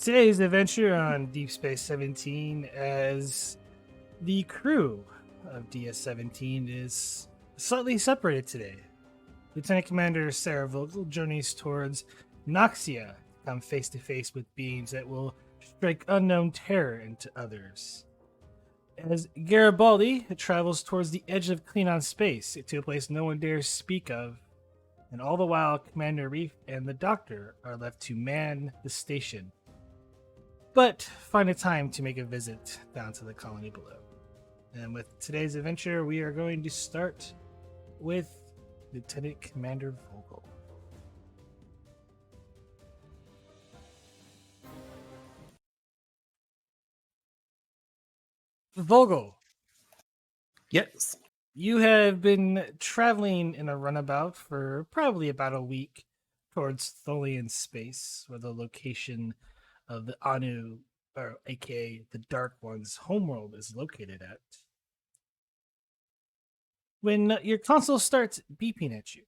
today's adventure on Deep Space 17 as the crew of DS-17 is slightly separated today. Lieutenant Commander Sarah Vogel journeys towards Noxia to come face to face with beings that will strike unknown terror into others. As Garibaldi travels towards the edge of Klingon Space to a place no one dares speak of, and all the while Commander Arif and the Doctor are left to man the station, but find a time to make a visit down to the colony below. And with today's adventure, we are going to start with Lieutenant Commander Vogel. Vogel, Yes. you have been traveling in a runabout for probably about a week towards Tholian space, where the location of the Anu, or aka the Dark One's homeworld, is located at. When your console starts beeping at you,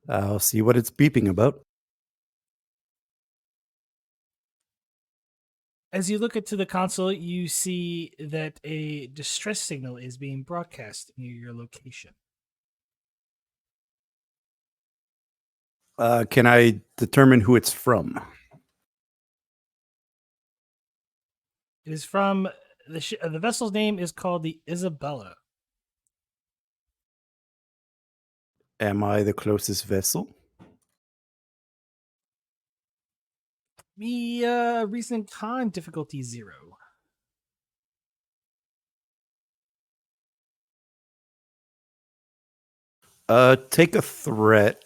I'll see what it's beeping about. as you look into the console, you see that a distress signal is being broadcast near your location. Can I determine who it's from? It is from the vessel's name is called the Isabella. Am I the closest vessel? Recent con difficulty 0. Take a threat,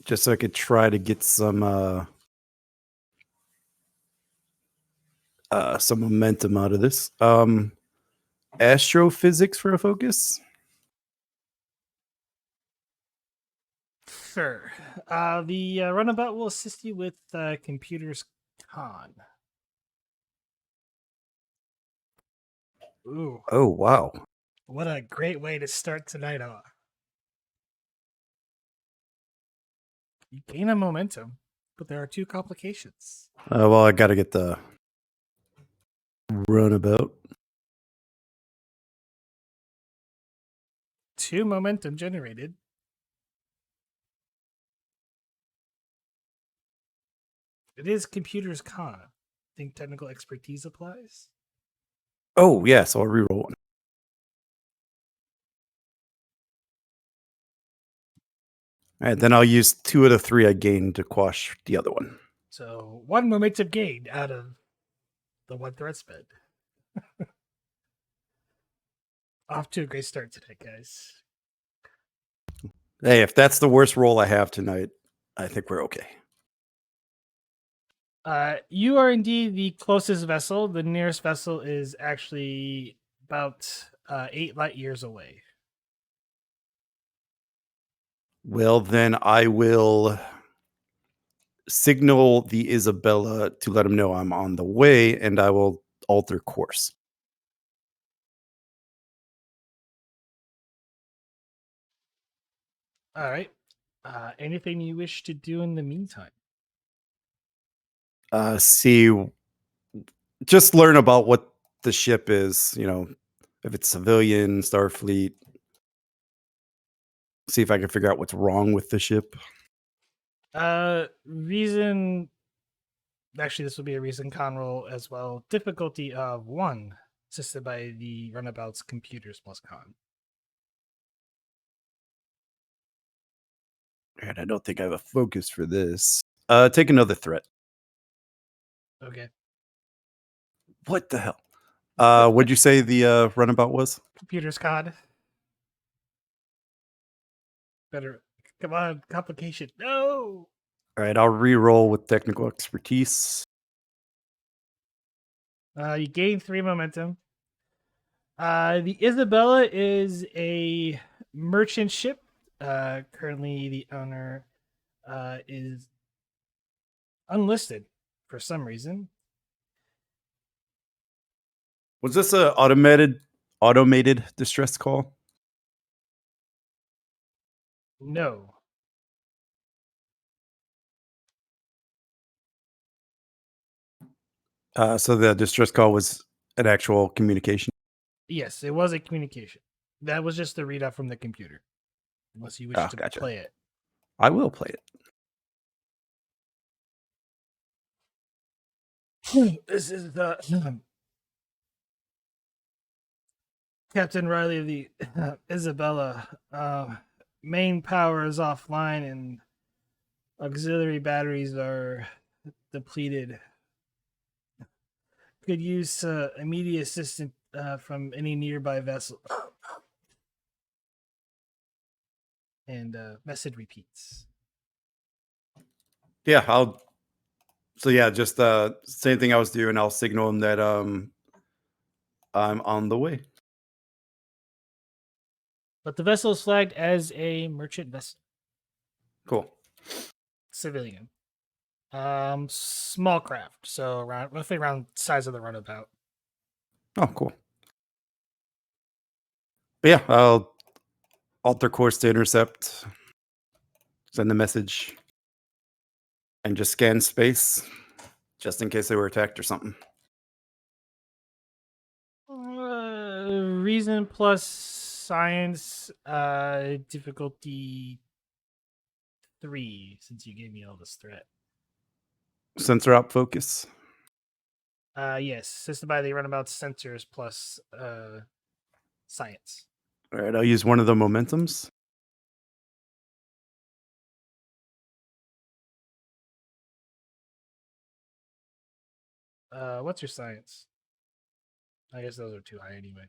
just so I could try to get some momentum out of this. Astrophysics for a focus. Sure. The runabout will assist you with computers con. Ooh, Oh wow. what a great way to start tonight off. You gain a momentum, but there are 2 complications. Well, I gotta get the runabout. 2 momentum generated. It is computers con. Think technical expertise applies? Oh yes, I'll reroll one. All right, then I'll use 2 of the 3 I gained to quash the other one. So 1 momentum gained out of the 1 threat sped. Off to a great start today, guys. Hey, if that's the worst roll I have tonight, I think we're okay. You are indeed the closest vessel. The nearest vessel is actually about 8 light years away. Well, then I will signal the Isabella to let him know I'm on the way, and I will alter course. All right. Anything you wish to do in the meantime? Just learn about what the ship is, if it's civilian, Starfleet. See if I can figure out what's wrong with the ship. Reason. Actually, this will be a reason con roll as well. Difficulty of 1, assisted by the runabout's computers plus con. And I don't think I have a focus for this. Take another threat. Okay. What the hell? What'd you say the runabout was? Computers con. Better. Come on, complication. No! All right, I'll re-roll with technical expertise. You gain 3 momentum. The Isabella is a merchant ship. Currently, the owner is unlisted for some reason. Was this a automated distress call? No. So the distress call was an actual communication. Yes, it was a communication. That was just the readout from the computer. Unless you wish Oh, to gotcha. play it. I will play it. This is the Captain Riley of the Isabella. Main power is offline and auxiliary batteries are depleted. Could use immediate assistance from any nearby vessel. And message repeats. Yeah, I'll. So yeah, just same thing I was doing. I'll signal him that I'm on the way. But the vessel is flagged as a merchant vessel, Cool. civilian. Small craft, so roughly around size of the runabout. Oh, cool. But yeah, I'll alter course to intercept, send the message, and just scan space, just in case they were attacked or something. Reason plus science, difficulty 3, since you gave me all this threat. Sensor op focus. Yes, assisted by the runabout sensors plus science. All right, I'll use one of the momentums. What's your science? I guess those are too high anyway.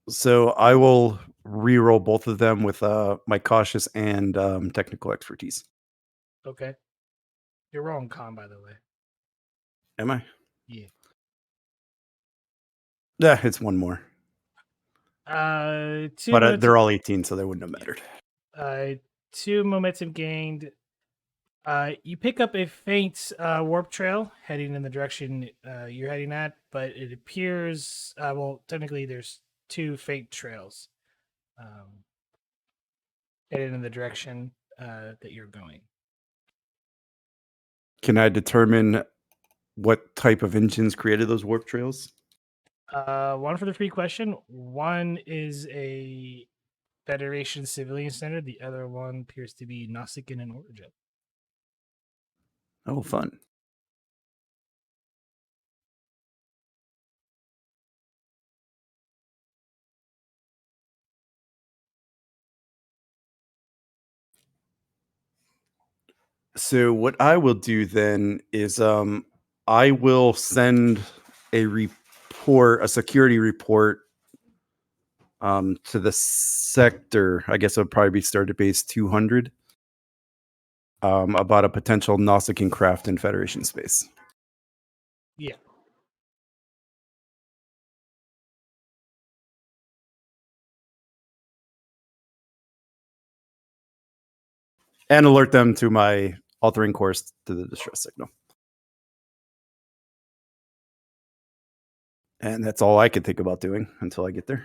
So I will re-roll both of them with my cautious and technical expertise. Okay. You're wrong, con, by the way. Am I? Yeah. Yeah, it's one more. Two But momentum. they're all 18, so they wouldn't have mattered. 2 momentum gained. You pick up a faint warp trail heading in the direction you're heading at, but it appears, well, technically there's 2 faint trails heading in the direction that you're going. Can I determine what type of engines created those warp trails? One for the free question. One is a Federation civilian center. The other one appears to be Nausicaan in origin. Oh, fun. So what I will do then is I will send a report, a security report to the sector. I guess it would probably be started base 200 about a potential Nausicaan craft in Federation space. Yeah. And alert them to my altering course to the distress signal. And that's all I could think about doing until I get there.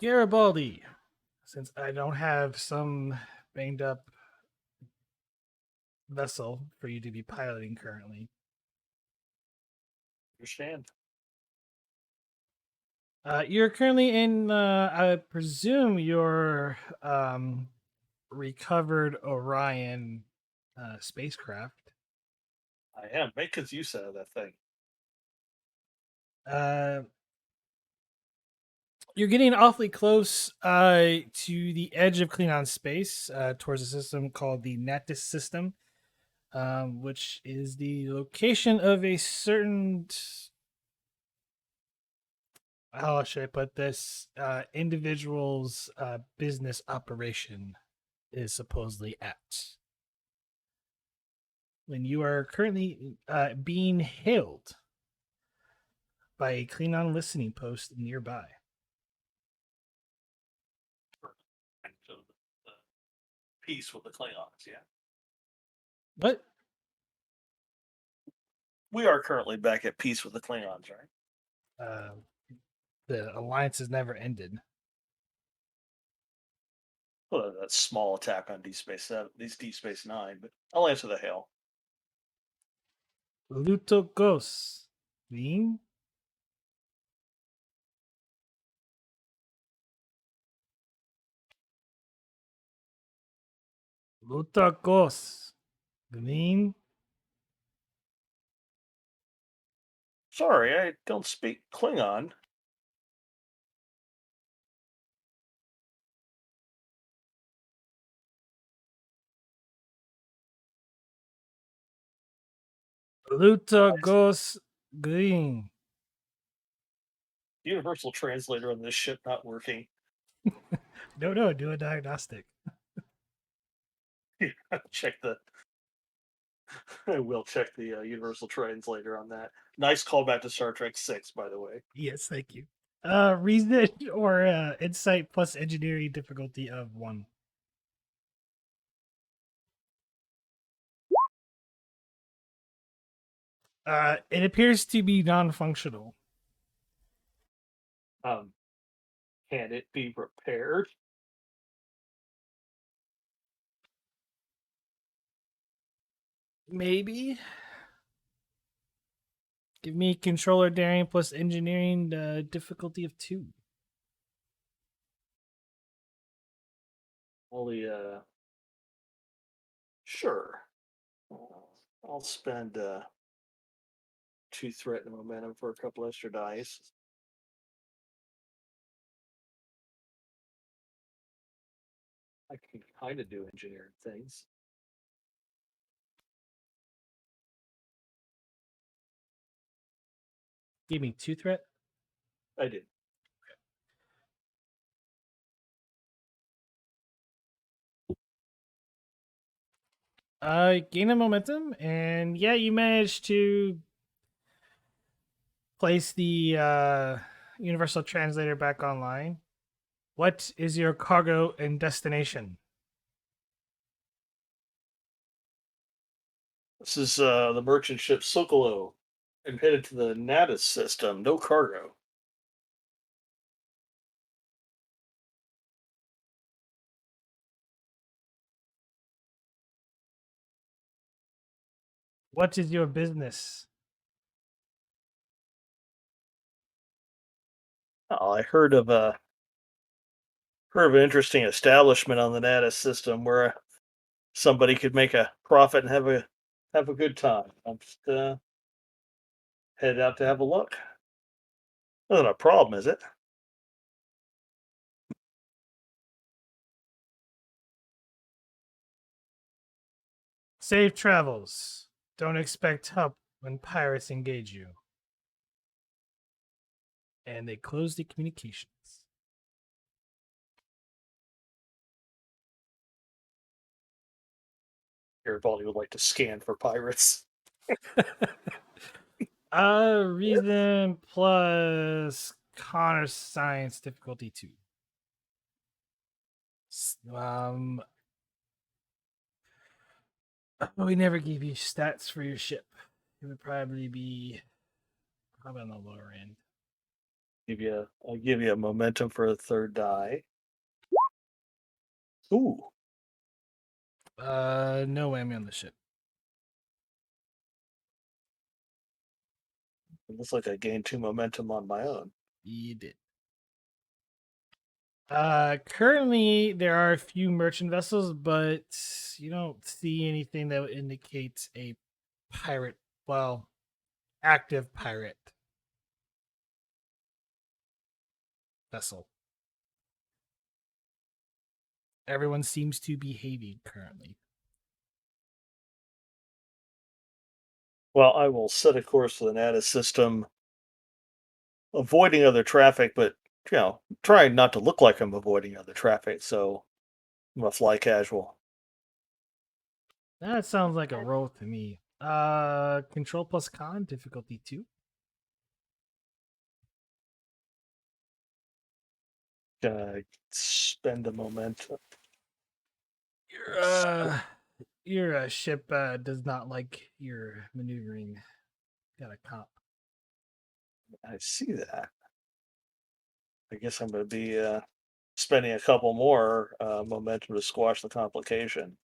Garibaldi. Since I don't have some banged up vessel for you to be piloting currently. Understand. You're currently in, I presume, your recovered Orion spacecraft. I am. Make good use out of that thing. You're getting awfully close to the edge of Klingon Space, towards a system called the Natis system, which is the location of a certain, how should I put this, individual's business operation is supposedly at. when you are currently being hailed by a Klingon listening post nearby. So the peace with the Klingons, yeah. What? We are currently back at peace with the Klingons, right? The alliance has never ended. Well, that small attack on Deep Space Nine, but I'll answer the hail. Lutokos. Being? Lutokos. Green? Sorry, I don't speak Klingon. Lutokos. Green. Universal translator on this ship not working. No, do a diagnostic. Check the. I will check the Universal translator on that. Nice callback to Star Trek 6, by the way. Yes, thank you. Reason or insight plus engineering difficulty of 1. It appears to be non-functional. Can it be repaired? Maybe. Give me controller daring plus engineering difficulty of 2. Only, sure. I'll spend 2 threat and momentum for a couple extra dice. I can kind of do engineering things. Give me 2 threat. I did. Gain a momentum, and yeah, you managed to place the universal translator back online. What is your cargo and destination? This is the merchant ship Sokolo. I'm headed to the Natus system. No cargo. What is your business? Oh, I heard of an interesting establishment on the Natus system where somebody could make a profit and have a good time. I'm just headed out to have a look. Not a problem, is it? Safe travels. Don't expect help when pirates engage you. And they close the communications. Garibaldi would like to scan for pirates. Reason plus Connor science difficulty 2. We never gave you stats for your ship. It would probably be on the lower end. I'll give you a momentum for a third die. Ooh. No whammy on the ship. It looks like I gained 2 momentum on my own. You did. Currently there are a few merchant vessels, but you don't see anything that indicates a pirate, active pirate vessel. Everyone seems to be behaving currently. Well, I will set a course to the Natus system, avoiding other traffic, but trying not to look like I'm avoiding other traffic. So I'm a fly casual. That sounds like a roll to me. Control plus con, difficulty 2. Gonna spend a momentum. Your your ship does not like your maneuvering. Got a comp. I see that. I guess I'm gonna be spending a couple more momentum to squash the complication.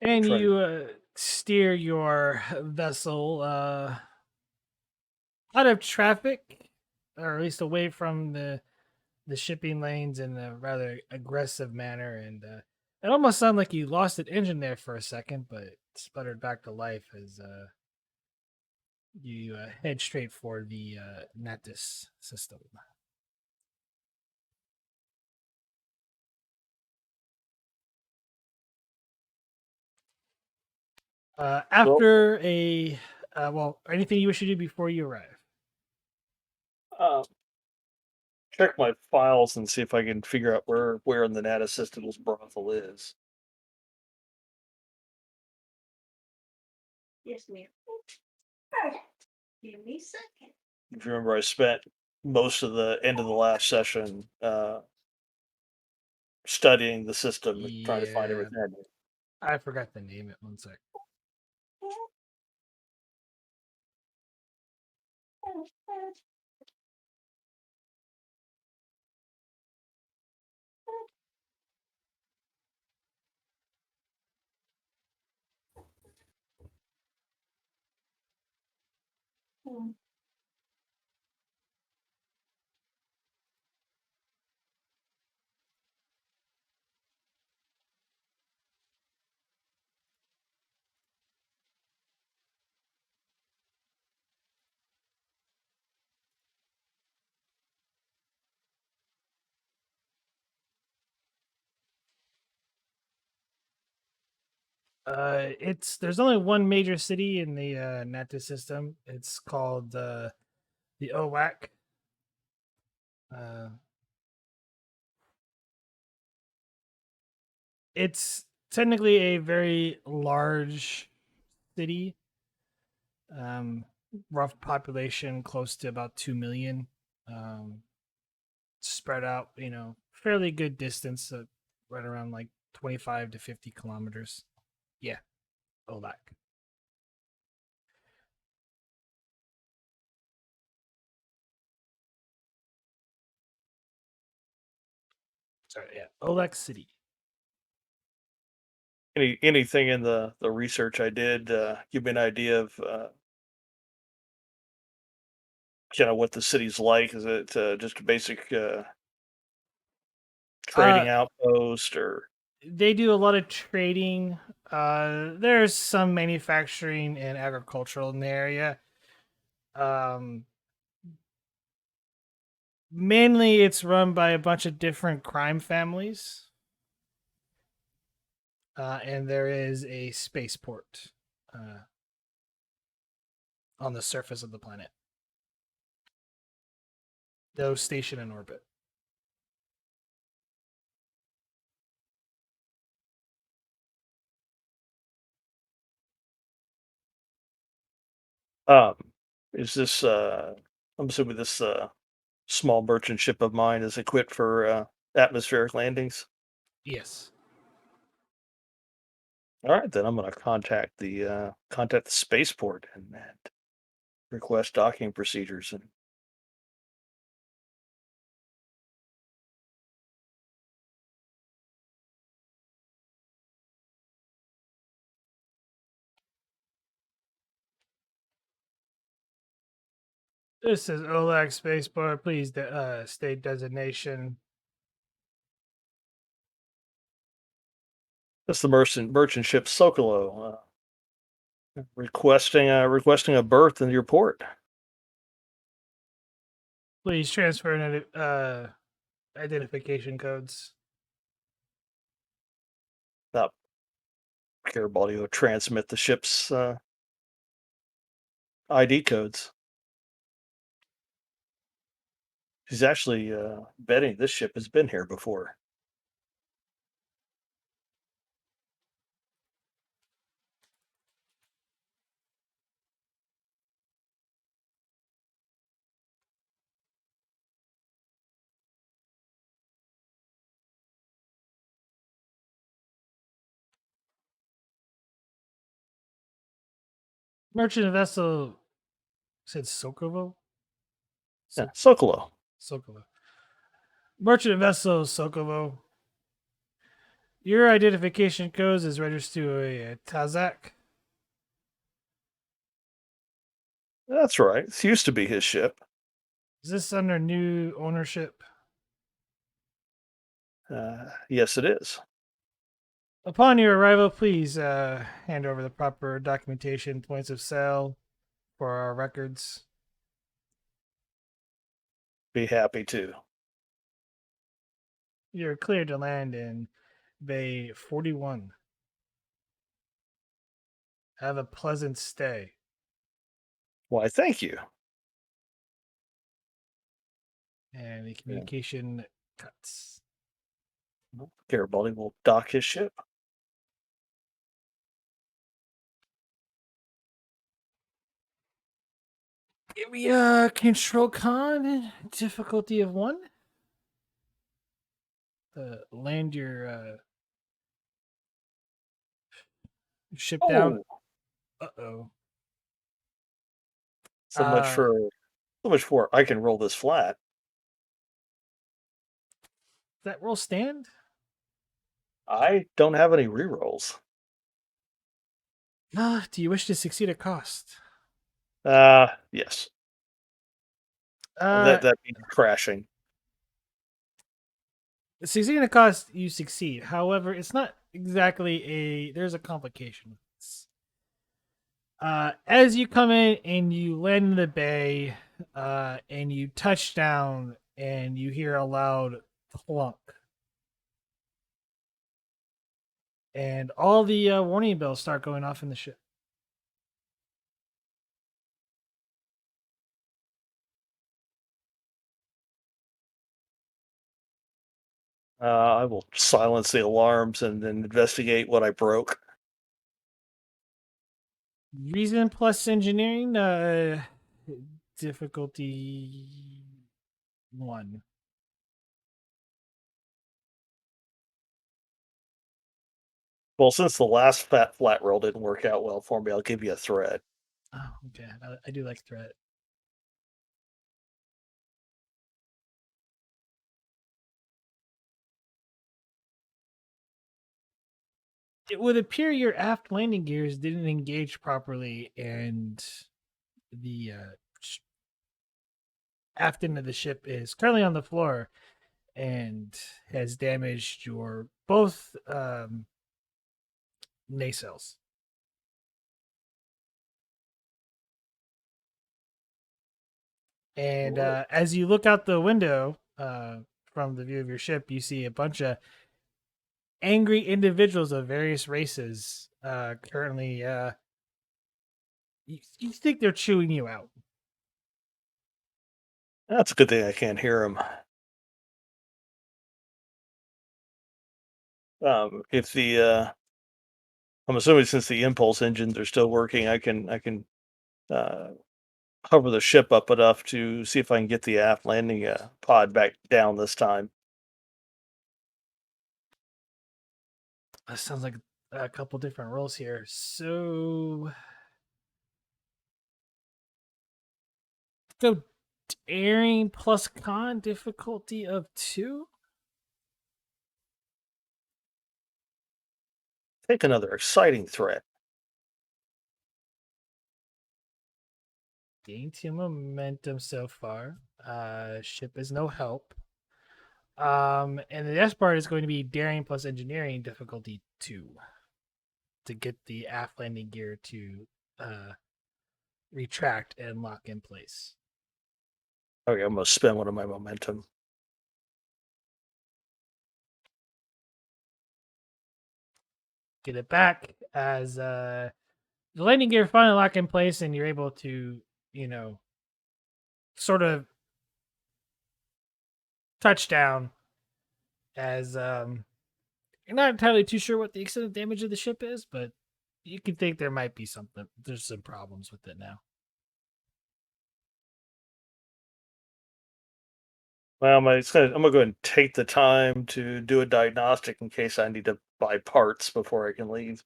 And Try to you steer your vessel out of traffic, or at least away from the shipping lanes in a rather aggressive manner. And it almost sounded like you lost an engine there for a second, but it sputtered back to life as you head straight for the Natis system. well, After anything you wish to do before you arrive? uh, check my files and see if I can figure out where in the Nata Systems brothel is. Yes, ma'am. Give me a second. If you remember, I spent most of the end of the last session studying the system and trying to find Yeah, everything I knew. I forgot to name it. One sec. It's there's only one major city in the Natis system. It's called the OWAC. Uh, it's technically a very large city. Um, Rough population close to about 2 million. Um, Spread out, fairly good distance, right around like 25 to 50 kilometers. Yeah, OLAC. Sorry, yeah, OLAC City. Anything in the research I did give me an idea of kind of what the city's like? Is it just a basic Uh, trading outpost, or they do a lot of trading. There's some manufacturing and agricultural in the area. Um, Mainly, it's run by a bunch of different crime families, and there is a spaceport uh, on the surface of the planet. Those stationed in orbit. um, is this? I'm assuming this small merchant ship of mine is equipped for atmospheric landings. Yes. All right, then I'm going to contact the spaceport and request docking procedures. And This is OLAC Spaceport. Please, state designation. that's the merchant ship Sokolo requesting a berth in your port. Please transfer identification codes. Now, Garibaldi will transmit the ship's ID codes. He's actually betting this ship has been here before. Merchant vessel said Sokovo? Yeah, Sokolo. Sokovo. Merchant vessel Sokovo. Your identification code is registered to a Tazak. That's right. This used to be his ship. Is this under new ownership? Yes, it is. Upon your arrival, please hand over the proper documentation, points of sale for our records. Be happy to. You're cleared to land in Bay 41. Have a pleasant stay. Why, thank you. And the communication cuts. Garibaldi will dock his ship. Give me a control con, difficulty of 1. Land your ship down. Oh, Uh-oh. so much for I can roll this flat. Does that roll stand? I don't have any rerolls. Do you wish to succeed at cost? Yes. Uh, That means crashing. Succeeding at cost, you succeed. However, it's not exactly there's a complication with this. As you come in and you land in the bay, and you touch down, and you hear a loud clunk, and all the warning bells start going off in the ship. I will silence the alarms and then investigate what I broke. Reason plus engineering, difficulty 1. Well, since the last flat roll didn't work out well for me, I'll give you a threat. Oh, okay. I do like threat. It would appear your aft landing gears didn't engage properly, and the aft end of the ship is currently on the floor and has damaged your both nacelles. And as you look out the window from the view of your ship, you see a bunch of angry individuals of various races currently. You think they're chewing you out. That's a good thing I can't hear him. If the I'm assuming since the impulse engines are still working, I can uh, hover the ship up enough to see if I can get the aft landing pod back down this time. That sounds like a couple different roles here. So go daring plus con, difficulty of 2. Take another exciting threat. Gain 2 momentum so far. Ship is no help. And the next part is going to be daring plus engineering, difficulty 2, to get the aft landing gear to retract and lock in place. Okay, I'm gonna spend one of my momentum. Get it back as the landing gear finally lock in place, and you're able to, sort of touch down as you're not entirely too sure what the extent of damage of the ship is, but you can think there might be something. There's some problems with it now. Well, I'm gonna go ahead and take the time to do a diagnostic in case I need to buy parts before I can leave.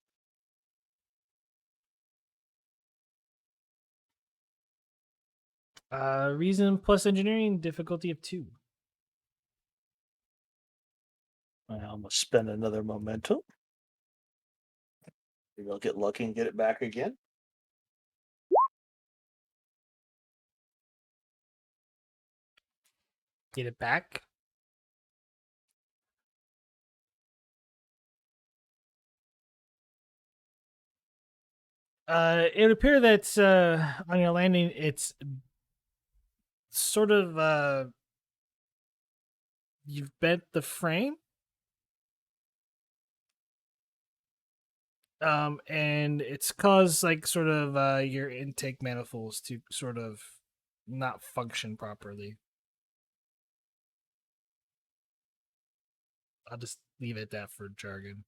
Reason plus engineering, difficulty of 2. I'm going to spend another momentum. Maybe I'll get lucky and get it back again. Get it back. It would appear that on your landing, it's sort of you've bent the frame, and it's caused like sort of your intake manifolds to sort of not function properly. I'll just leave it at that for jargon.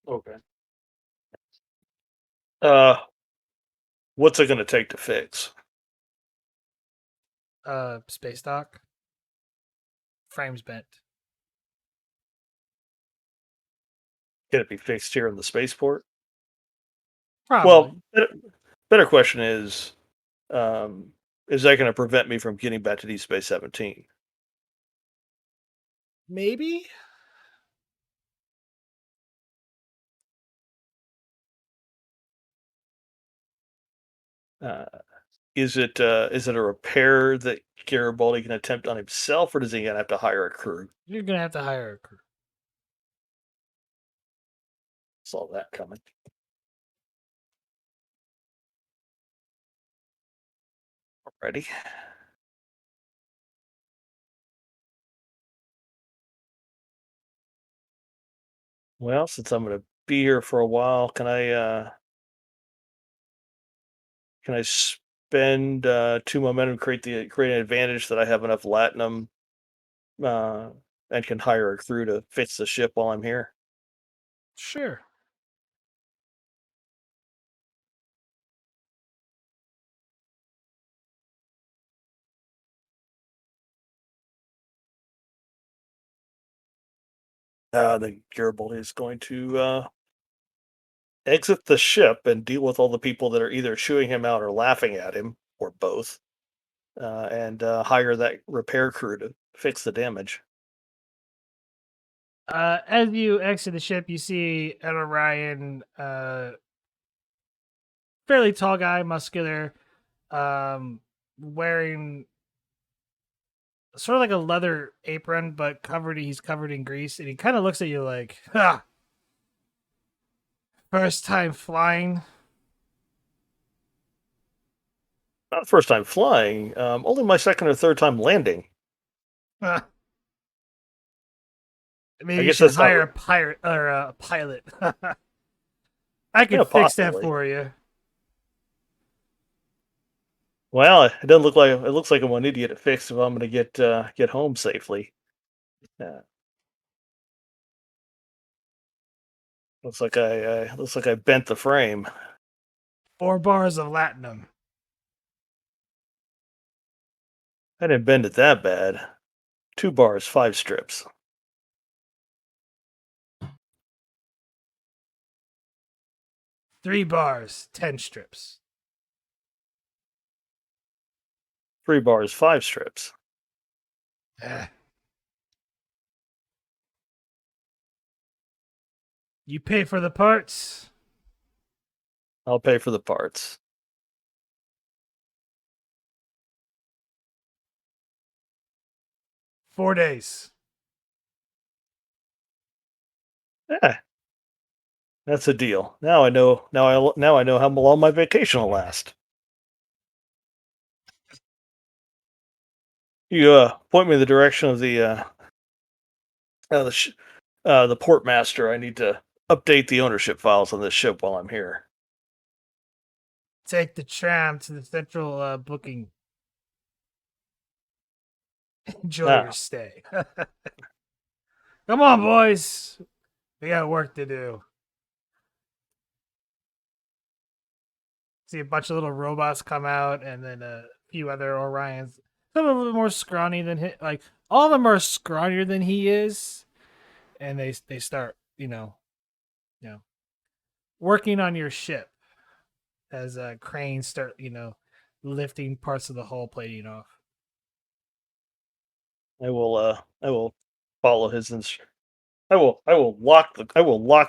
Okay. What's it going to take to fix? Space dock. Frames bent. Can it be fixed here in the spaceport? Probably. Well, better question is that going to prevent me from getting back to Deep Space 17? Maybe. Is it a repair that Garibaldi can attempt on himself, or does he gonna have to hire a crew? You're gonna have to hire a crew. Saw that coming. Alrighty. Well, since I'm gonna be here for a while, can I spend 2 momentum create an advantage that I have enough latinum uh, and can hire a crew to fix the ship while I'm here? Sure. Then Garibaldi is going to exit the ship and deal with all the people that are either chewing him out or laughing at him, or both, and hire that repair crew to fix the damage. As you exit the ship, you see an Orion, fairly tall guy, muscular, wearing sort of like a leather apron, but he's covered in grease, and he kind of looks at you like, "Ha! First time flying." Not the first time flying, only my second or third time landing. Huh. Maybe I you guess should that's not. hire a pirate or a pilot. I can Yeah, fix that possibly. for you. Well, it doesn't look like it looks like I'm an idiot at fix if I'm going to get home safely. Yeah, looks like I bent the frame. 4 bars of latinum. I didn't bend it that bad. 2 bars, 5 strips. 3 bars, 10 strips. 3 bars, 5 strips. Eh. You pay for the parts. I'll pay for the parts. $4 days. Yeah, that's a deal. Now I know. Now I know how long my vacation will last. You point me in the direction of uh, the sh- the port master. I need to update the ownership files on this ship while I'm here. Take the tram to the central booking. Enjoy your Now, stay. Come on, boys. We got work to do. See a bunch of little robots come out, and then a few other Orions. Some a little more scrawny than he. Like all of them are scrawnier than he is, and they start you know working on your ship as cranes start lifting parts of the hull plating off. I will follow his I will lock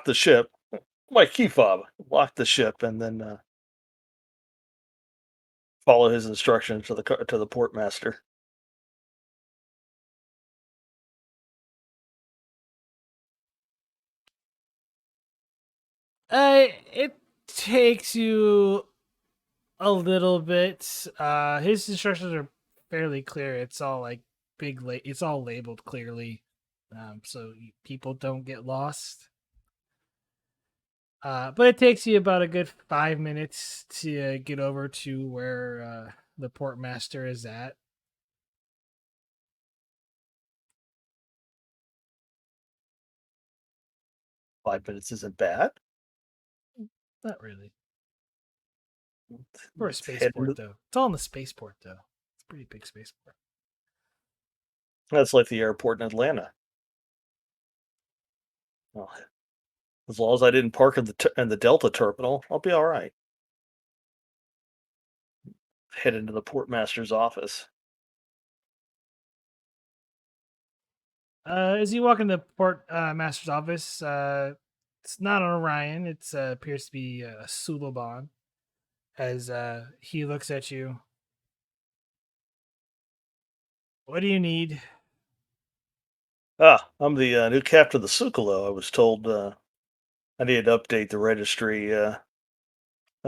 the ship. My key fob. Lock the ship and then follow his instructions to the port master. It takes you a little bit. His instructions are fairly clear. It's all like it's all labeled clearly, so people don't get lost. But it takes you about a good 5 minutes to get over to where the port master is at. 5 minutes isn't bad. Not really. For a Let's head spaceport, into- though. It's all in the spaceport, though. It's a pretty big spaceport. That's like the airport in Atlanta. Well, as long as I didn't park in the Delta terminal, I'll be all right. Head into the port master's office. As you walk into the port master's office, it's not an Orion. It appears to be a Suliban. As he looks at you, what do you need? I'm the new captain of the Sukalo. I was told I needed to update the registry on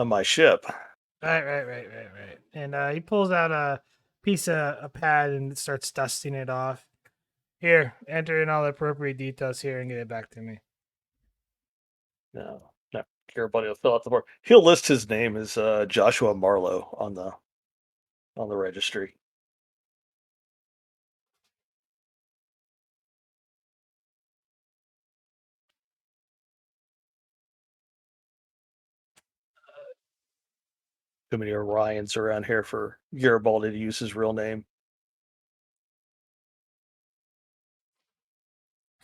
my ship. Right. And he pulls out a pad and starts dusting it off. Here, enter in all the appropriate details here and get it back to me. No, Garibaldi will fill out the form. He'll list his name as Joshua Marlowe on the registry. Too many Orions around here for Garibaldi to use his real name.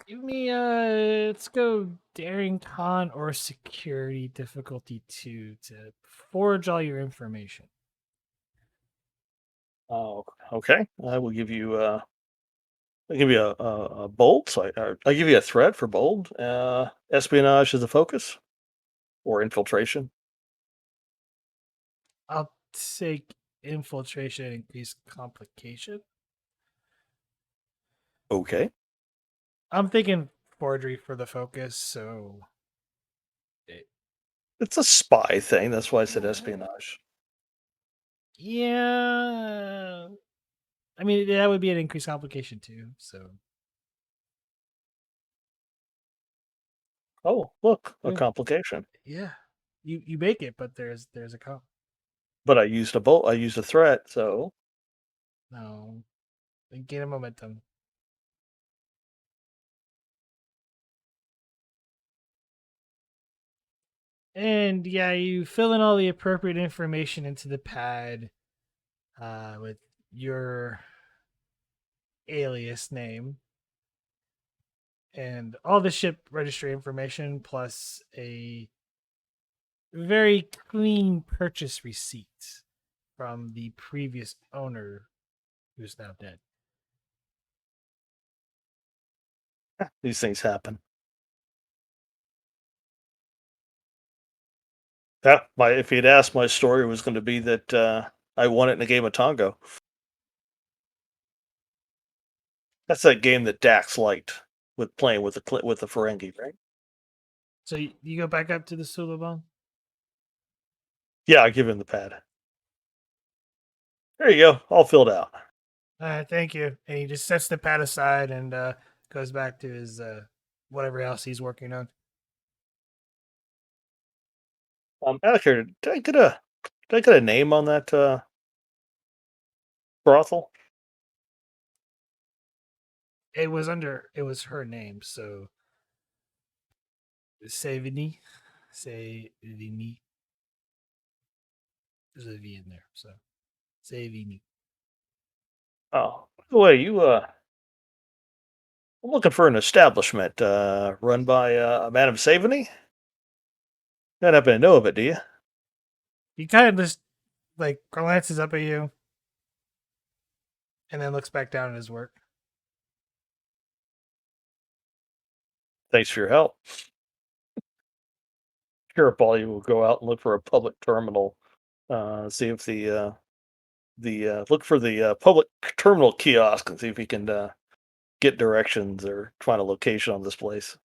Give me let's go daring con or security difficulty 2 to forge all your information. Oh, okay. I'll give you a bold. So I give you a threat for bold. Espionage is a focus, or infiltration. I'll take infiltration and increase complication. Okay. I'm thinking forgery for the focus, so It's a spy thing. That's why I said espionage. yeah. I mean, that would be an increased complication too. So Oh, look, a yeah, complication. yeah. You make it, but there's a comp. But I used a bolt. I used a threat. So No, gain a momentum. And yeah, you fill in all the appropriate information into the pad with your alias name and all the ship registry information plus a very clean purchase receipt from the previous owner who's now dead. these things happen. Yeah, if he'd asked, my story was going to be that I won it in a game of Tongo. That's that game that Dax liked with playing with the Ferengi, right? So you go back up to the Suliban? Yeah, I give him the pad. There you go, all filled out. All right, thank you. And he just sets the pad aside and goes back to his whatever else he's working on. Out of here, did I get a name on that brothel? It was her name, so Savini. Savini. There's a V in there, so Savini. Oh, by the way, I'm looking for an establishment run by Madame Savini. You don't happen to know of it, do you? He kind of just like glances up at you and then looks back down at his work. Thanks for your help. Garibaldi will go out and look for a public terminal. See if the look for the public terminal kiosk and see if he can get directions or find a location on this place.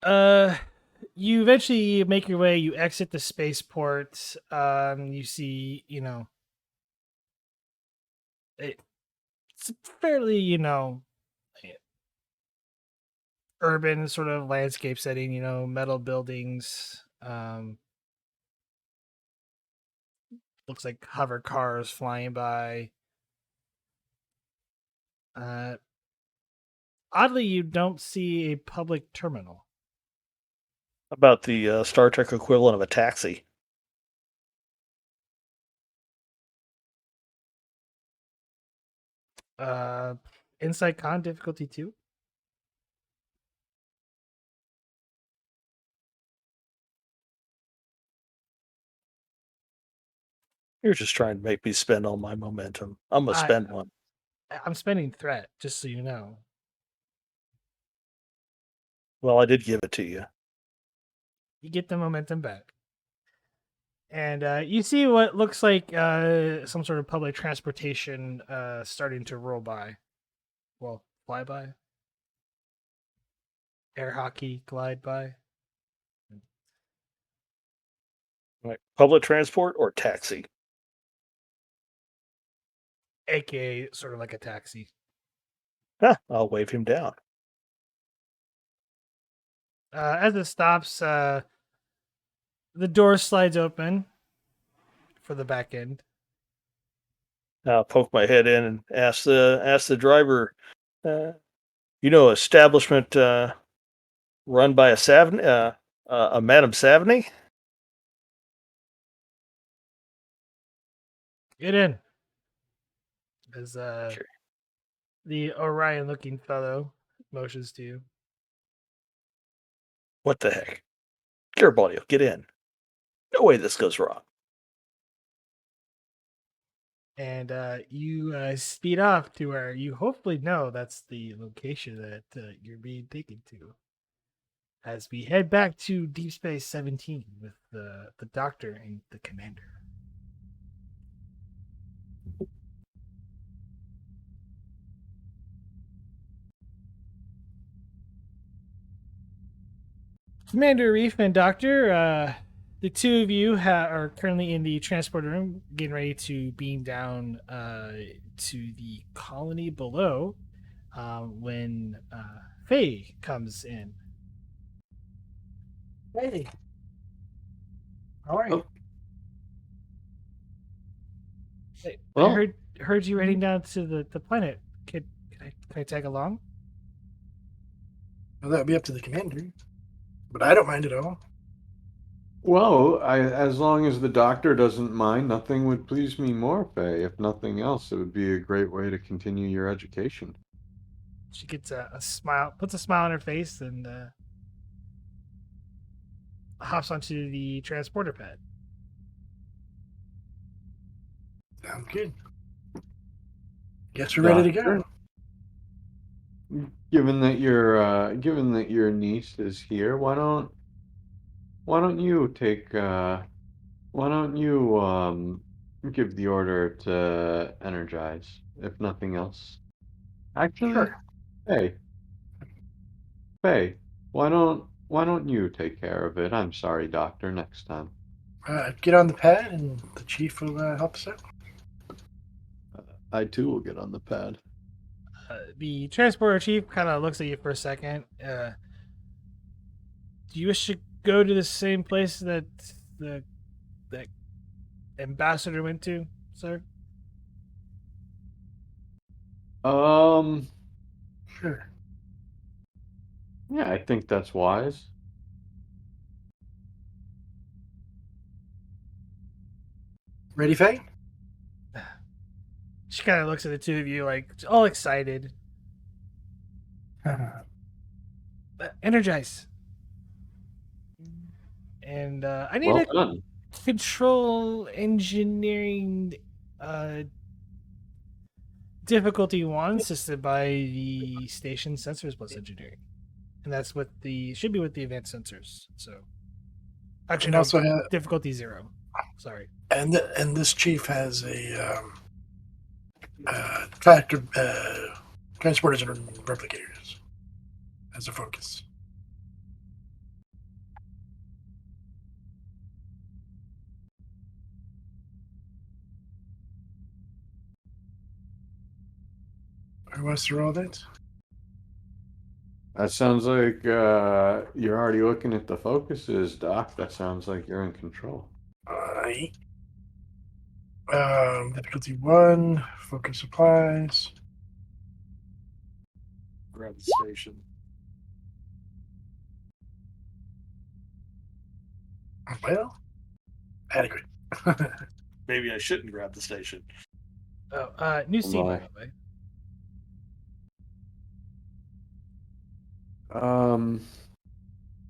Uh, you eventually make your way. You exit the spaceport. You see, it's fairly, urban sort of landscape setting. Metal buildings. Looks like hover cars flying by. Uh, Oddly, you don't see a public terminal. About the Star Trek equivalent of a taxi. Uh, Insight con difficulty 2. You're just trying to make me spend all my momentum. I'm gonna I spend one. I'm spending threat, just so you know. Well, I did give it to you. You get the momentum back. And you see what looks like some sort of public transportation starting to roll by. Well, fly by. Air hockey glide by. Right. Public transport or taxi? AKA sort of like a taxi. I'll wave him down. As it stops, the door slides open for the back end. I'll poke my head in and ask the driver. Establishment run by a Madame Savney. Get in. As Sure. the Orion looking fellow motions to you. What the heck? Garibaldi, get in. No way this goes wrong. And you speed off to where you hopefully know that's the location that you're being taken to. As we head back to Deep Space 17 with the Doctor and the Commander. Commander Arif and Doctor, the two of you are currently in the transporter room, getting ready to beam down to the colony below when Faye comes in. Hey, how are you? Oh. Hey, Well, I heard you heading down to the planet. Can I tag along? Well, that would be up to the commander, but I don't mind at all. well, as long as the doctor doesn't mind, nothing would please me more, Faye. If nothing else, it would be a great way to continue your education. She gets a smile, puts a smile on her face, and hops onto the transporter pad. Sounds good. Guess we're ready to go. Doctor, given that your niece is here, why don't you give the order to energize, if nothing else? Actually, Sure. Faye, why don't you take care of it? I'm sorry, Doctor. Next time. Get on the pad, and the chief will help us out. I too will get on the pad. The transporter chief kind of looks at you for a second. Do you wish to go to the same place that the ambassador went to, sir? Sure. Yeah, I think that's wise. Ready, Faye? She kind of looks at the two of you, like all excited. Energize. And I need Well a done. control engineering difficulty 1 assisted by the station sensors plus engineering. And that's with the should be with the advanced sensors. So actually And no, also difficulty 0. Sorry. and this chief has a tractor transporters and replicators as a focus. Who wants to roll that? That sounds like you're already looking at the focuses, Doc. That sounds like you're in control. Alright. Difficulty 1, focus supplies. Grab the station. Well, adequate. Maybe I shouldn't grab the station. Oh, new scene by the way.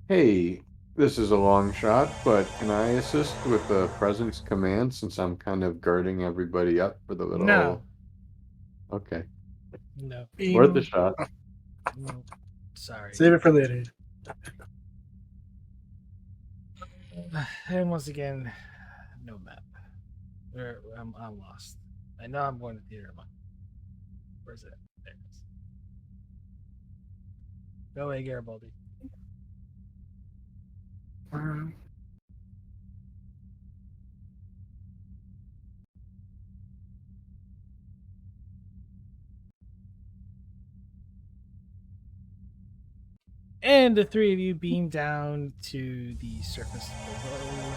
Hey, this is a long shot, but can I assist with the presence command since I'm kind of guarding everybody up for the little... No. Okay. No. Worth the shot. No. Sorry. Save it for later. And once again, no map. I'm lost. I know I'm going to theater. Where's it? There it is. Go away, Garibaldi. And the three of you beam down to the surface below.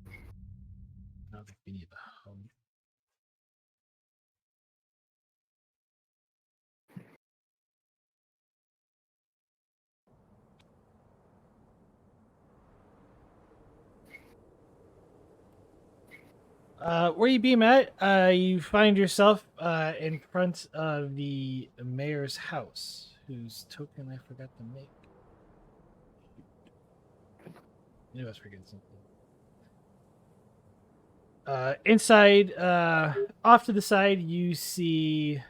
I don't think we need the home. Where you beam at, you find yourself in front of the mayor's house, whose token I forgot to make. I knew I was forgetting something. Inside, off to the side, you see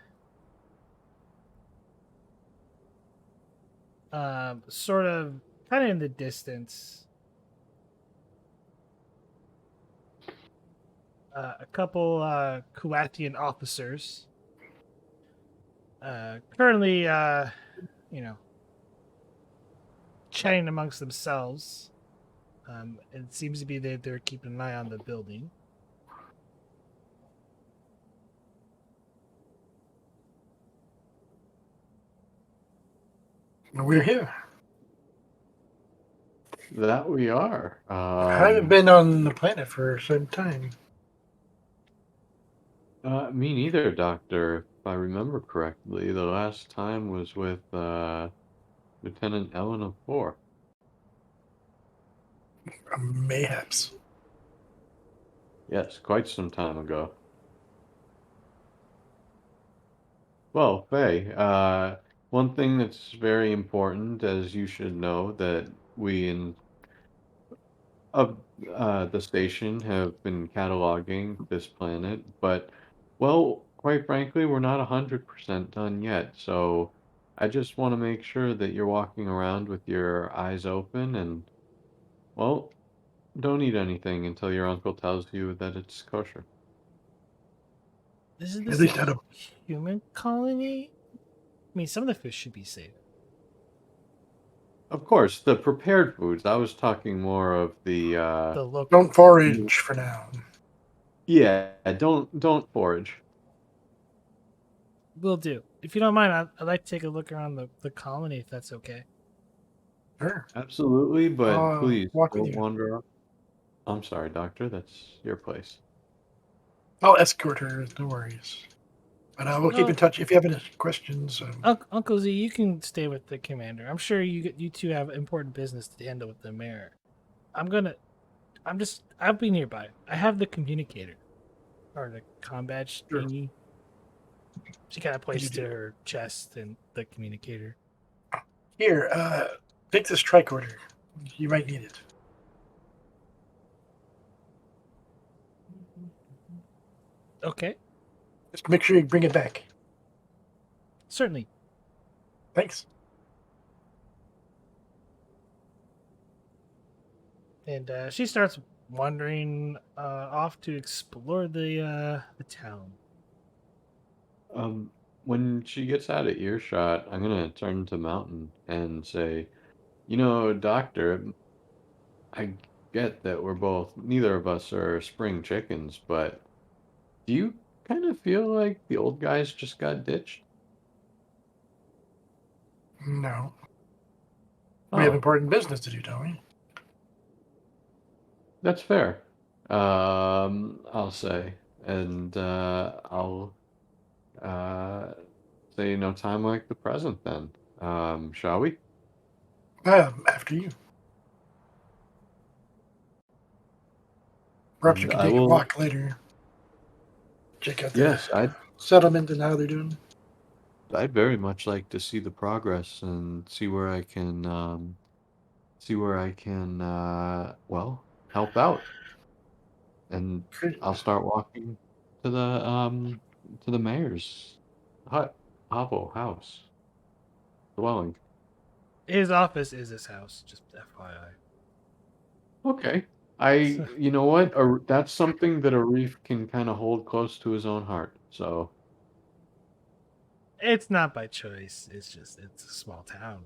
sort of kind of in the distance, a couple Kuatian officers currently, chatting amongst themselves. It seems to be that they're keeping an eye on the building. We're here. That we are. I haven't been on the planet for some time. Me neither, Doctor. If I remember correctly, the last time was with Lieutenant Ellen of 4. Mayhaps. Yes, quite some time ago. Well, Faye, one thing that's very important, as you should know, that we in the station have been cataloging this planet, but, well, quite frankly, we're not 100% done yet. So I just want to make sure that you're walking around with your eyes open and, well, don't eat anything until your uncle tells you that it's kosher. Isn't At this least a out of human colony? I mean, some of the fish should be safe. Of course, the prepared foods. I was talking more of the The local. don't forage for now. yeah, don't forage. Will do. If you don't mind, I'd like to take a look around the colony, if that's okay. Sure. Absolutely, but please Walk with don't you. wander off. I'm sorry, Doctor, that's your place. I'll escort her. No worries. But we'll keep in touch if you have any questions. Uncle Z, you can stay with the commander. I'm sure you two have important business to handle with the mayor. I'll be nearby. I have the communicator or the combat Sure. thingy. She kind of points You to do. her chest and the communicator. Here, take this tricorder. You might need it. Okay, Just make sure you bring it back. certainly. Thanks. And she starts wandering off to explore the town. When she gets out of earshot, I'm gonna turn to Mountain and say, you know, Doctor, I get that neither of us are spring chickens, but do you kind of feel like the old guys just got ditched? No. We have Oh, important business to do, don't we? that's fair. I'll say, and I'll say no time like the present then. Shall we? After you. Perhaps we And could I take a will. walk later. Check out the Yes, I'd settlement and how they're doing. I'd very much like to see the progress and see where I can well, help out. And Great. I'll start walking to the mayor's hut, hovel, house, dwelling. His office is his house, just FYI. Okay. You know what? That's something that Arif can kind of hold close to his own heart. So, It's not by choice. It's a small town.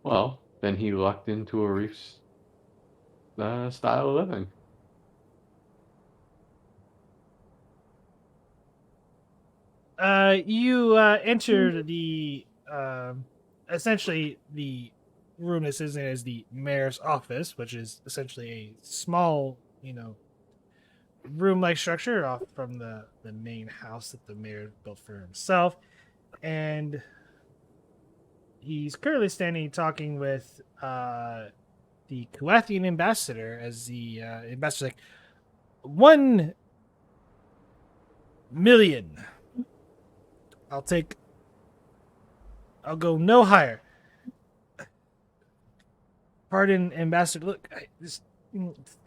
well, then he lucked into Arif's style of living. You enter the essentially the room this is in is the mayor's office, which is essentially a small, room-like structure off from the main house that the mayor built for himself, and he's currently standing talking with the Kuwathian ambassador as the ambassador's like 1,000,000. I'll go no higher. Pardon, Ambassador. Look,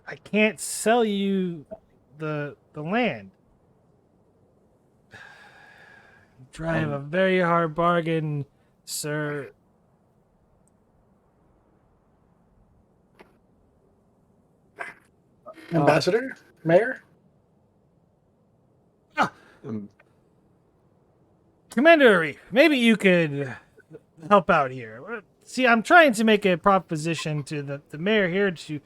I can't sell you the land. Drive a Um, very hard bargain, sir. uh, Ambassador? Mayor? Ah, um, Commander Arif, maybe you could help out here. See, I'm trying to make a proposition to the mayor here to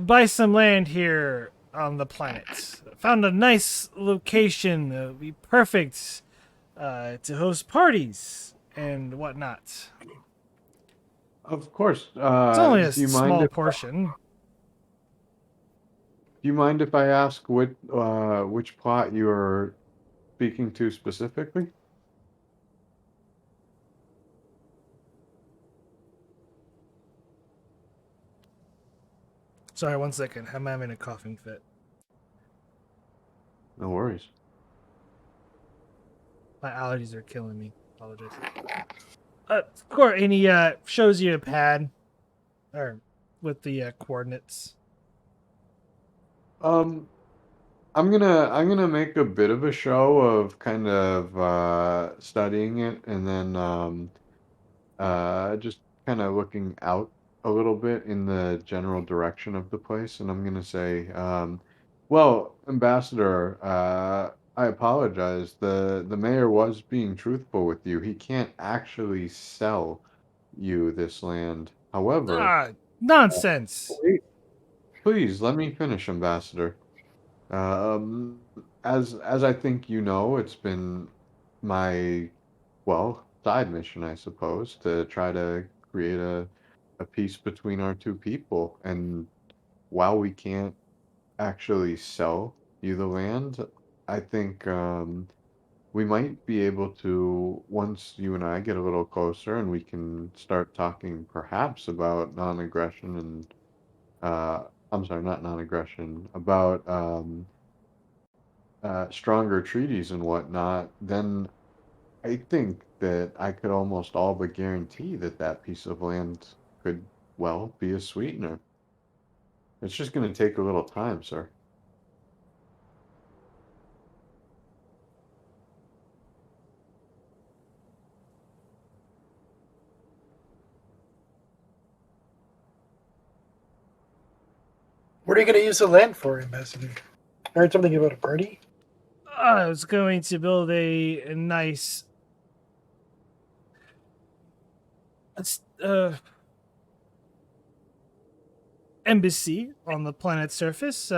buy some land here on the planet. Found a nice location. Be perfect to host parties and whatnot. of course. It's only a Do you mind small if portion. I ask which plot you're speaking to specifically? Sorry, 1 second. I'm having a coughing fit. No worries. My allergies are killing me. Apologize. Of course, and he shows you a pad, or with the coordinates. Um, I'm gonna make a bit of a show of kind of studying it and then just kind of looking out a little bit in the general direction of the place, and I'm gonna say, well, Ambassador, I apologize. The mayor was being truthful with you. He can't actually sell you this land. However, Ah, nonsense. wait, please let me finish, Ambassador. Um, as I think you know, it's been my, well, side mission, I suppose, to try to create a peace between our two people. And while we can't actually sell you the land, I think we might be able to, once you and I get a little closer and we can start talking perhaps about non-aggression I'm sorry, not non-aggression, about stronger treaties and whatnot, then I think that I could almost all but guarantee that that piece of land could, well, be a sweetener. It's just going to take a little time, sir. What are you going to use the land for, Ambassador? I heard something about a party. I was going to build a nice uh, embassy on the planet's surface.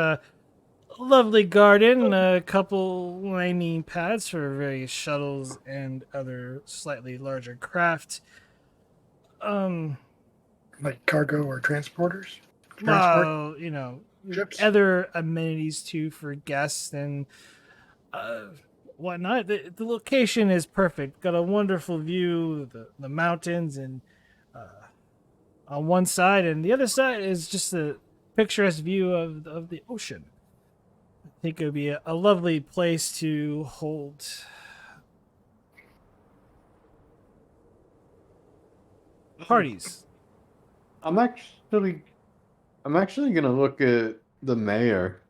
Lovely garden, a couple landing pads for various shuttles and other slightly larger craft. Like cargo or transporters? Transport Well, you know, ships? other amenities too for guests and whatnot. The location is perfect. Got a wonderful view, the mountains, and on one side, and the other side is just a picturesque view of the ocean. I think it would be a lovely place to hold parties. I'm actually I'm actually gonna look at the mayor,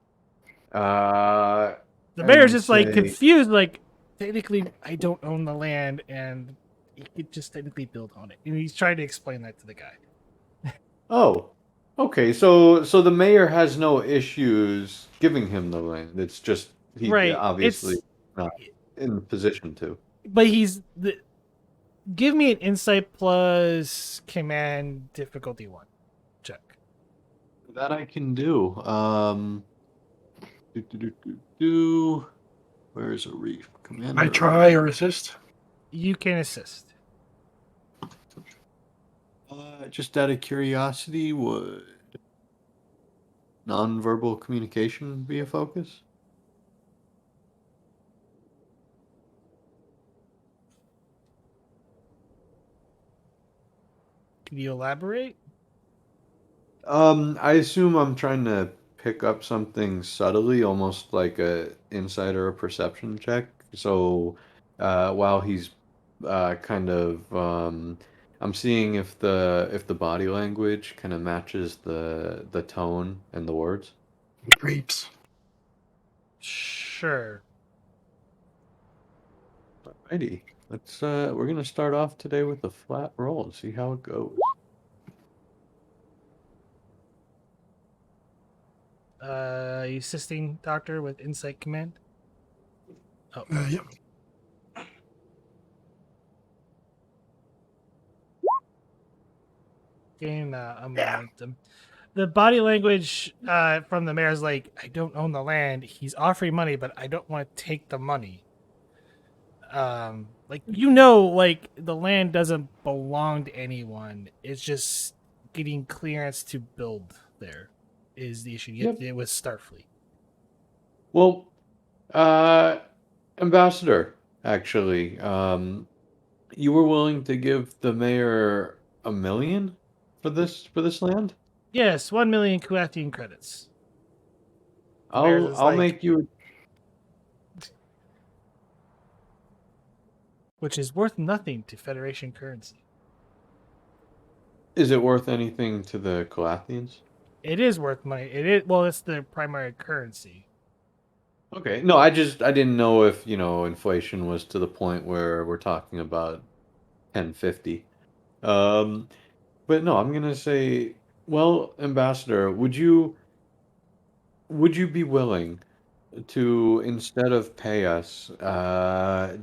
uh, The mayor's and just like say, confused, like technically I don't own the land and you could just technically build on it. And he's trying to explain that to the guy. "Oh, okay, so the mayor has no issues giving him the land. It's just he Right. obviously It's not in the position to." but give me an insight plus command difficulty 1 check. That I can do. Do, do, do, do, do. Where is Arif? I Commander try Arif. or assist. You can assist. Just out of curiosity, would nonverbal communication be a focus? Can you elaborate? I assume I'm trying to pick up something subtly, almost like a insight or a perception check. So, while he's kind of, I'm seeing if the body language kind of matches the tone and the words. Grapes. Sure. Alrighty, we're gonna start off today with a flat roll and see how it goes. You assisting doctor with insight command? Oh, Yep. gain a momentum. The body language from the mayor's like, I don't own the land. He's offering money, but I don't want to take the money. Like like the land doesn't belong to anyone. It's just getting clearance to build there is the issue. You have Yep. to deal with Starfleet. Well, uh, Ambassador, actually, you were willing to give the mayor 1 million for this land? Yes, 1 million Kuathian credits. The mayor's is I'll like, make you. which is worth nothing to Federation currency. Is it worth anything to the Calathians? It is worth money. It is well, it's the primary currency. Okay, no, I didn't know if inflation was to the point where we're talking about 1050. Um, but no, I'm gonna say, well, Ambassador, would you be willing to, instead of pay us,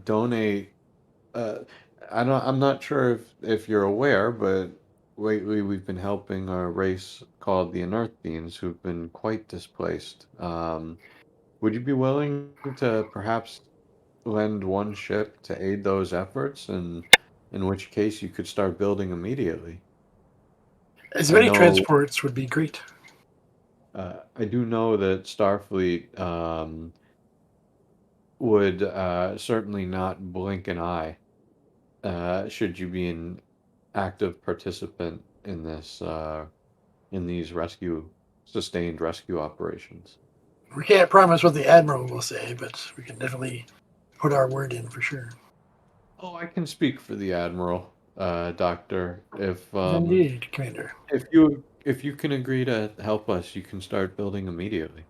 donate? Uh, I'm not sure if you're aware, but lately we've been helping a race called the Unearthbeings, who've been quite displaced. Would you be willing to perhaps lend 1 ship to aid those efforts, and in which case you could start building immediately? As I many know, transports would be great. I do know that Starfleet would certainly not blink an eye should you be an active participant in this in these rescue sustained rescue operations. We can't promise what the Admiral will say, but we can definitely put our word in for sure. Oh, I can speak for the Admiral, Doctor. Indeed, Commander. If you can agree to help us, you can start building immediately.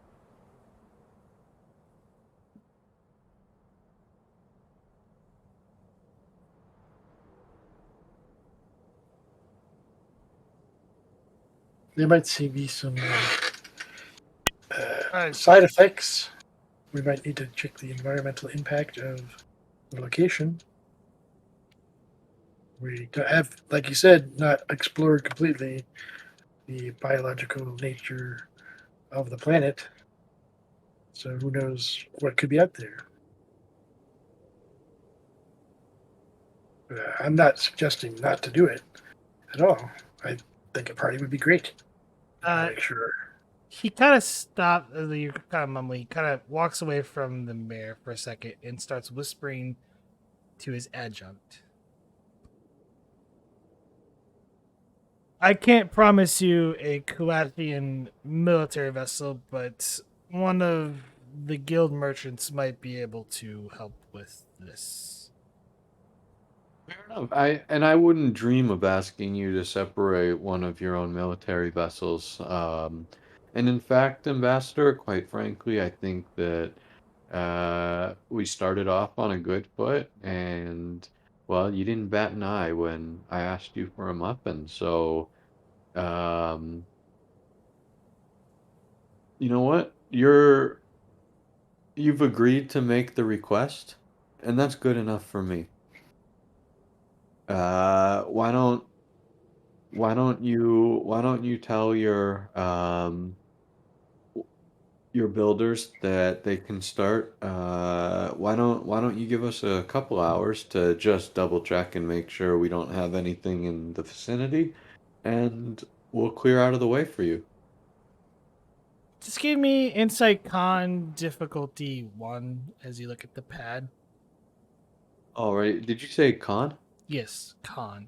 There might be some Uh, side effects. We might need to check the environmental impact of the location. We have, like you said, not explored completely the biological nature of the planet. So who knows what could be out there? I'm not suggesting not to do it at all. I think a party would be great. uh, Make sure. he kind of stopped. You're kind of mumbling. He kind of walks away from the mayor for a second and starts whispering to his adjunct. I can't promise you a Kuathian military vessel, but one of the guild merchants might be able to help with this. Fair enough. I wouldn't dream of asking you to separate one of your own military vessels. And in fact, Ambassador, quite frankly, I think that we started off on a good foot, and well, you didn't bat an eye when I asked you for a muffin. So, um, you know what? You've agreed to make the request, and that's good enough for me. Uh, why don't why don't you tell your builders that they can start why don't you give us a couple hours to just double check and make sure we don't have anything in the vicinity, and we'll clear out of the way for you. Just give me Insight Con difficulty 1 as you look at the pad. All right, did you say con? Yes, Con.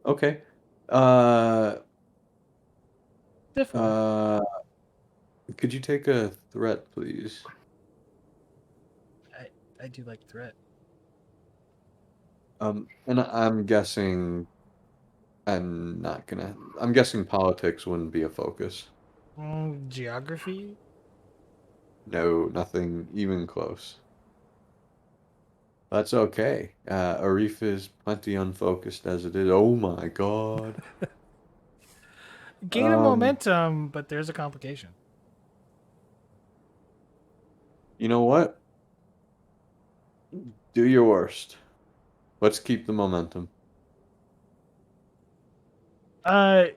Okay. Uh Difficult. uh could you take a threat, please? I do like threat. And I'm guessing politics wouldn't be a focus. Geography? No, nothing even close. That's okay. Arif is plenty unfocused as it is. Oh my god. Gain of Um, momentum, but there's a complication. you know what? Do your worst. Let's keep the momentum.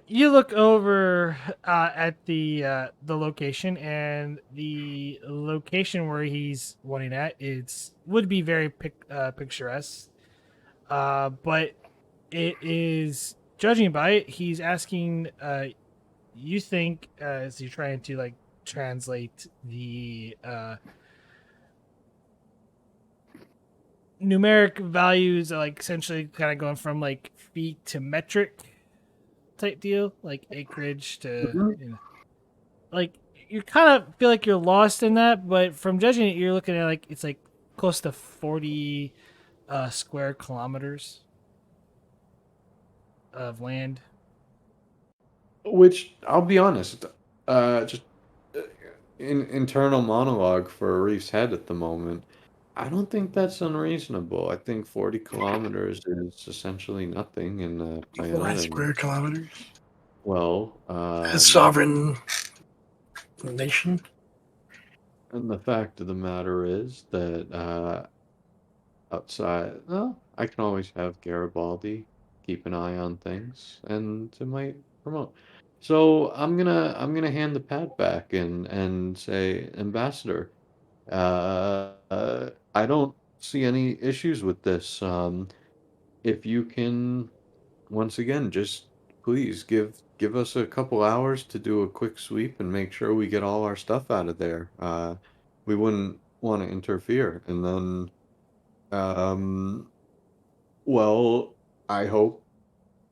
You look over at the location, and the location where he's wanting at it's would be very picturesque. But it is, judging by it, he's asking. You think as you're trying to like translate the numeric values, are like essentially kind of going from like feet to metric type deal, like acreage to Mhm. like you kind of feel like you're lost in that, but from judging it, you're looking at like it's like close to 40 square kilometers of land. Which I'll be honest, just uh, in internal monologue for Arif's head at the moment. I don't think that's unreasonable. I think 40 kilometers is essentially nothing in the 4 planet, and square kilometers. well, A sovereign nation. and the fact of the matter is that outside, well, I can always have Garibaldi keep an eye on things, and it might promote. So I'm gonna hand the pad back and say, Ambassador, I don't see any issues with this. If you can once again just please give us a couple hours to do a quick sweep and make sure we get all our stuff out of there. We wouldn't want to interfere, and then um well, I hope,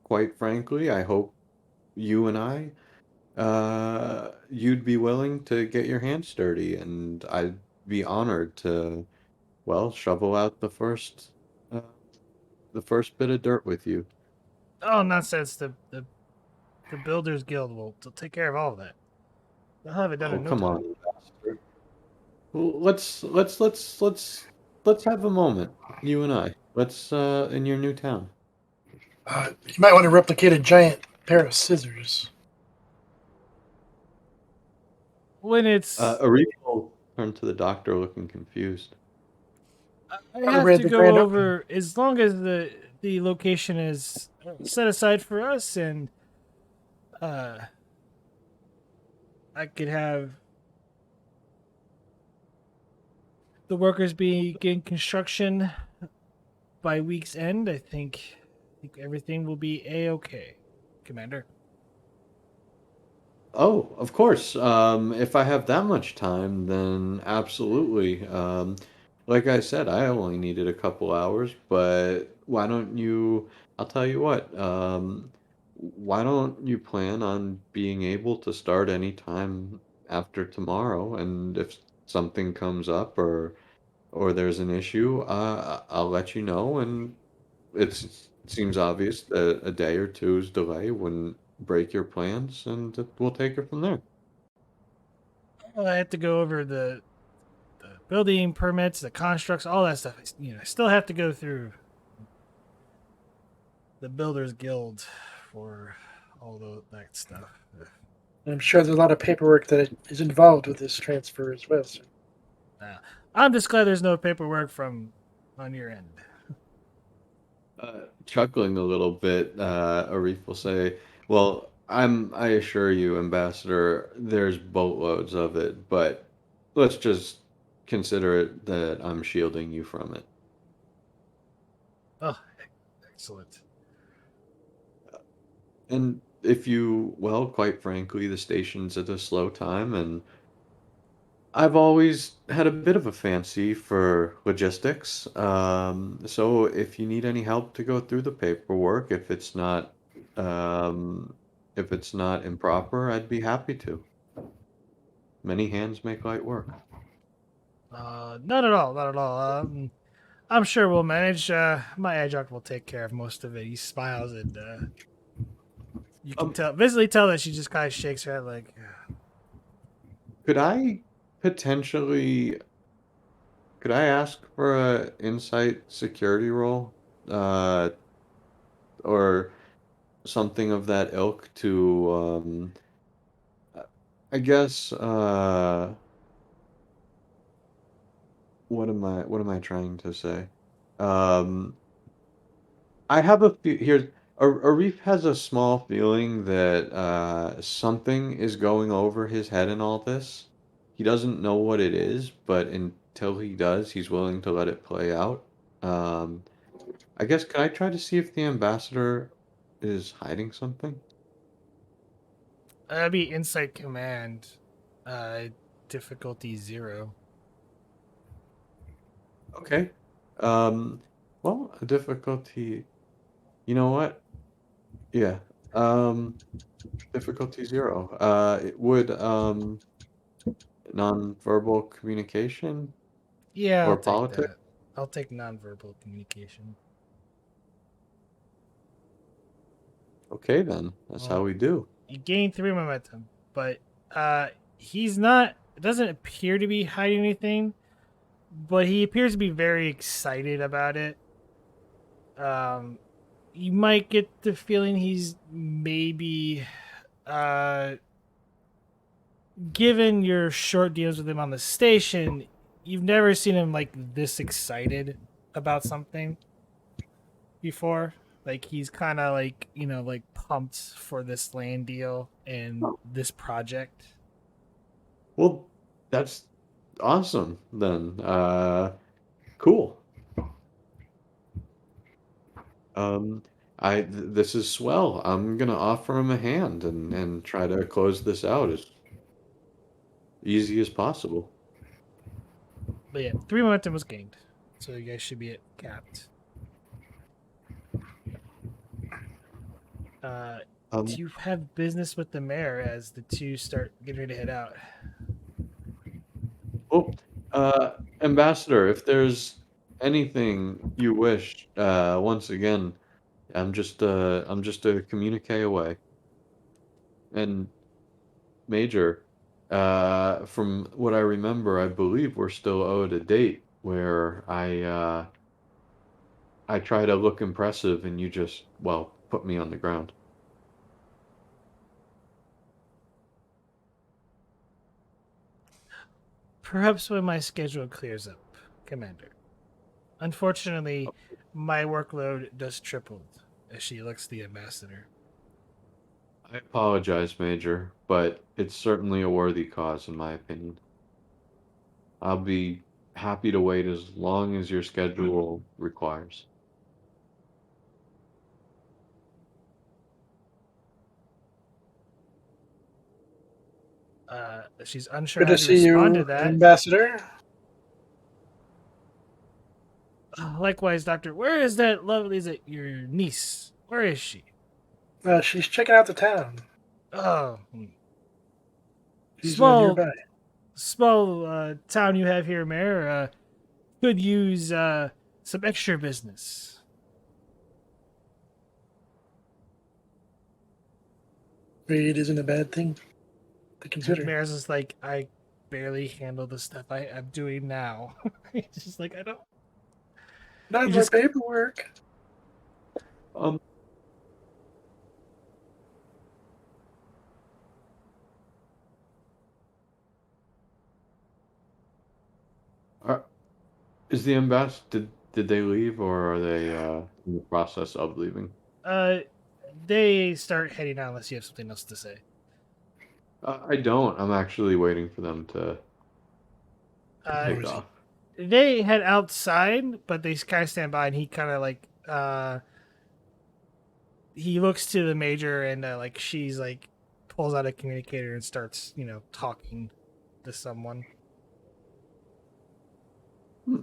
quite frankly, I hope you and I you'd be willing to get your hands dirty, and I'd be honored to, well, shovel out uh, the first bit of dirt with you. Oh, nonsense! The Builders Guild will take care of all of that. They'll have it done Oh, in no come time. on, Ambassador. Well, let's have a moment, you and I. Let's in your new town. You might want to replicate a giant pair of scissors. When it's, Arif will turn to the doctor, looking confused. I have Celebrate to the go grand opening. over as long as the location is set aside for us, and uh, I could have the workers begin construction by week's end. I think everything will be a-okay, Commander. Oh, of course. If I have that much time, then absolutely. Like I said, I only needed a couple hours, but why don't you? I'll tell you what. Why don't you plan on being able to start any time after tomorrow? And if something comes up or there's an issue, I'll let you know. And it seems obvious that a day or two's delay wouldn't break your plans, and we'll take it from there. Well, I have to go over the building permits, the constructs, all that stuff. I still have to go through the Builders Guild for that stuff. And I'm sure there's a lot of paperwork that is involved with this transfer as well. So I'm just glad there's no paperwork from on your end. Chuckling a little bit, Arif will say, "Well, I assure you, Ambassador, there's boatloads of it, but let's just consider it that I'm shielding you from it." Oh, excellent. And if you, well, quite frankly, the station's at a slow time, and I've always had a bit of a fancy for logistics. So if you need any help to go through the paperwork, um, if it's not improper, I'd be happy to. Many hands make light work. Not at all, not at all. I'm sure we'll manage. My adjunct will take care of most of it. He smiles, and you can visibly tell that she just kind of shakes her head, like, Could I potentially, could I ask for a insight security role, uh, or something of that ilk to, I guess, what am I trying to say? Um, I have a few here's Arif has a small feeling that something is going over his head in all this. He doesn't know what it is, but until he does, he's willing to let it play out. Um, I guess can I try to see if the ambassador is hiding something? that'd be Insight Command, uh, difficulty 0. Okay. Um, well, a difficulty. You know what? Yeah. Um, difficulty 0. It would nonverbal communication Yeah, I'll or take politics. that. I'll take nonverbal communication. Okay, then that's how Well, we do. you gain 3 momentum, but he's not. It doesn't appear to be hiding anything, but he appears to be very excited about it. Um, you might get the feeling he's maybe, uh, given your short deals with him on the station, you've never seen him like this excited about something before. Like he's kind of like like pumped for this land deal and this project. Well, that's awesome then. Cool. Um, this is swell. I'm gonna offer him a hand and try to close this out as easy as possible. But yeah, 3 momentum was gained, so you guys should be at capped. Uh, Do you have business with the mayor as the two start getting ready to head out? Oh, Ambassador, if there's anything you wish, once again, I'm just a communique away. And Major, from what I remember, I believe we're still owed a date where I try to look impressive and you just, well, put me on the ground. Perhaps when my schedule clears up, Commander. Unfortunately, my workload does triple as she looks at the ambassador. I apologize, Major, but it's certainly a worthy cause in my opinion. I'll be happy to wait as long as your schedule requires. She's unsure Good how to to see respond you, to that. Ambassador. Likewise, Doctor. Where is that lovely? Is it your niece? Where is she? She's checking out the town. Oh, She's small, nearby. small town you have here, Mayor. Could use some extra business. It isn't a bad thing to consider. Mayor's just like, I barely handle the stuff I'm doing now. He's just like, I don't. Not You my just paperwork. Um, are, is the did they leave or are they in the process of leaving? they start heading out unless you have something else to say. I don't. I'm actually waiting for them to Uh, take off. they head outside, but they kind of stand by, and he kind of like he looks to the major, and like she's like pulls out a communicator and starts talking to someone. Hmm.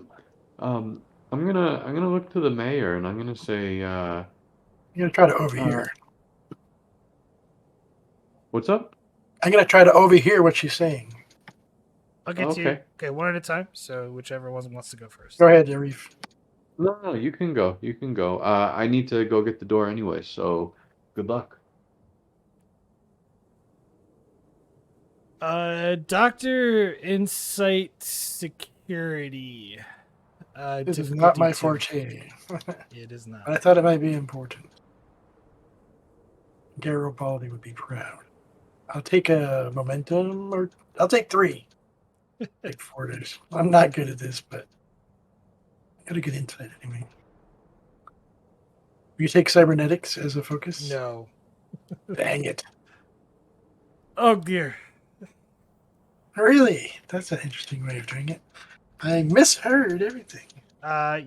I'm gonna look to the mayor and I'm gonna say, I'm gonna try to overhear. what's up? I'm gonna try to overhear what she's saying. I'll get to you. Okay. Okay, one at a time. So whichever one wants to go first. Go ahead, Arif. No, you can go. You can go. I need to go get the door anyway, so good luck. Doctor Insight Security. This is not my difficulty 2. forte. It is not. But I thought it might be important. Garibaldi would be proud. I'll take a momentum, or I'll take 3. Take 4 days. I'm not good at this, but I got a good insight anyway. You take cybernetics as a focus? No. Dang it. Oh dear. Really? That's an interesting way of doing it. I misheard everything.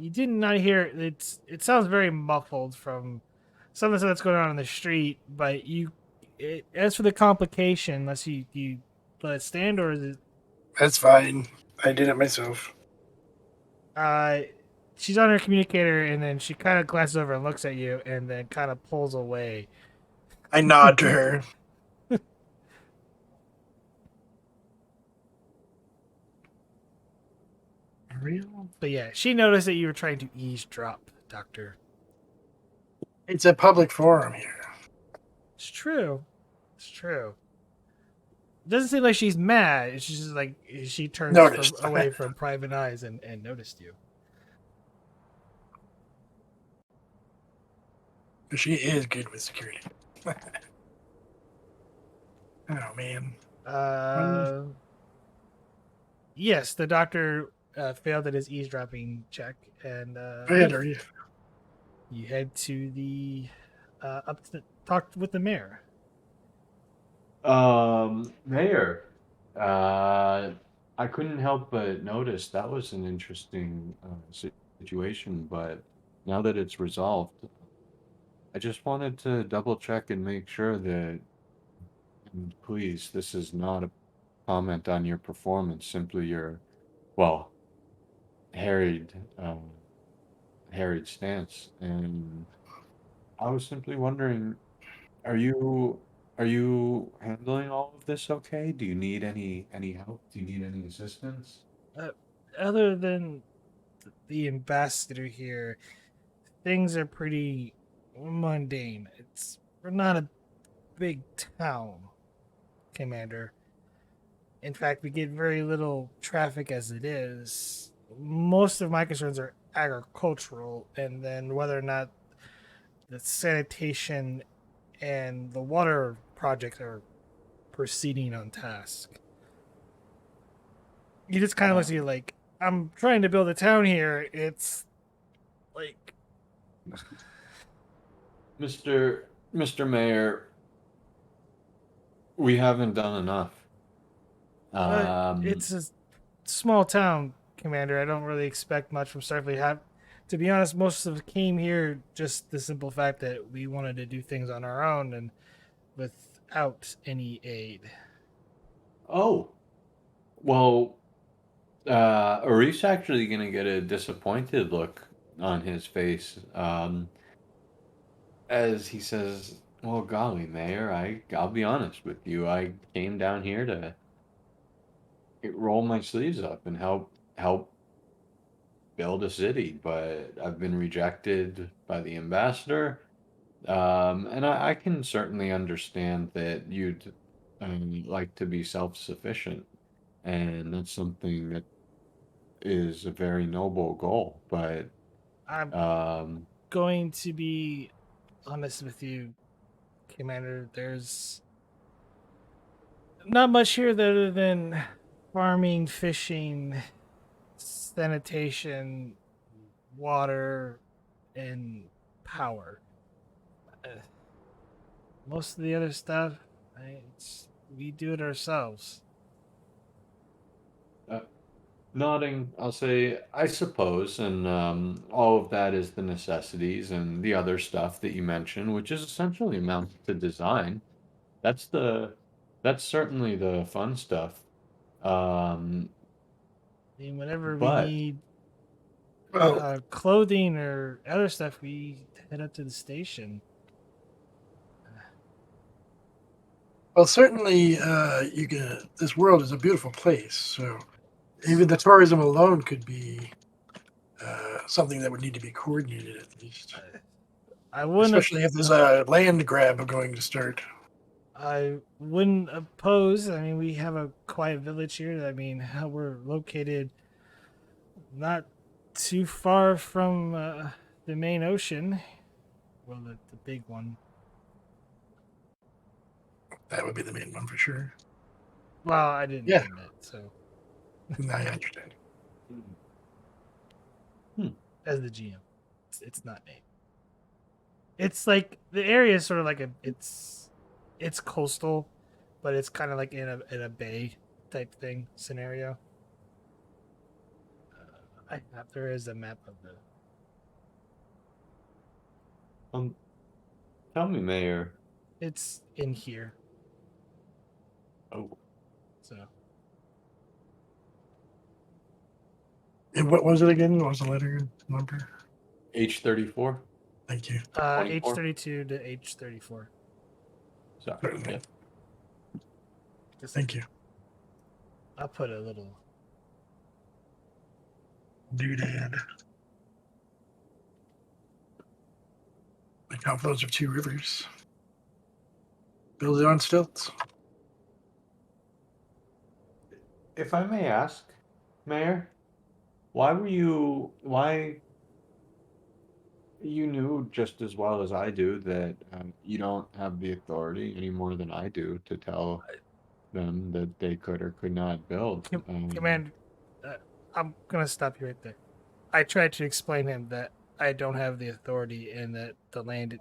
You did not hear it sounds very muffled from some of the stuff that's going on in the street, but as for the complication, unless you let it stand, or is it That's fine. I did it myself. she's on her communicator, and then she kind of glances over and looks at you, and then kind of pulls away. I nod to her. Real? But yeah, she noticed that you were trying to eavesdrop, Doctor. It's a public forum here. It's true. It's true. It doesn't seem like she's mad. It's just like she turns away from private eyes and noticed you. She is good with security. Oh, man. Yes, the doctor failed at his eavesdropping check, and Go ahead, Arif. you head to the talk with the mayor. Mayor, I couldn't help but notice that was an interesting situation, but now that it's resolved, I just wanted to double check and make sure that, and please, this is not a comment on your performance, simply your, well, harried, harried stance. And I was simply wondering, Are you handling all of this okay? Do you need any help? Do you need any assistance? Uh, other than the ambassador here, things are pretty mundane. We're not a big town, Commander. In fact, we get very little traffic as it is. Most of my concerns are agricultural, and then whether or not the sanitation and the water project are proceeding on task. You just kind of looks at you like, I'm trying to build a town here. It's like, Mr. Mayor, we haven't done enough. it's a small town, Commander. I don't really expect much from Starfleet. To be honest, most of us came here just the simple fact that we wanted to do things on our own and without any aid. Oh, well, Arif's actually gonna get a disappointed look on his face, as he says, "Well, golly, Mayor, I'll be honest with you. I came down here to roll my sleeves up and help build a city, but I've been rejected by the ambassador. And I can certainly understand that you'd like to be self-sufficient, and that's something that is a very noble goal. But I'm um, going to be honest with you, Commander. There's not much here other than farming, fishing, sanitation, water, and power. Uh, Most of the other stuff, we do it ourselves. uh, nodding, I'll say, I suppose, and all of that is the necessities and the other stuff that you mentioned, which is essentially amounts to design. That's the that's certainly the fun stuff. Um, I mean, whenever we but need Well, clothing or other stuff, we head up to the station. well, certainly, you can. This world is a beautiful place, so even the tourism alone could be something that would need to be coordinated at least. I wouldn't Especially if there's a land grab going to start. I wouldn't oppose. I mean, we have a quiet village here. I mean, we're located not too far from the main ocean. Well, the big one. That would be the main one for sure. Well, I didn't Yeah. name it, so I understand. as the GM, it's not named. It's like the area is sort of like it's coastal, but it's kind of like in a bay type thing scenario. There is a map of the. tell me, Mayor. It's in here, Oh, so And what was it again? What was the letter number? H34, Thank you. H32 to H34. sorry. Certainly. Yeah. Just, Thank you. I'll put a little. Doodad. The confluence of two rivers. Build it on stilts. If I may ask, Mayor, why you knew just as well as I do that you don't have the authority any more than I do to tell them that they could or could not build. Command, I'm gonna stop you right there. I tried to explain him that I don't have the authority and that the land,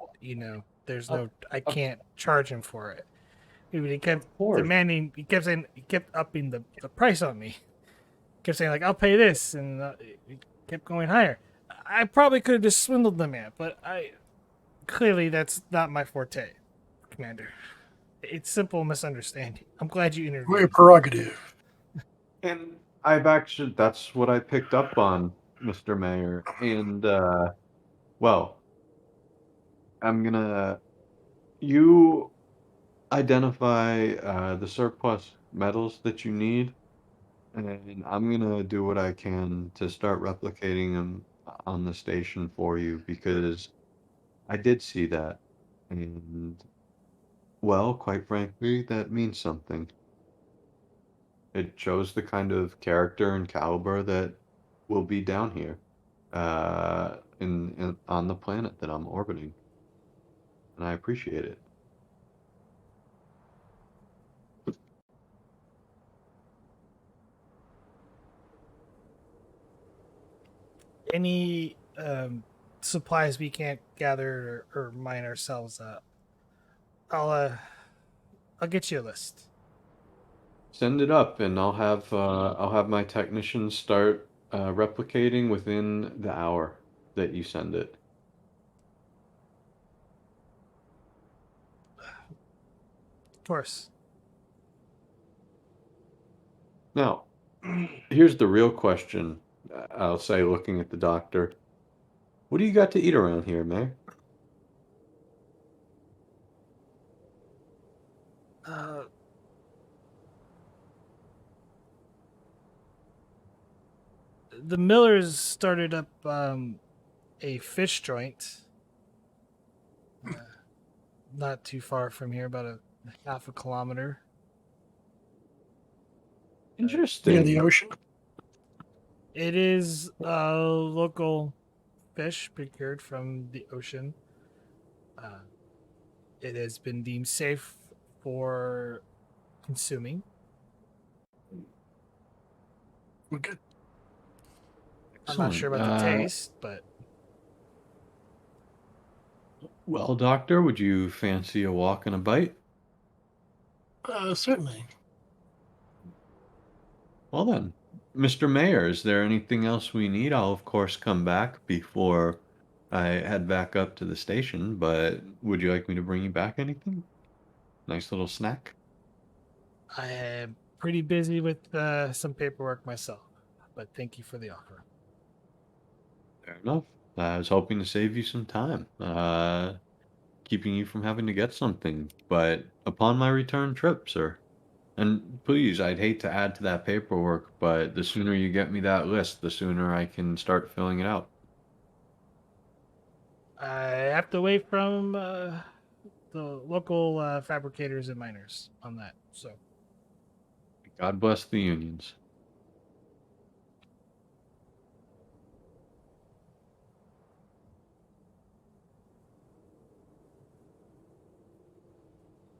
there's no, I can't charge him for it. He kept Of course. demanding. He kept upping the price on me. Kept saying like, I'll pay this, and he kept going higher. I probably could have just swindled the man, but clearly that's not my forte, Commander. It's simple misunderstanding. I'm glad you Your intervened. prerogative. And that's what I picked up on, Mr. Mayor. And, well, I'm gonna You identify the surplus metals that you need, and I'm gonna do what I can to start replicating them on the station for you because I did see that, and well, quite frankly, that means something. It shows the kind of character and caliber that will be down here, in on the planet that I'm orbiting, and I appreciate it. Any supplies we can't gather or mine ourselves up, I'll get you a list. Send it up, and I'll have my technicians start replicating within the hour that you send it. Of course. Now, here's the real question. I'll say, looking at the doctor, what do you got to eat around here, Mayor? Uh, the Millers started up a fish joint, not too far from here, about a half a kilometer. Near the Interesting. ocean. It is a local fish procured from the ocean. It has been deemed safe for consuming. We're good. I'm not sure about the taste, but Well, doctor, would you fancy a walk and a bite? Certainly. Well then, Mr. Mayor, is there anything else we need? I'll of course come back before I head back up to the station, but would you like me to bring you back anything? Nice little snack? I am pretty busy with some paperwork myself. But thank you for the offer. Fair enough. I was hoping to save you some time, keeping you from having to get something, but upon my return trip, sir. And please, I'd hate to add to that paperwork, but the sooner you get me that list, the sooner I can start filling it out. I have to wait from the local fabricators and miners on that. So God bless the unions.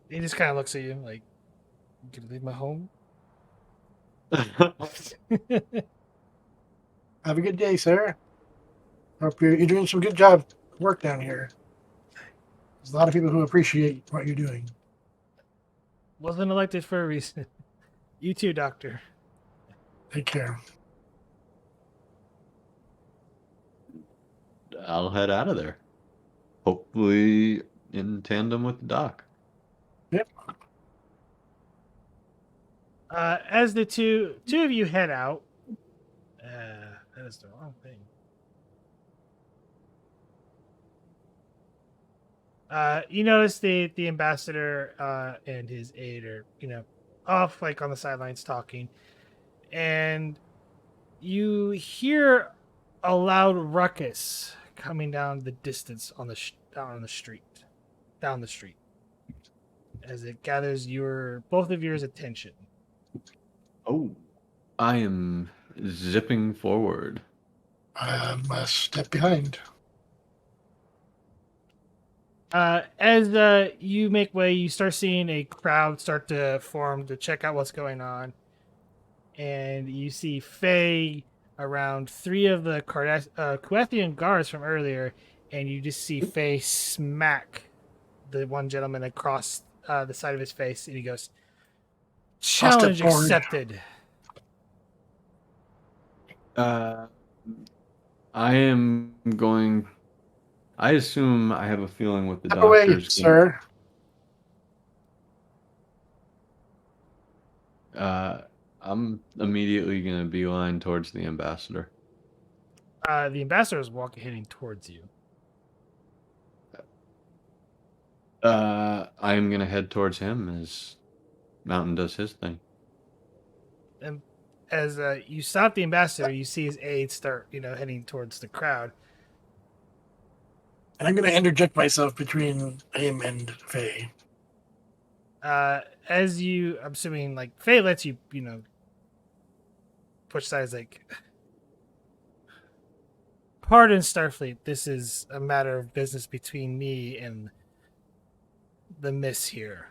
he just kind of looks at you like, "You can leave my home." Have a good day, sir. Hope you're doing some good job work down here. There's a lot of people who appreciate what you're doing. Wasn't elected for a reason. You too, Doctor. Take care. I'll head out of there. Hopefully in tandem with the doc. Yep. As the two of you head out, that is the wrong thing. You notice the ambassador and his aide are off like on the sidelines talking, and you hear a loud ruckus coming down the distance on the down the street as it gathers both of yours attention. Oh, I am zipping forward. I'm a step behind. As you make way, you start seeing a crowd start to form to check out what's going on, and you see Faye around three of the Kuethian guards from earlier, and you just see Faye smack the one gentleman across the side of his face, and he goes, "Challenge forward. accepted." I am going. I assume I have a feeling with the Step away, doctors. sir. I'm immediately going to beeline towards the ambassador. The ambassador is heading towards you. I'm gonna head towards him as Mountain does his thing. And as you stop the ambassador, you see his aides start, heading towards the crowd. And I'm going to interject myself between him and Faye. As you, I'm assuming, like, Faye lets you, push sides, like, pardon, Starfleet, this is a matter of business between me and the miss here.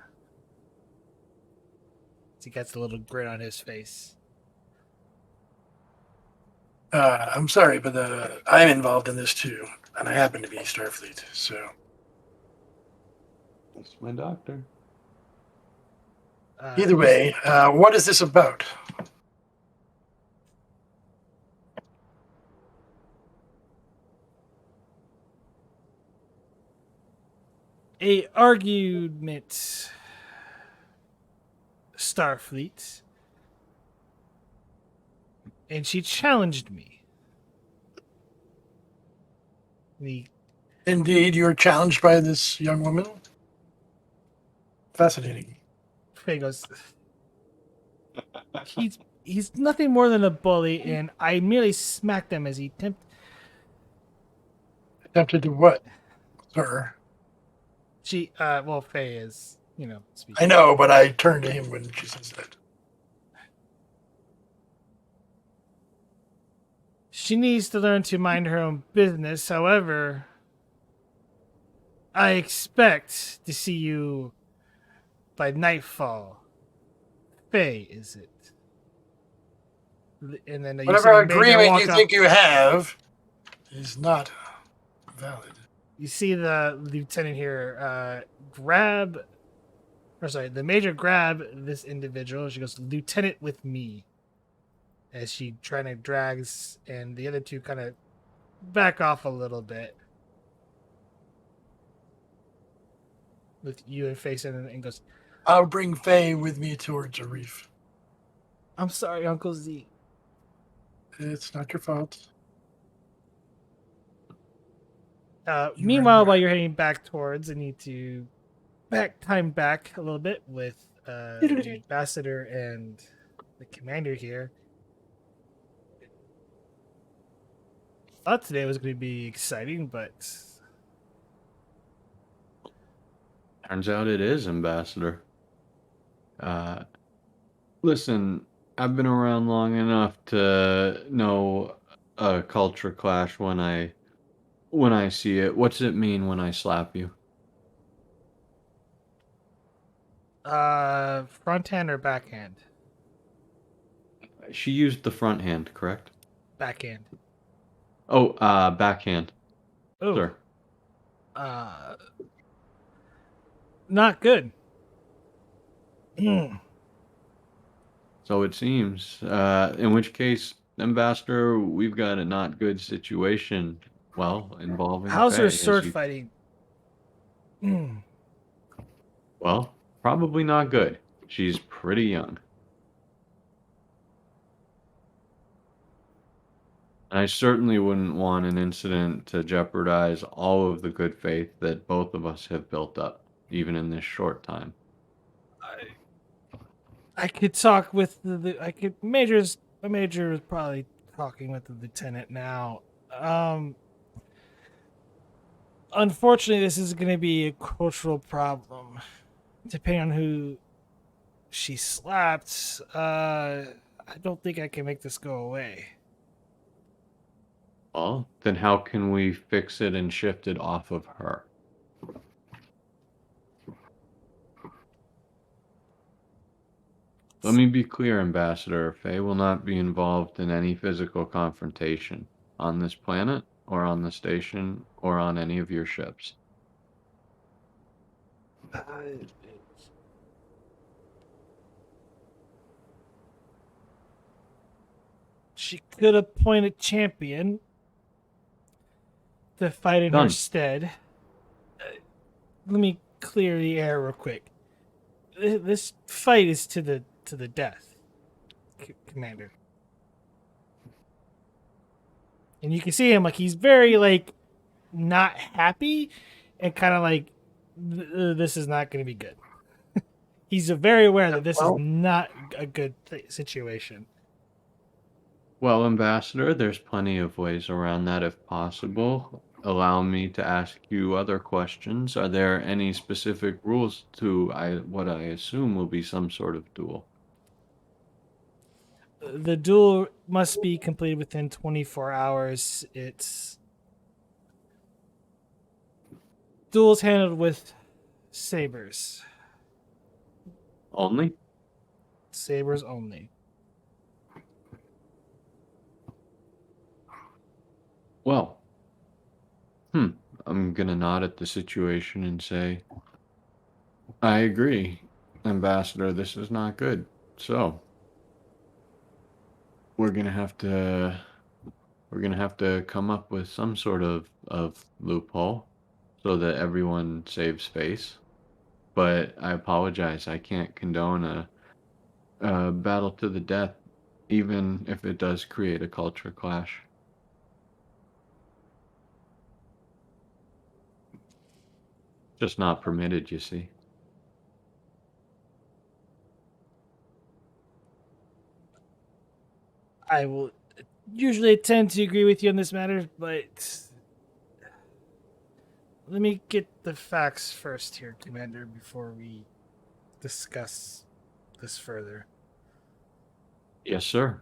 He gets a little grin on his face. I'm sorry, but I'm involved in this too, and I happen to be Starfleet, so... That's my doctor. Either way, what is this about? A argument, Starfleet, and she challenged me. Indeed, you're challenged by this young woman? Fascinating. Faye goes, he's nothing more than a bully, and I merely smacked him as he Attempted to what, sir? Faye is, speaking. I know, but I turn to him when she says that. She needs to learn to mind her own business. However, I expect to see you by nightfall. Faye, is it? And then Whatever agreement you think you have is not valid. You see the lieutenant here the major grab this individual. She goes, "Lieutenant, with me." As she trying to drags, and the other two kind of back off a little bit. With you and Faye and goes, I'll bring Faye with me towards Arif. "I'm sorry, Uncle Z." It's not your fault. Meanwhile, while you're heading back towards, I need to time back a little bit with the ambassador and the commander here. Thought today was going to be exciting, but Turns out it is, Ambassador. Listen, I've been around long enough to know a culture clash when I see it. What's it mean when I slap you? front hand or backhand? She used the front hand, correct? Backhand. Oh, backhand. Oh, Sir. Not good. So it seems. In which case, Ambassador, we've got a not good situation. Well, involving How's Faye, her as sword you- fighting? Well, probably not good. She's pretty young. And I certainly wouldn't want an incident to jeopardize all of the good faith that both of us have built up, even in this short time. I could talk with Major is probably talking with the lieutenant now. Unfortunately, this is going to be a cultural problem. Depending on who she slapped, I don't think I can make this go away. Well, then how can we fix it and shift it off of her? Let me be clear, Ambassador. Faye will not be involved in any physical confrontation on this planet, or on the station, or on any of your ships. She could appoint a champion to fight in her Done. stead. Let me clear the air real quick. This fight is to the death, Commander. And you can see him, like, he's very, like, not happy and kind of, like, this is not going to be good. He's very aware that this is Well- not a good situation. Well, Ambassador, there's plenty of ways around that if possible. Allow me to ask you other questions. Are there any specific rules to what I assume will be some sort of duel? The duel must be completed within 24 hours. It's duels handled with sabers. Only? Sabers only. Well, I'm gonna nod at the situation and say, I agree, Ambassador, this is not good. So, we're gonna have to come up with some sort of loophole so that everyone saves face. But I apologize, I can't condone a battle to the death, even if it does create a culture clash. Just not permitted, you see. I will usually tend to agree with you on this matter, but let me get the facts first here, Commander, before we discuss this further. Yes, sir.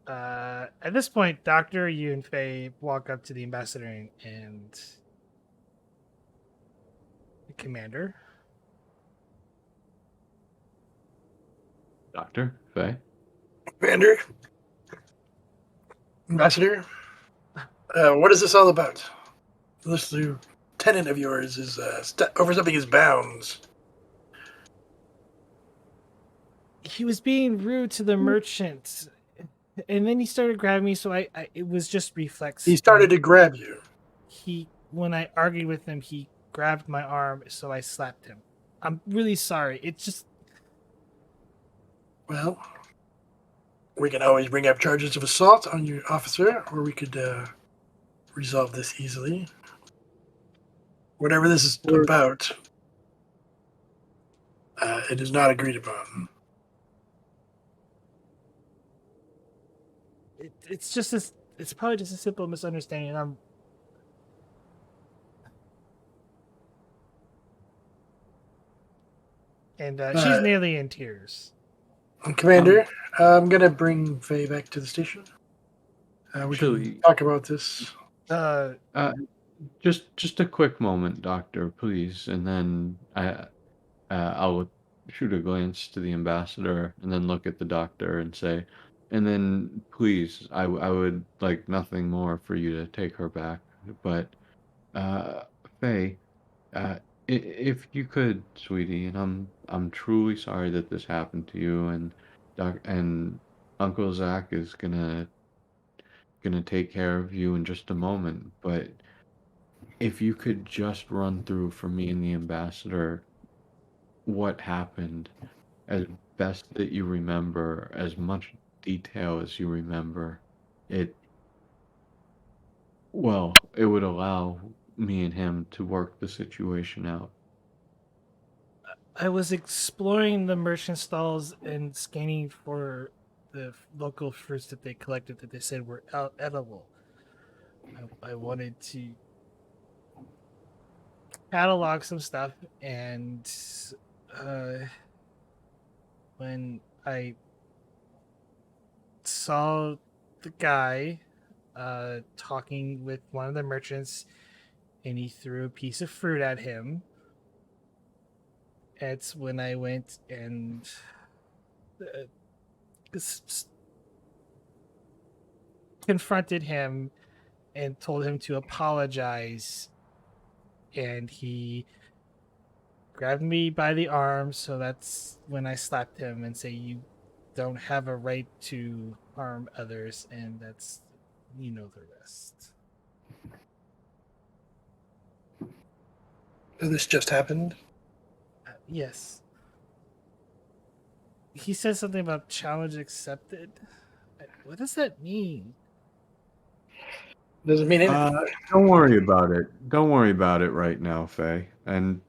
At this point, Doctor, you and Faye walk up to the ambassador and the commander. Doctor Faye. Commander, Ambassador, what is this all about? This lieutenant of yours is overstepping his bounds. He was being rude to the merchant, and then he started grabbing me. So I it was just reflex. He started to grab you. When I argued with him, he grabbed my arm, so I slapped him. I'm really sorry. It's just Well, we can always bring up charges of assault on your officer, or we could resolve this easily. Whatever this is about, it is not agreed upon. it's just this. It's probably just a simple misunderstanding. She's nearly in tears. Commander, I'm going to bring Faye back to the station. We can talk about this. Just a quick moment, Doctor, please, and then I'll shoot a glance to the ambassador, and then look at the doctor and say, and then please, I would like nothing more for you to take her back, but Faye, if you could, sweetie, and I'm truly sorry that this happened to you, and Uncle Zach is gonna take care of you in just a moment, but if you could just run through for me and the ambassador what happened as best that you remember, as much detail as you remember, it it would allow me and him to work the situation out. I was exploring the merchant stalls and scanning for the local fruits that they collected that they said were edible. I wanted to catalog some stuff, and when I saw the guy talking with one of the merchants, and he threw a piece of fruit at him, that's when I went and confronted him and told him to apologize, and he grabbed me by the arm, so that's when I slapped him and say, you don't have a right to harm others, and that's, you know, the rest. So this just happened? Yes. He said something about challenge accepted. What does that mean? Doesn't mean anything. Don't worry about it. Don't worry about it right now, Faye. And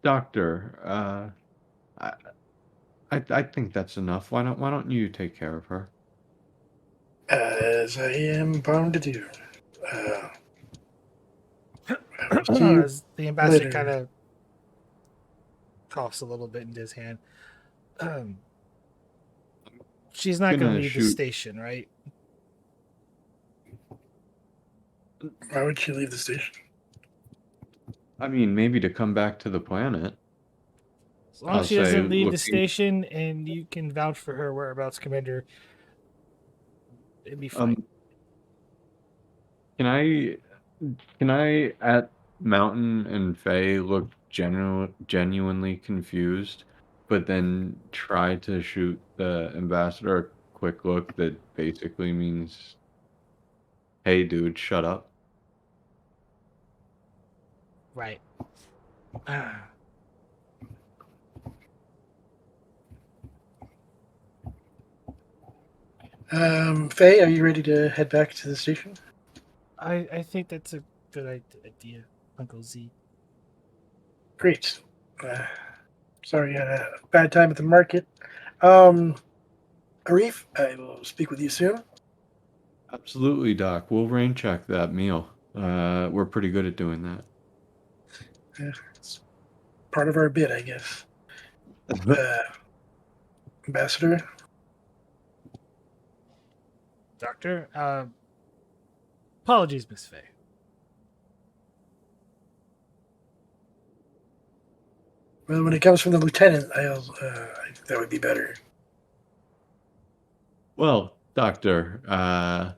Doctor, I, I think that's enough. Why don't you take care of her? As I am bound to do. Uh, I will see you As the ambassador later. kind of coughs a little bit into his hand. She's not going to Gonna leave the shoot. station, right? Why would she leave the station? I mean, maybe to come back to the planet. As long I'll as she say, doesn't leave the looking. station and you can vouch for her whereabouts, Commander, it'd be fine. Can I at Mountain and Faye look genuinely confused, but then try to shoot the ambassador a quick look that basically means, "Hey, dude, shut up." Right. Faye, are you ready to head back to the station? I think that's a good idea, Uncle Z. Great. Sorry, I had a bad time at the market. Arif, I will speak with you soon. Absolutely, Doc. We'll rain check that meal. We're pretty good at doing that. It's part of our bid, I guess. Ambassador, Doctor, apologies, Miss Faye. well, when it comes from the lieutenant, I think that would be better. Well, Doctor, I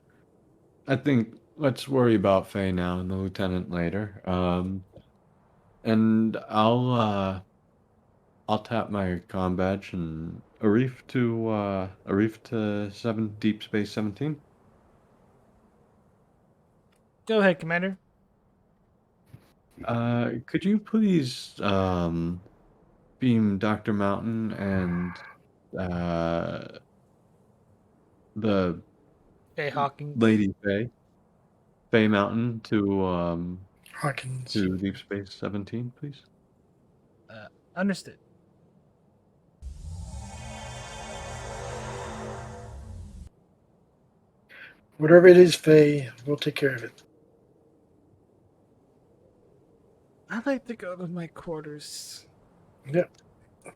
think let's worry about Faye now and the lieutenant later. And I'll tap my comm badge and Arif to Deep Space 17. Go ahead, Commander. Could you please beam Dr. Mountain and the Faye Hawking. Lady Faye Mountain Hawkins. to Deep Space 17, please? Understood. Whatever it is, Faye, we'll take care of it. I'd like to go to my quarters. Yep.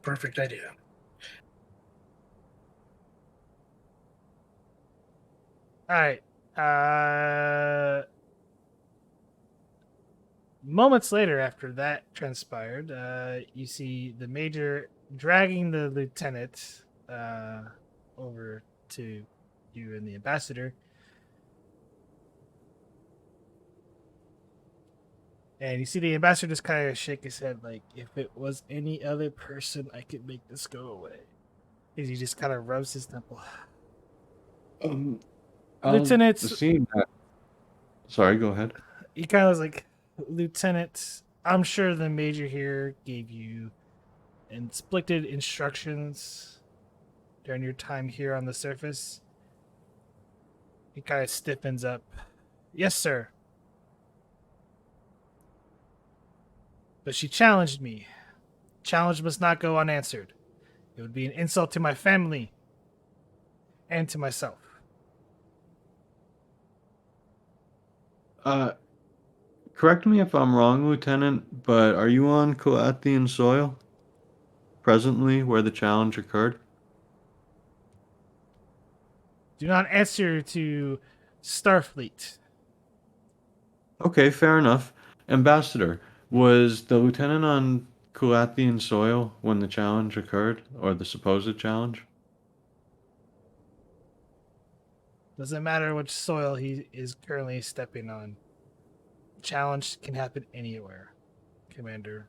Perfect idea. All right. Moments later, after that transpired, you see the major dragging the lieutenant over to you and the ambassador. And you see the ambassador just kind of shake his head like, if it was any other person, I could make this go away. As he just kind of rubs his temple. Lieutenant, Sorry, go ahead. he kind of was like, Lieutenant, I'm sure the major here gave you explicit instructions during your time here on the surface. He kind of stiffens up. Yes, sir. But she challenged me. Challenge must not go unanswered. It would be an insult to my family and to myself. Correct me if I'm wrong, Lieutenant, but are you on Coathian soil? Presently, where the challenge occurred? Do not answer to Starfleet. Okay, fair enough. Ambassador, was the lieutenant on Coathian soil when the challenge occurred, or the supposed challenge? Doesn't matter which soil he is currently stepping on. Challenge can happen anywhere, Commander.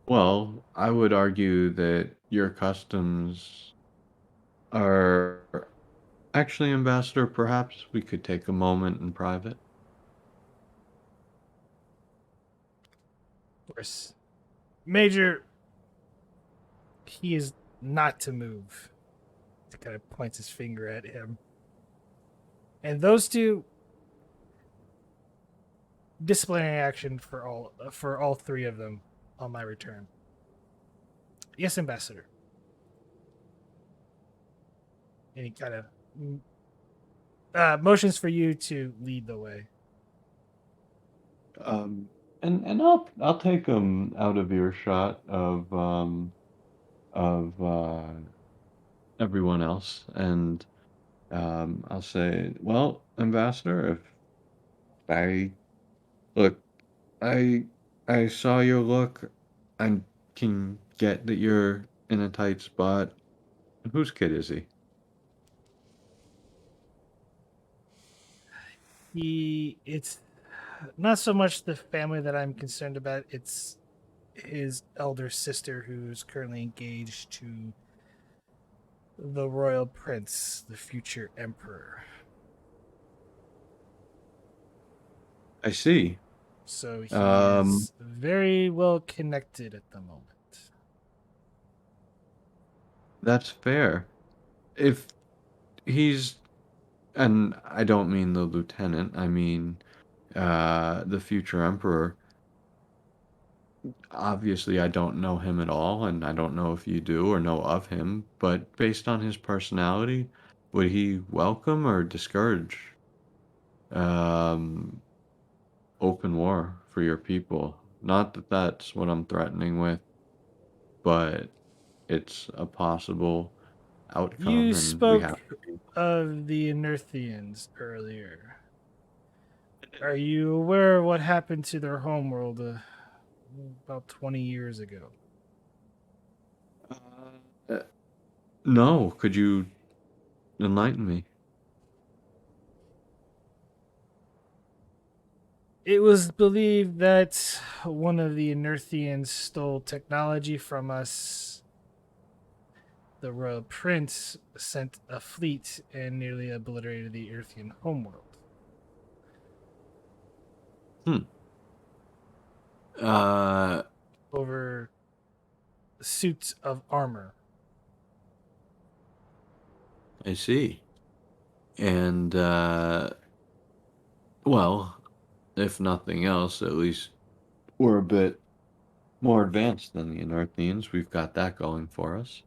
Well, I would argue that your customs are actually, Ambassador, perhaps we could take a moment in private. Of course. Major, he is not to move. He kind of points his finger at him. And those two, disciplinary action for all three of them on my return. Yes, Ambassador. And he kind of motions for you to lead the way. And I'll take him out of earshot of everyone else, and I'll say, well, Ambassador, if I look, I I saw your look. I can get that you're in a tight spot. Whose kid is he? It's not so much the family that I'm concerned about, it's his elder sister who's currently engaged to the royal prince, the future emperor. I see. So he Um, is very well connected at the moment. that's fair. If he's, and I don't mean the lieutenant, I mean the future emperor. Obviously, I don't know him at all, and I don't know if you do or know of him, but based on his personality, would he welcome or discourage um, open war for your people? Not that that's what I'm threatening with, but it's a possible outcome, You and we have spoke to be. of the Inerthians earlier. Are you aware of what happened to their homeworld about 20 years ago? Uh, no, could you enlighten me? It was believed that one of the Inerthians stole technology from us. The royal prince sent a fleet and nearly obliterated the Earthian homeworld. Hmm. Uh, Over suits of armor. I see. And well, if nothing else, at least we're a bit more advanced than the Inerthians. We've got that going for us.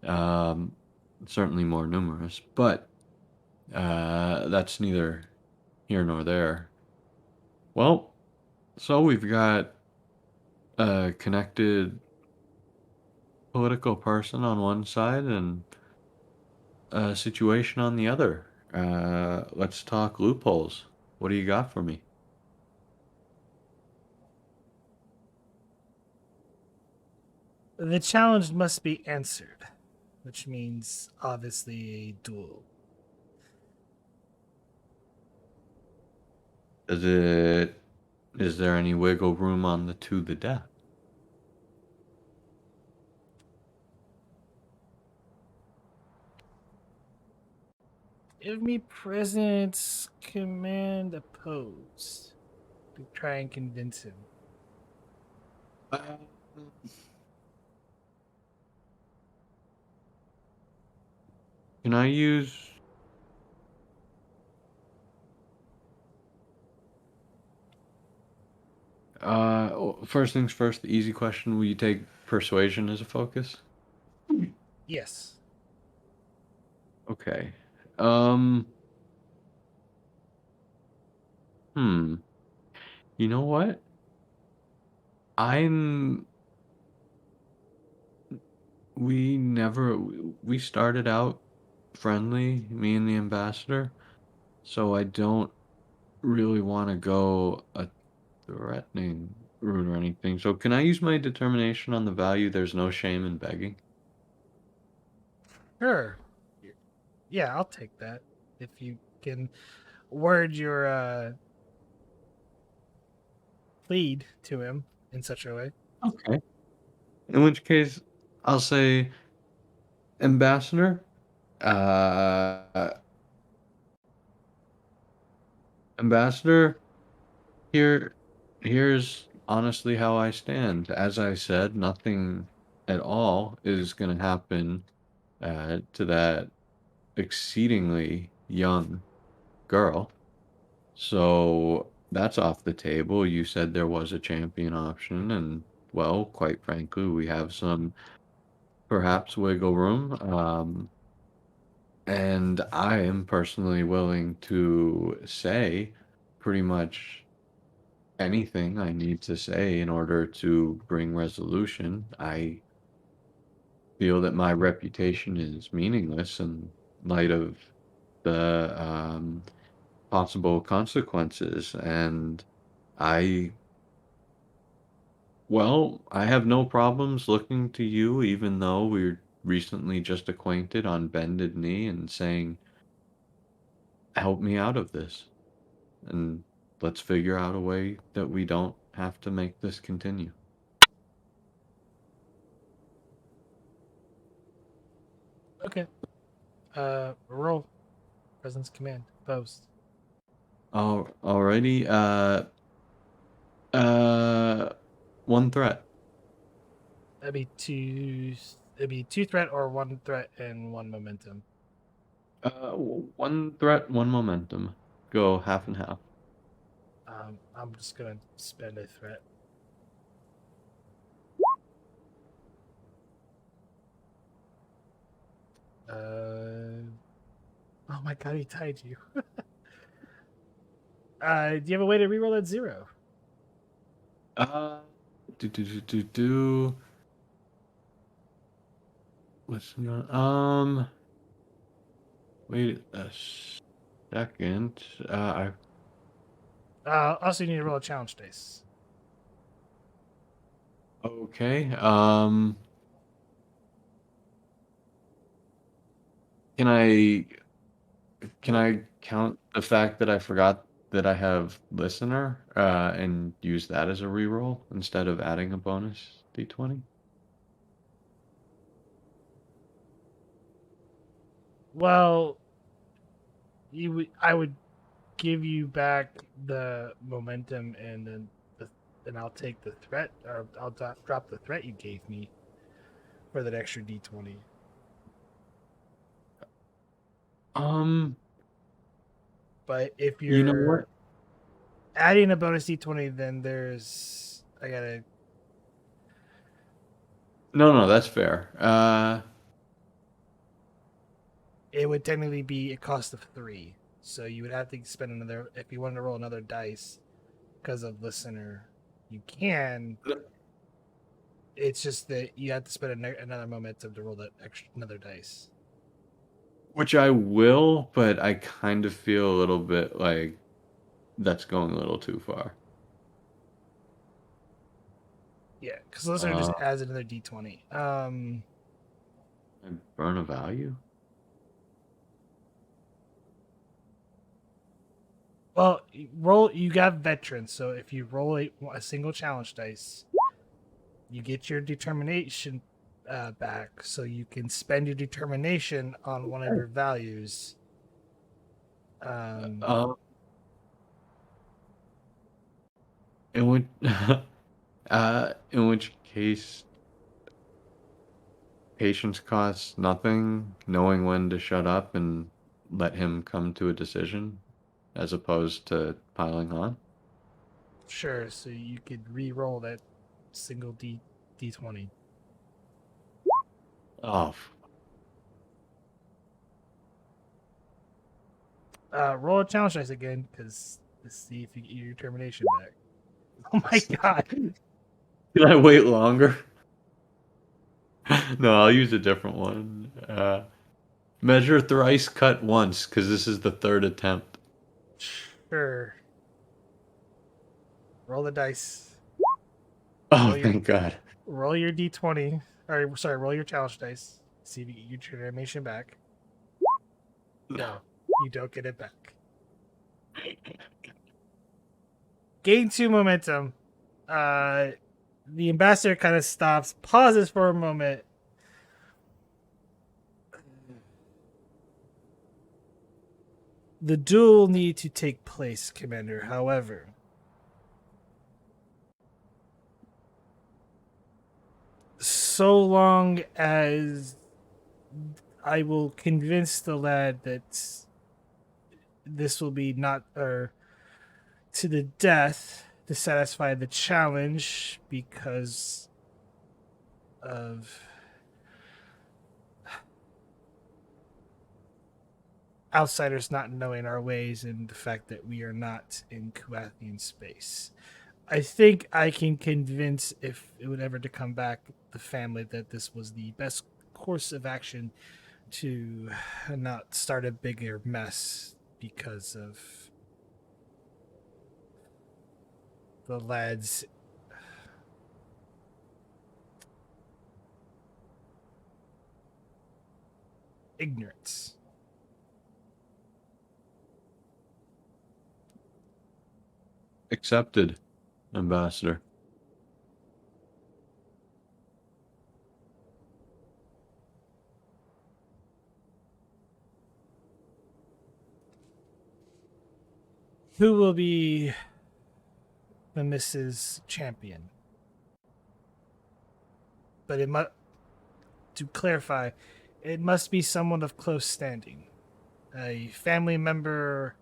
Um, certainly more numerous, but that's neither here nor there. Well, so we've got a connected political person on one side and a situation on the other. Let's talk loopholes. What do you got for me? The challenge must be answered, which means obviously a duel. Is it is there any wiggle room on the to the death? Give me President's command opposed to try and convince him. Uh, can I use first things first, the easy question, will you take persuasion as a focus? Yes. Okay. Um, hmm. You know what? I'm we never we started out friendly, me and the ambassador, so I don't really want to go a threatening route or anything. So can I use my determination on the value there's no shame in begging? Sure. Yeah, I'll take that. If you can word your plead to him in such a way. Okay. In which case, I'll say, Ambassador, uh, Ambassador, here, here's honestly how I stand. As I said, nothing at all is going to happen to that exceedingly young girl. So that's off the table. You said there was a champion option, and well, quite frankly, we have some perhaps wiggle room. And I am personally willing to say pretty much anything I need to say in order to bring resolution. I feel that my reputation is meaningless in light of the possible consequences. And I, well, I have no problems looking to you, even though we're recently just acquainted on bended knee and saying, help me out of this. And let's figure out a way that we don't have to make this continue. Okay. Roll. Presence command. Post. Alrighty. One threat. That'd be two. It'd be 2 threat or 1 threat and 1 momentum. One threat, one momentum. Go half and half. I'm just gonna spend a threat. Oh my god, he tied you. Do you have a way to reroll that 0? Uh, do. What's not? Wait a second. Also, you need to roll a challenge dice. Okay. Can I count the fact that I forgot that I have listener, and use that as a reroll instead of adding a bonus d20? Well, I would give you back the momentum, and then I'll take the threat, or I'll drop the threat you gave me for that extra d20. But if You know what? you're adding a bonus d20, then I gotta. No, that's fair. It would technically be a cost of 3, so you would have to spend another if you wanted to roll another dice because of listener. You can. It's just that you have to spend another momentum to roll that another dice. Which I will, but I kind of feel a little bit like that's going a little too far. Yeah, because listener just adds another d20. I burn a value? Well, roll. You got veterans, so if you roll a single challenge dice, you get your determination back, so you can spend your determination on one of your values. In which, in which case, patience costs nothing, knowing when to shut up and let him come to a decision, as opposed to piling on. Sure, so you could re-roll that single d20. Oh, Roll a challenge dice again, because let's see if you get your determination back. Oh my god! can I wait longer? No, I'll use a different one. Measure thrice, cut once, because this is the third attempt. Sure. Roll the dice. Oh, Roll thank God. Roll your d20. Or sorry, roll your challenge dice. See if you get your determination back. No, you don't get it back. Gain 2 momentum. The ambassador kind of stops, pauses for a moment. The duel will need to take place, Commander. However, so long as I will convince the lad that this will be not or to the death to satisfy the challenge because of outsiders not knowing our ways and the fact that we are not in Kuathian space. I think I can convince, if it would ever to come back, the family that this was the best course of action to not start a bigger mess because of the lad's ignorance. Accepted, Ambassador. Who will be the Mrs. Champion? But it must, to clarify, it must be someone of close standing, a family member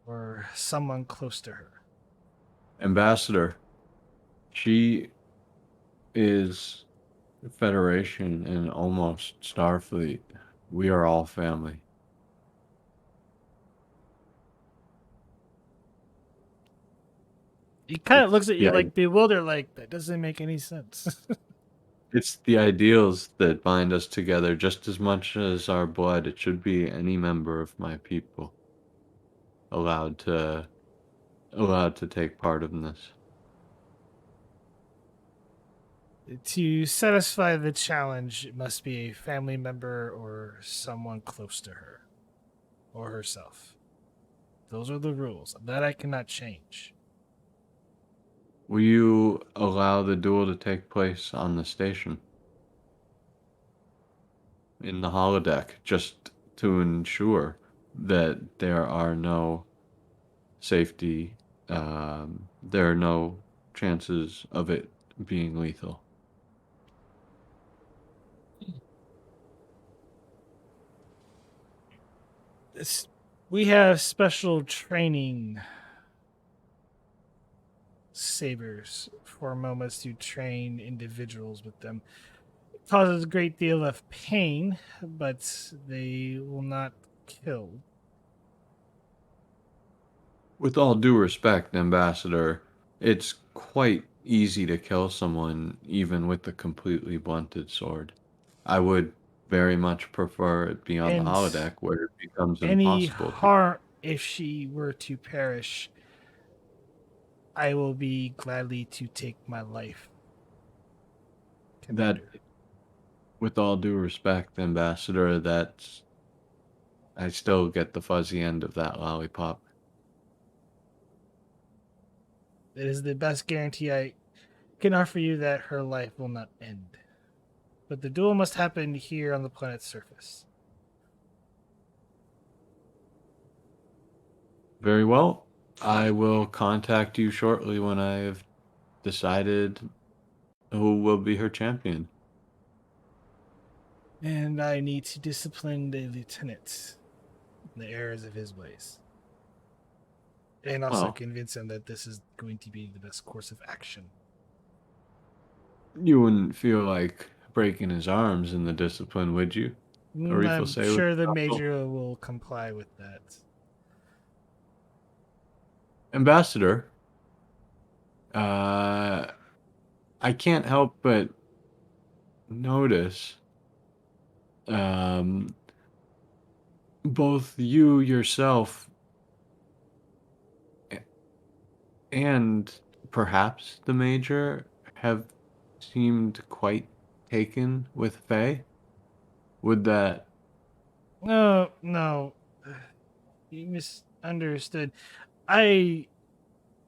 or someone close to her. Ambassador, she is Federation and almost Starfleet. We are all family. He kind of looks at you Yeah. like bewildered, like, that doesn't make any sense. It's the ideals that bind us together just as much as our blood. It should be any member of my people allowed to take part in this. To satisfy the challenge, it must be a family member or someone close to her or herself. Those are the rules. That I cannot change. Will you allow the duel to take place on the station? In the holodeck, just to ensure that there are no safety, there are no chances of it being lethal. We have special training sabers for moments to train individuals with them. It causes a great deal of pain, but they will not kill. With all due respect, Ambassador, it's quite easy to kill someone even with a completely blunted sword. I would very much prefer it be on the And holodeck where it becomes any impossible to. harm, if she were to perish, I will be gladly to take my life. That, Commander. with all due respect, Ambassador, that's. I still get the fuzzy end of that lollipop. It is the best guarantee I can offer you that her life will not end. But the duel must happen here on the planet's surface. Very well. I will contact you shortly when I have decided who will be her champion. And I need to discipline the lieutenant in the errors of his ways. And also Well, convince him that this is going to be the best course of action. you wouldn't feel like breaking his arms in the discipline, would you? Arif will I'm say with sure the a chuckle. major will comply with that. Ambassador, I can't help but notice um, both you yourself and perhaps the major have seemed quite taken with Faye. Would that No. You misunderstood. I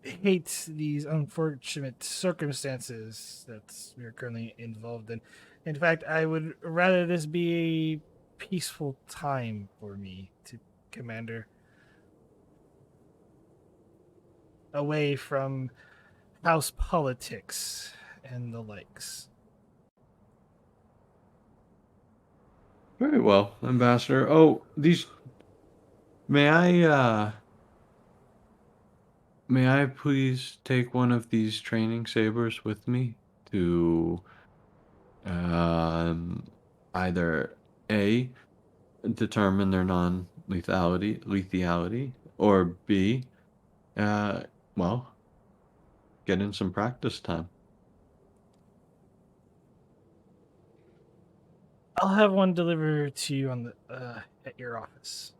hate these unfortunate circumstances that we are currently involved in. In fact, I would rather this be a peaceful time for me, to Commander, away from house politics and the likes. Very well, Ambassador. Oh, these. May I please take one of these training sabers with me to um, either A, determine their lethality, or B, uh, well, get in some practice time. I'll have one delivered to you on the at your office.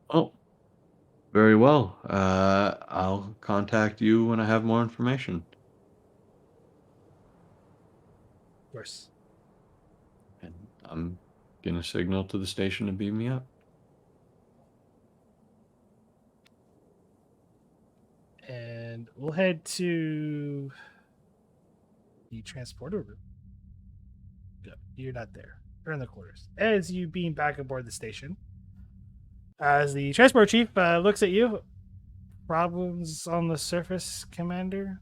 Oh, very well. I'll contact you when I have more information. Of course. And I'm gonna signal to the station to beam me up. And we'll head to the transporter room. No, you're not there. You're in the quarters. As you beam back aboard the station, as the transport chief looks at you, problems on the surface, Commander?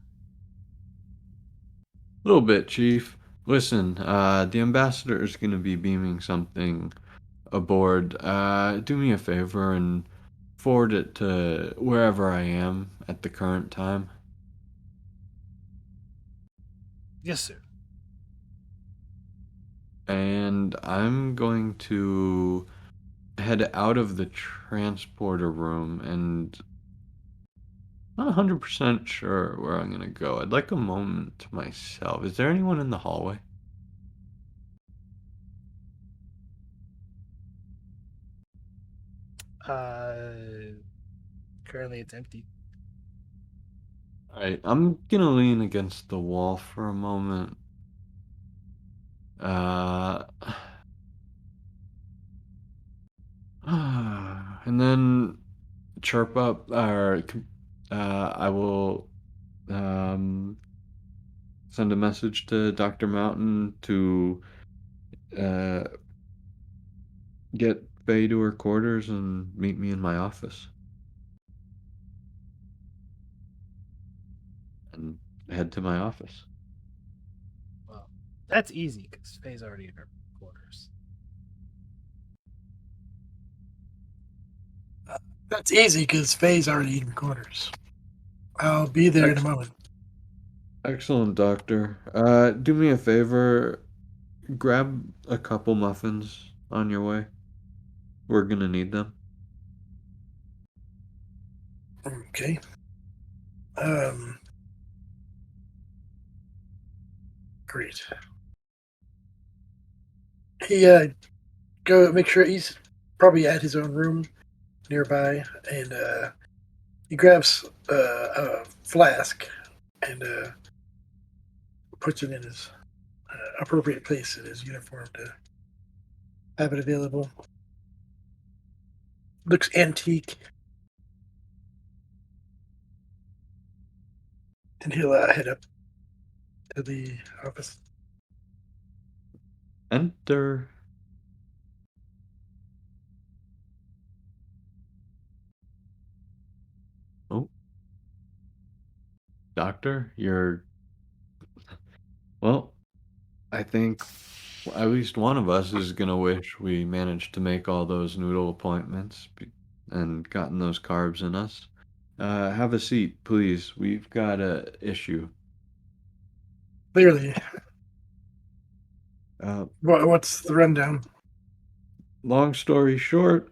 A little bit, Chief. Listen, the ambassador is gonna be beaming something aboard. Do me a favor and forward it to wherever I am at the current time. Yes, sir. And I'm going to head out of the transporter room and not 100% sure where I'm going to go. I'd like a moment to myself. Is there anyone in the hallway? Currently it's empty. Alright, I'm going to lean against the wall for a moment. Uh, and then chirp up, or I will send a message to Dr. Mountain to uh, get Faye to her quarters and meet me in my office. And head to my office. Well, that's easy because Faye's already in her quarters. That's easy because Faye's already in quarters. I'll be there in a moment. Excellent, Doctor. Do me a favor. Grab a couple muffins on your way. We're gonna need them. Okay. Great. He go make sure he's probably at his own room nearby, and he grabs a flask and puts it in his appropriate place in his uniform to have it available. Looks antique, and he'll head up to the office. Enter. Oh. Doctor, well, I think at least one of us is gonna wish we managed to make all those noodle appointments and gotten those carbs in us. Have a seat, please. We've got a issue. Clearly, Uh, what's the rundown? long story short,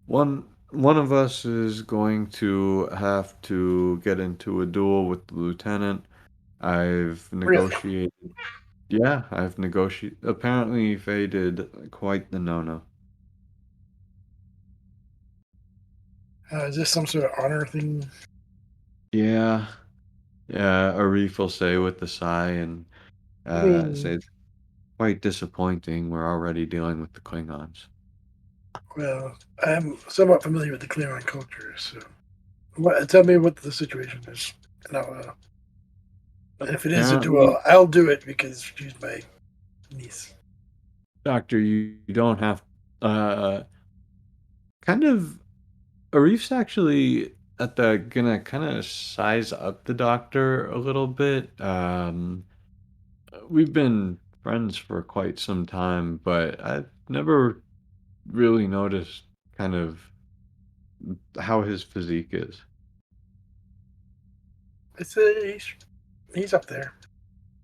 one of us is going to have to get into a duel with the lieutenant. I've Really? negotiated. Yeah, I've negotiated. Apparently, Faye did quite the no-no. Is this some sort of honor thing? Yeah, yeah. Arif will say with a sigh and I mean, say it's quite disappointing. We're already dealing with the Klingons. well, I'm somewhat familiar with the Klingon culture, so tell me what the situation is. And if it is a Apparently, duel, I'll do it because she's my niece. Doctor, you don't have. Kind of. Arif's actually at the gonna kind of size up the doctor a little bit. We've been friends for quite some time, but I've never really noticed kind of how his physique is. It's he's up there.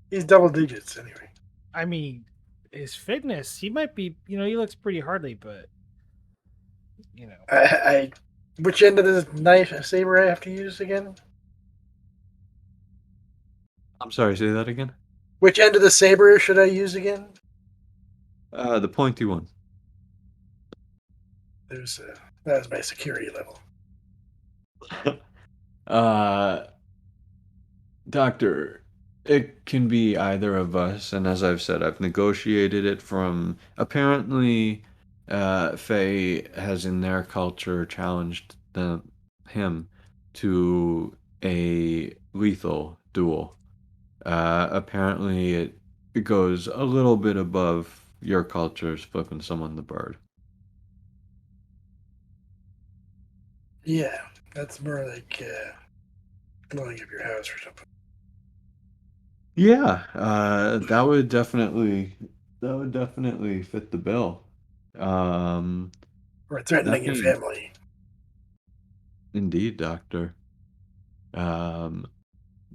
He's double digits anyway. I mean, his fitness, he might be, he looks pretty hardly, but, you know. I which end of this knife saber I have to use again? I'm sorry, say that again? Which end of the saber should I use again? The pointy one. There's that was my security level. uh, Doctor, it can be either of us, and as I've said, I've negotiated it from apparently, Faye has in their culture challenged him to a lethal duel. Apparently, it goes a little bit above your culture's flipping someone the bird. Yeah, that's more like blowing up your house or something. Yeah, that would definitely fit the bill. Um, Or threatening that your being family. indeed, Doctor. Um,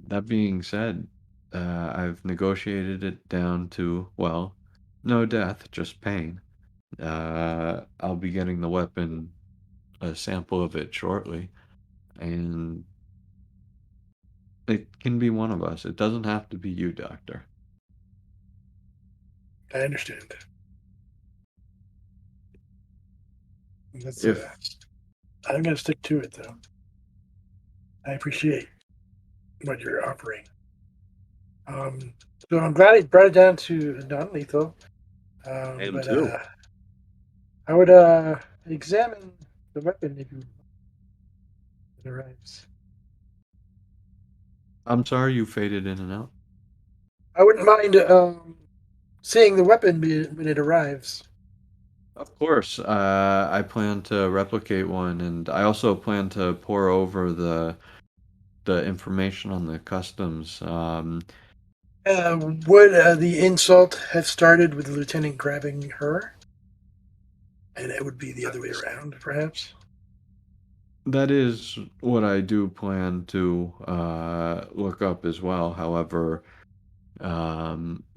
that being said, I've negotiated it down to, well, no death, just pain. I'll be getting the weapon, a sample of it shortly, and it can be one of us. It doesn't have to be you, Doctor. I understand. That's If I'm gonna stick to it though. I appreciate what you're offering. Um, so I'm glad he brought it down to non-lethal. am But too. I would examine the weapon if it arrives. I'm sorry you faded in and out. I wouldn't mind seeing the weapon when it arrives. Of course, I plan to replicate one, and I also plan to pour over the information on the customs. Would the insult have started with the lieutenant grabbing her? And it would be the other way around, perhaps? That is what I do plan to look up as well. However,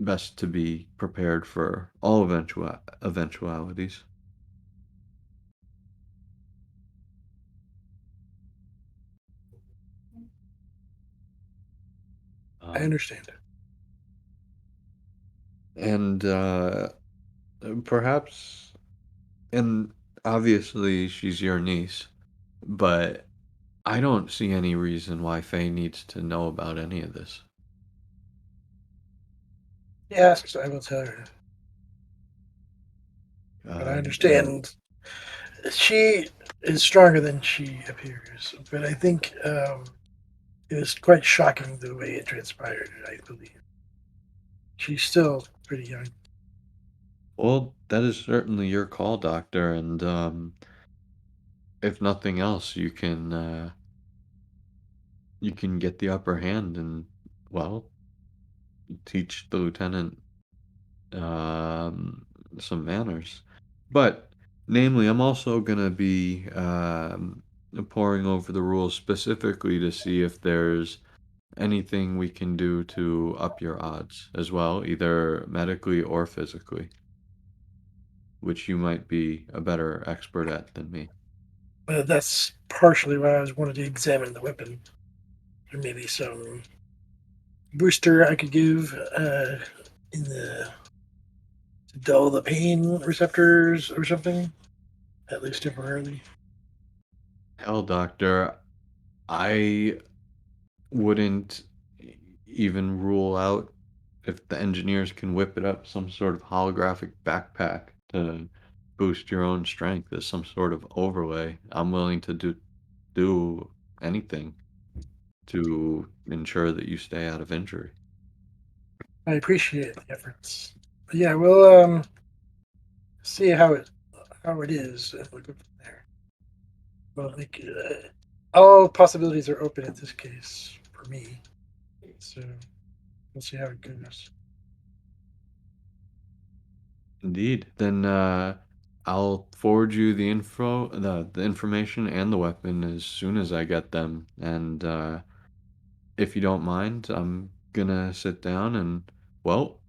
best to be prepared for all eventualities. I Um, understand. and perhaps, and obviously she's your niece, but I don't see any reason why Faye needs to know about any of this. Yes, I will tell her. But I And understand she is stronger than she appears. But I think it was quite shocking the way it transpired, I believe. She's still pretty young. well, that is certainly your call, Doctor, and if nothing else, you can get the upper hand and, well, teach the lieutenant um, some manners. But, namely, I'm also gonna be poring over the rules specifically to see if there's anything we can do to up your odds as well, either medically or physically, which you might be a better expert at than me. That's partially why I was wanted to examine the weapon. There may be some booster I could give in the to dull the pain receptors or something, at least temporarily. Hell, Doctor, I wouldn't even rule out if the engineers can whip it up some sort of holographic backpack to boost your own strength as some sort of overlay. I'm willing to do anything to ensure that you stay out of injury. I appreciate the efforts. But yeah, we'll see how it is, and we'll go from there. Well, like, all possibilities are open in this case for me, so we'll see how it goes. Indeed. Then I'll forward you the information and the weapon as soon as I get them. And if you don't mind, I'm gonna sit down and, well,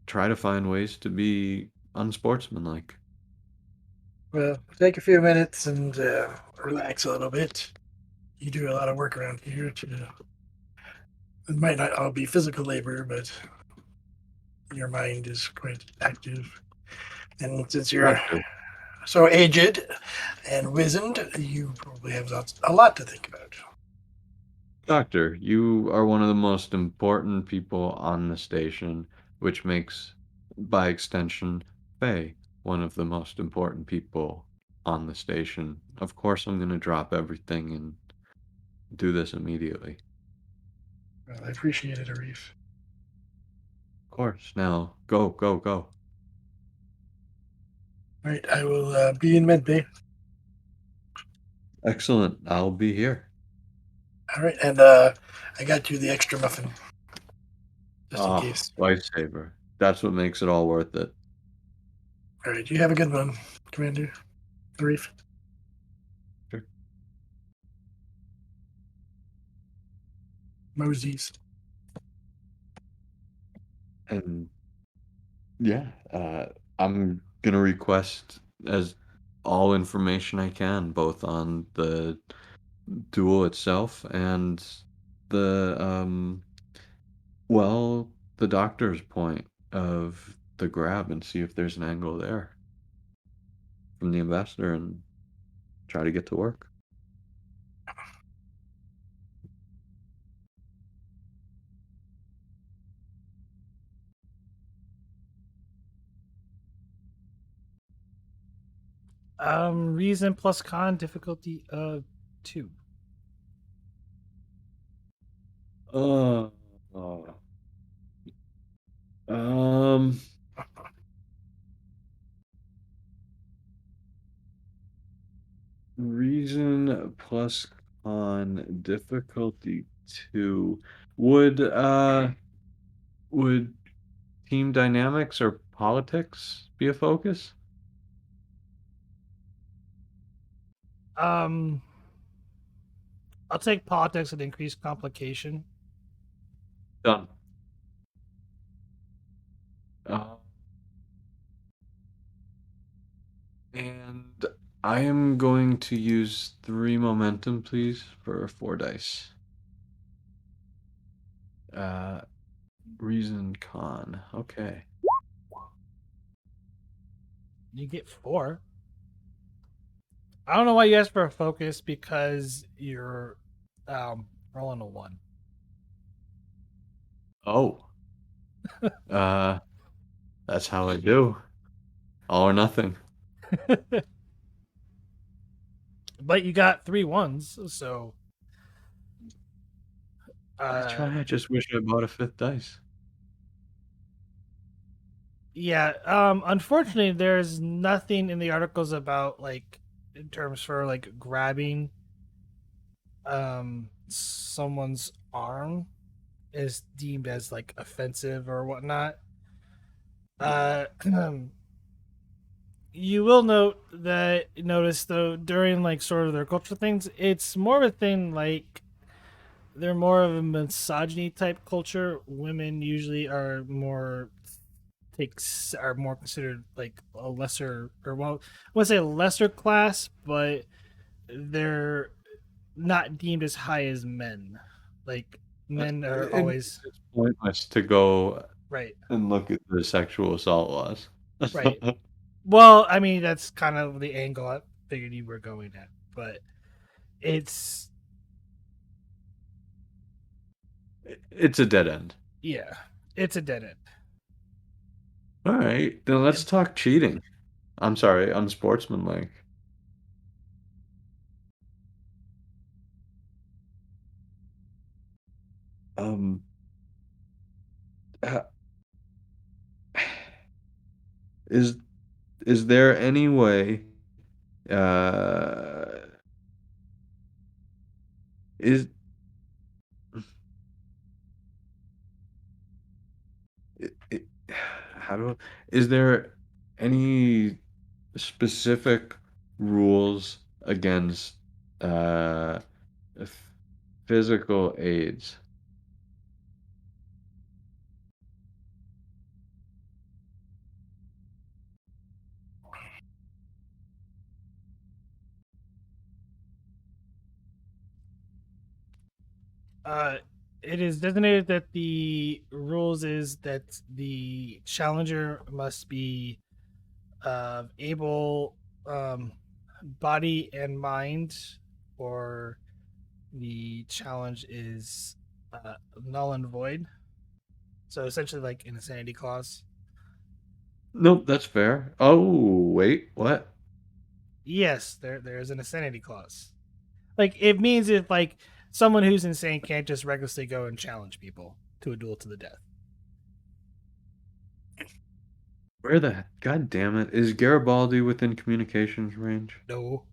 try to find ways to be unsportsmanlike. Well, take a few minutes and relax a little bit. You do a lot of work around here. It might not all be physical labor, but your mind is quite active. And since you're Doctor, so aged and wizened, you probably have a lot to think about. Doctor, you are one of the most important people on the station, which makes, by extension, Faye one of the most important people on the station. Of course, I'm gonna drop everything and do this immediately. Well, I appreciate it, Arif. Of course. Now, go, go, go. All right, I will be in medbay. Excellent. I'll be here. All right, and I got you the extra muffin just in Ah, case. lifesaver. That's what makes it all worth it. All right, you have a good one, Commander Arif. Sure. Moses. And yeah, I'm gonna request as all information I can, both on the duel itself and the well, the doctor's point of the grab, and see if there's an angle there from the ambassador and try to get to work. Reason plus con difficulty of 2. Uh, uh, um, reason plus con difficulty 2. Would would team dynamics or politics be a focus? Um, I'll take politics and increased complication. Done. Uh, and I am going to use 3 momentum, please, for 4 dice. Uh, reason con. Okay. You get 4. I don't know why you asked for a focus because you're rolling a 1. Oh. Uh, that's how I do. All or nothing. But you got 3 ones, so I try. I just wish I bought a 5th dice. yeah, unfortunately there's nothing in the articles about like in terms for like grabbing someone's arm is deemed as like offensive or whatnot. Uh you will notice though during like sort of their cultural things, it's more of a thing like they're more of a misogyny type culture. Women usually are more are more considered like a lesser or well I wouldn't say lesser class, but they're not deemed as high as men. Like men are always It's pointless to go right. and look at the sexual assault laws. Right. Well, I mean that's kind of the angle I figured you were going at, but it's It's a dead end. yeah, it's a dead end. All right, then let's talk cheating. I'm sorry, unsportsmanlike. Um, uh, is is there any way? Uh, is it, how do is there any specific rules against uh, f- physical aids? Uh, it is designated that the rules is that the challenger must be able body and mind, or the challenge is null and void. So essentially, like an insanity clause. Nope, that's fair. Oh, wait, what? Yes, there is an insanity clause. Like it means if like someone who's insane can't just recklessly go and challenge people to a duel to the death. Where the God damn it. Is Garibaldi within communications range? No,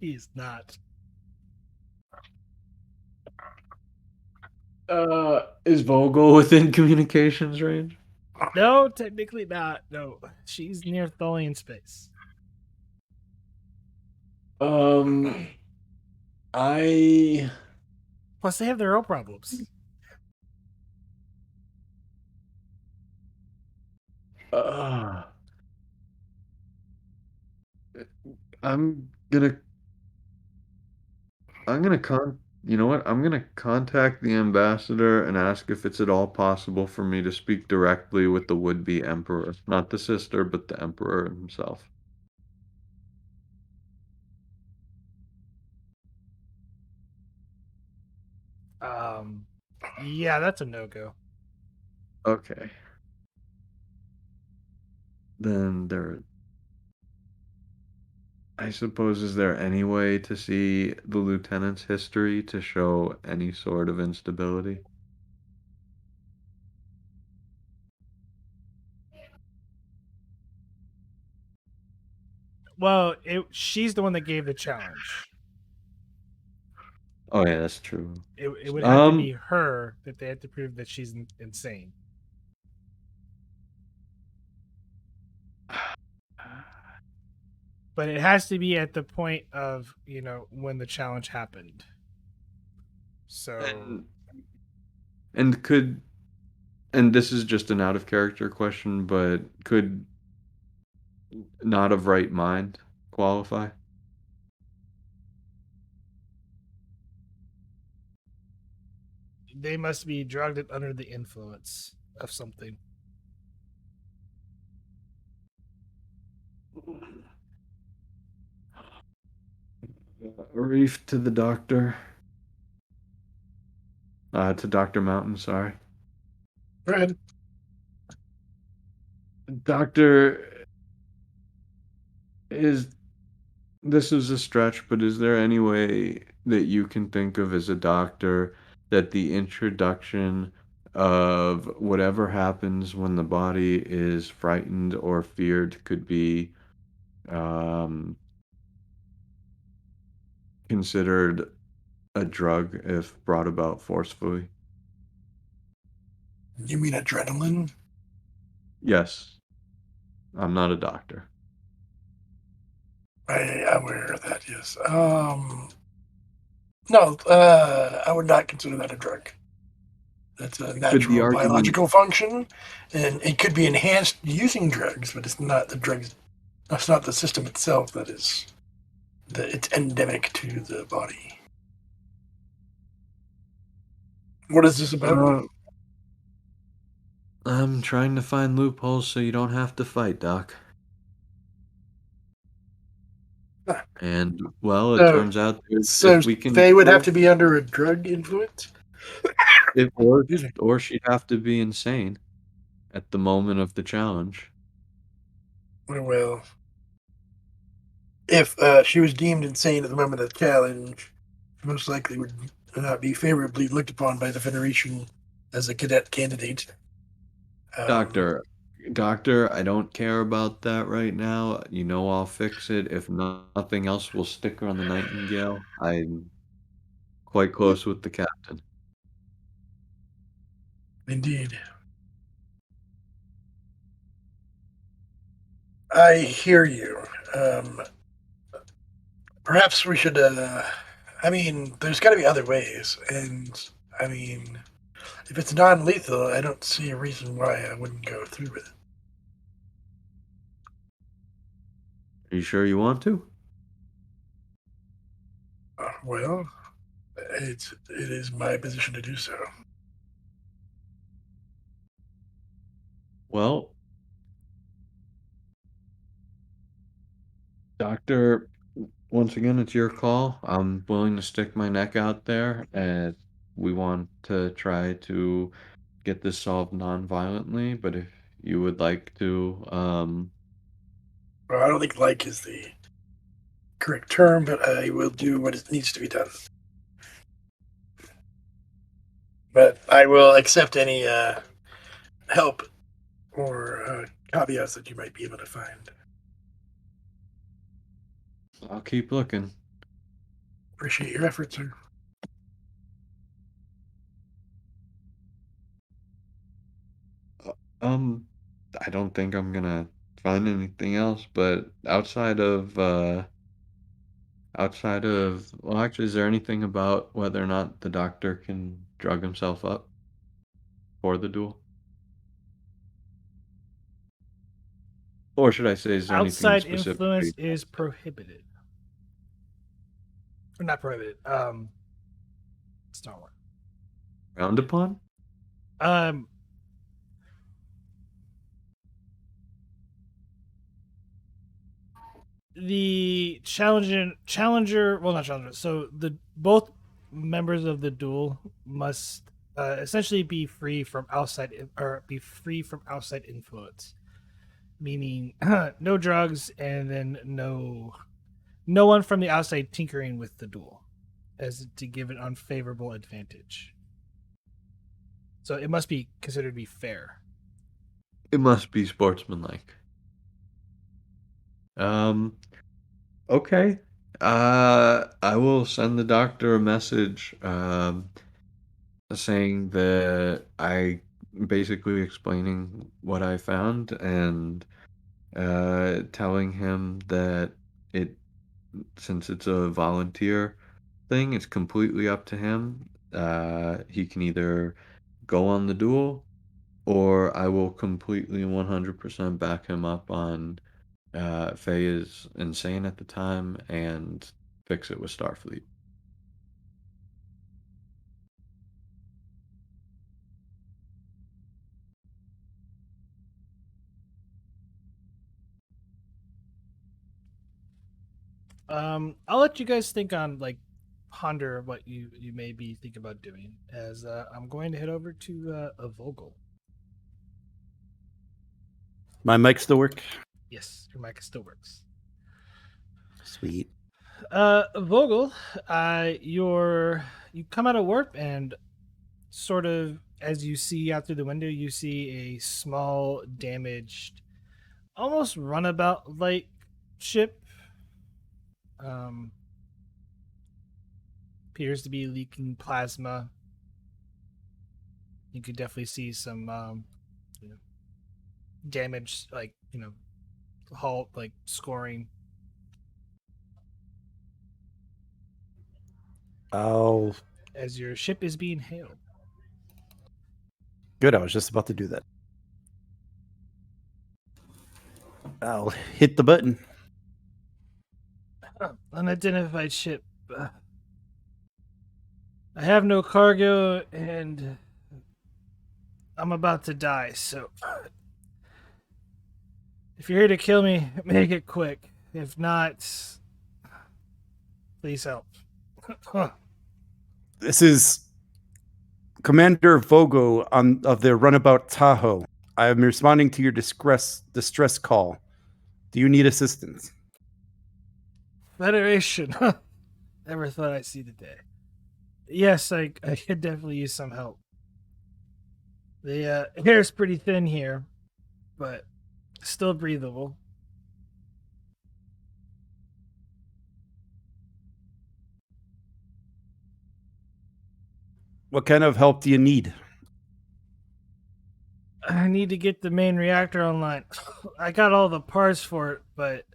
he's not. Is Vogel within communications range? No, technically not. No, she's near Tholian space. I Plus, they have their own problems. uh, I'm gonna I'm gonna you know what? I'm gonna contact the ambassador and ask if it's at all possible for me to speak directly with the would-be emperor, not the sister, but the emperor himself. Yeah, that's a no go. Okay. Then I suppose, is there any way to see the lieutenant's history to show any sort of instability? Well, she's the one that gave the challenge. Oh yeah, that's true. It would have to Um, be her that they had to prove that she's insane. But it has to be at the point of when the challenge happened. So and and could and this is just an out of character question, but could not of right mind qualify? they must be drugged and under the influence of something. Arif to the doctor. To Dr. Mountain, sorry. Fred, Doctor, is this is a stretch, but is there any way that you can think of as a doctor that the introduction of whatever happens when the body is frightened or feared could be um, considered a drug if brought about forcefully? you mean adrenaline? Yes, I'm not a doctor. I'm aware of that, yes. No, I would not consider that a drug. That's a Could the natural argument biological function, and it could be enhanced using drugs, but it's not the drugs. That's not the system itself that is. It's endemic to the body. What is this about? uh, I'm trying to find loopholes so you don't have to fight, Doc. Huh. And well, it So, turns out so if we can they would have prove to be under a drug influence. if Excuse me. or she'd have to be insane at the moment of the challenge. Well, if she was deemed insane at the moment of the challenge, she most likely would not be favorably looked upon by the Federation as a cadet candidate. Doctor, doctor, I don't care about that right now. You know I'll fix it. If nothing else, we'll stick her on the Nightingale. I'm quite close with the captain. Indeed. I hear you. Perhaps we should. I mean, there's got to be other ways, and I mean, if it's non-lethal, I don't see a reason why I wouldn't go through with it. Are you sure you want to? Well, it is my position to do so. Well, Doctor, once again, it's your call. I'm willing to stick my neck out there, and we want to try to get this solved non-violently. But if you would like to, Well, I don't think "like" is the correct term, but I will do what needs to be done. But I will accept any help or caveats that you might be able to find. I'll keep looking. Appreciate your efforts, sir. I don't think I'm gonna find anything else, but outside of, well, actually, is there anything about whether or not the doctor can drug himself up for the duel? Or should I say, is there anything Outside specific? influence is prohibited. Or not prohibited. It's not one. Frowned upon? Um, the challenger, well, not challenger. So the both members of the duel must essentially be free from outside influence, meaning no drugs, and then no one from the outside tinkering with the duel, as to give an unfavorable advantage. So it must be considered to be fair. It must be sportsmanlike. Okay. I will send the doctor a message, saying that I basically explaining what I found and telling him that it since it's a volunteer thing, it's completely up to him. He can either go on the duel, or I will completely 100% back him up on Faye is insane at the time and fix it with Starfleet. I'll let you guys think on ponder what you may be thinking about doing. As I'm going to head over to a Vogel. My mic still work? Yes, your mic still works. Sweet. Vogel, you come out of warp and sort of as you see out through the window, you see a small damaged, almost runabout like ship. Appears to be leaking plasma. You could definitely see some damage, hull scoring. Oh, As your ship is being hailed. good. I was just about to do that. I'll hit the button. Unidentified ship. I have no cargo and I'm about to die, so if you're here to kill me, make it quick. If not, please help. This is Commander Vogel of the runabout Tahoe. I am responding to your distress call. Do you need assistance? Federation. Never thought I'd see the day. Yes, I could definitely use some help. The air's pretty thin here, but still breathable. What kind of help do you need? I need to get the main reactor online. I got all the parts for it, but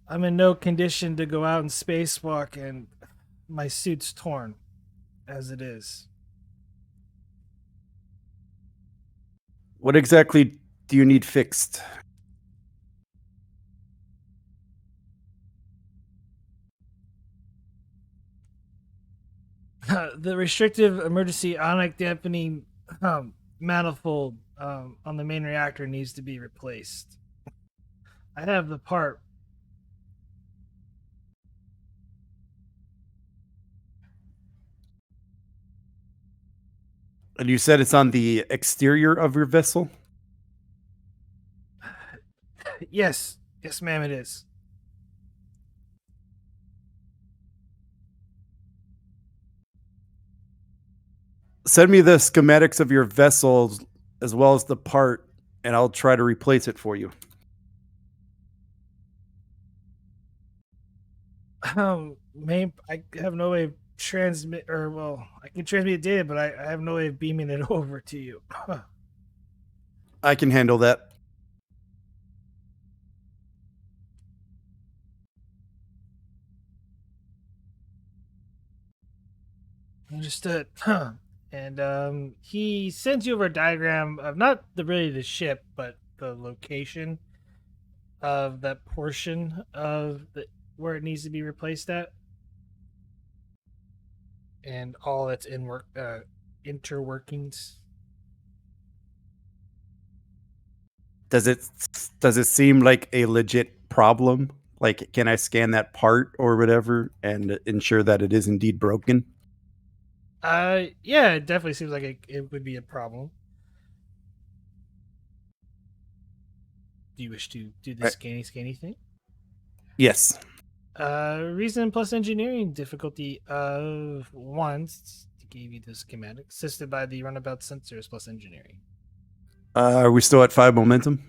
I'm in no condition to go out and spacewalk, and my suit's torn as it is. What exactly do you need fixed? The restrictive emergency ionic dampening manifold on the main reactor needs to be replaced. I have the part. And you said it's on the exterior of your vessel? Yes, ma'am, it is. Send me the schematics of your vessels as well as the part, and I'll try to replace it for you. Main, I have no way of transmit, or well, I can transmit data, but I have no way of beaming it over to you. I can handle that. Understood. And he sends you over a diagram of not the ship, but the location of that portion of the where it needs to be replaced at, and all its interworkings. Does it seem like a legit problem? Like, can I scan that part or whatever and ensure that it is indeed broken? Yeah, it definitely seems like it would be a problem. Do you wish to do the scanny thing? Yes. Reason plus engineering difficulty of 1 to give you the schematic, assisted by the runabout sensors plus engineering. Are we still at 5 momentum?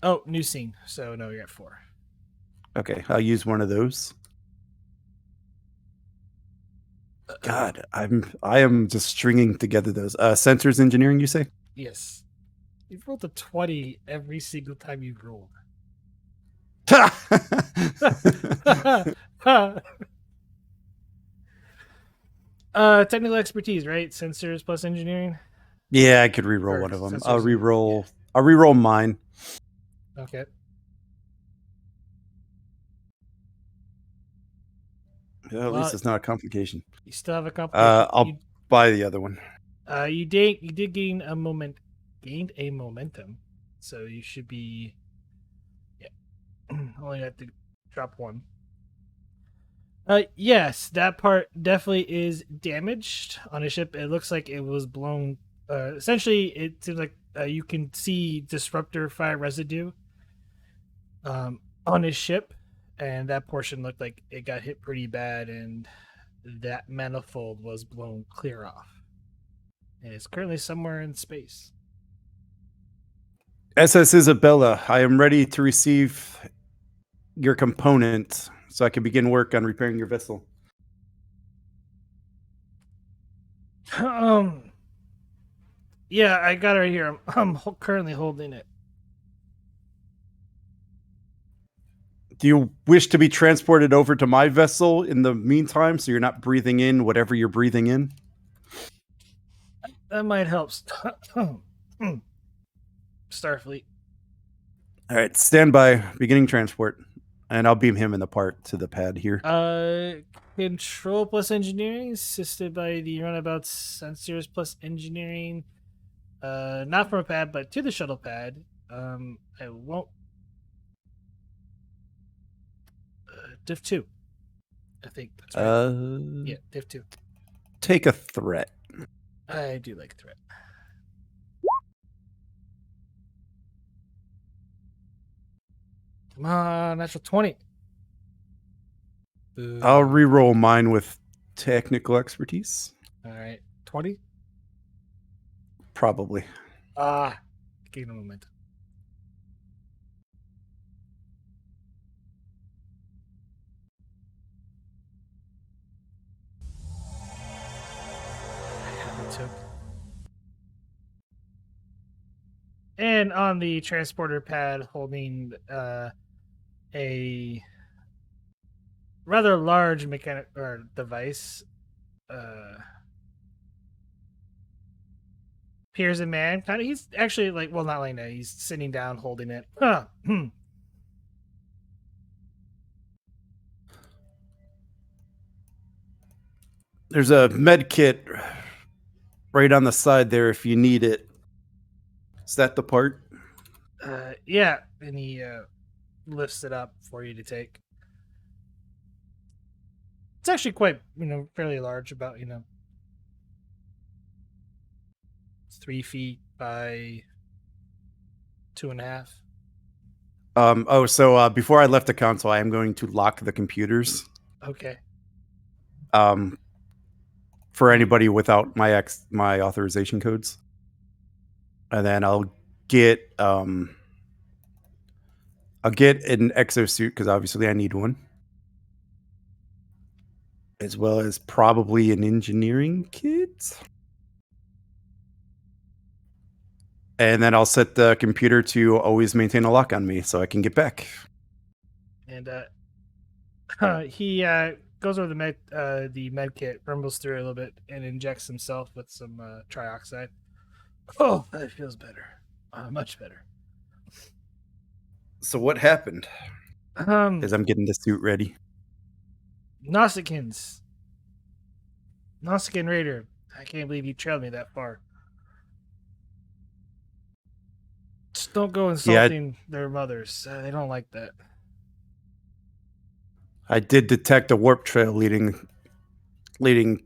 Oh, new scene. So no, you're at 4. Okay, I'll use one of those. God, I am just stringing together those. Sensors engineering, you say? Yes. You've rolled a 20 every single time you've rolled. Technical expertise, right? Sensors plus engineering. Yeah, I could re-roll Or one of them. sensors I'll and- re-roll. I'll re-roll mine. Okay. Yeah, at Well, least it's not a complication. You still have a complication. I'll buy the other one. You did gain gained a momentum, so you should be. Yeah, only have to drop 1. Yes, that part definitely is damaged on a ship. It looks like it was blown. Essentially, it seems like you can see disruptor fire residue on his ship, and that portion looked like it got hit pretty bad, and that manifold was blown clear off. And it's currently somewhere in space. SS Isabella, I am ready to receive your component so I can begin work on repairing your vessel. Yeah, I got it right here. I'm currently holding it. Do you wish to be transported over to my vessel in the meantime so you're not breathing in whatever you're breathing in? That might help. Starfleet. All right, stand by, beginning transport. And I'll beam him in the part to the pad here. Control plus engineering, assisted by the runabout sensors plus engineering. Not from a pad, but to the shuttle pad. I won't. Div 2. I think that's right. Yeah, Div 2. Take a threat. I do like threat. Come on, natural 20. Boo. I'll re-roll mine with technical expertise. All right, 20. Probably. Gain a moment. I have a token. And on the transporter pad, holding a rather large mechanic or device, appears a man. Kind of, he's actually like, well, not like that. He's sitting down, holding it. There's a med kit right on the side there if you need it. Is that the part? Yeah, and he lifts it up for you to take. It's actually quite, fairly large. About 3 feet by 2.5. So before I left the console, I am going to lock the computers. Okay. For anybody without my authorization codes, and then I'll get an exosuit because obviously I need one, as well as probably an engineering kit. And then I'll set the computer to always maintain a lock on me so I can get back. And he goes over the med kit, rumbles through it a little bit, and injects himself with some trioxide. Oh, that feels better. Much better. So what happened? As I'm getting the suit ready. Nausican Raider. I can't believe you trailed me that far. Just don't go insulting their mothers. They don't like that. I did detect a warp trail leading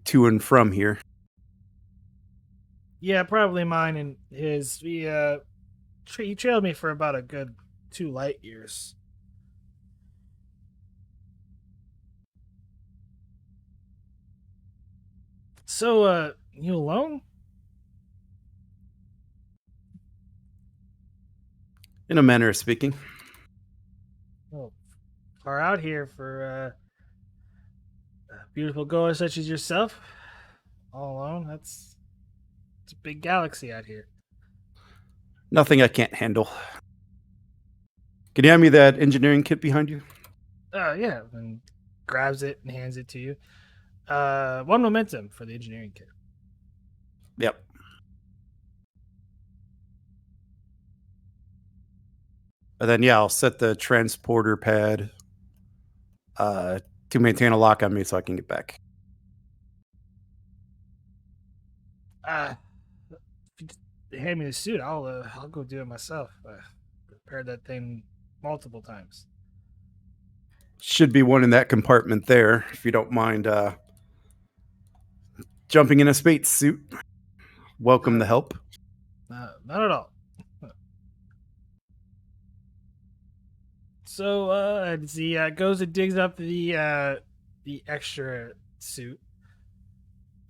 to and from here. Yeah, probably mine and his. He trailed me for about a good 2 light years. So, you alone? In a manner of speaking. Well, far out here for a beautiful goer such as yourself. All alone. It's a big galaxy out here. Nothing I can't handle. Can you hand me that engineering kit behind you? Yeah, and grabs it and hands it to you. 1 momentum for the engineering kit. Yep. And then, I'll set the transporter pad to maintain a lock on me so I can get back. If you just hand me the suit, I'll go do it myself. Prepared that thing multiple times. Should be one in that compartment there, if you don't mind jumping in a space suit. Welcome the help. Not at all. So as he goes and digs up the extra suit.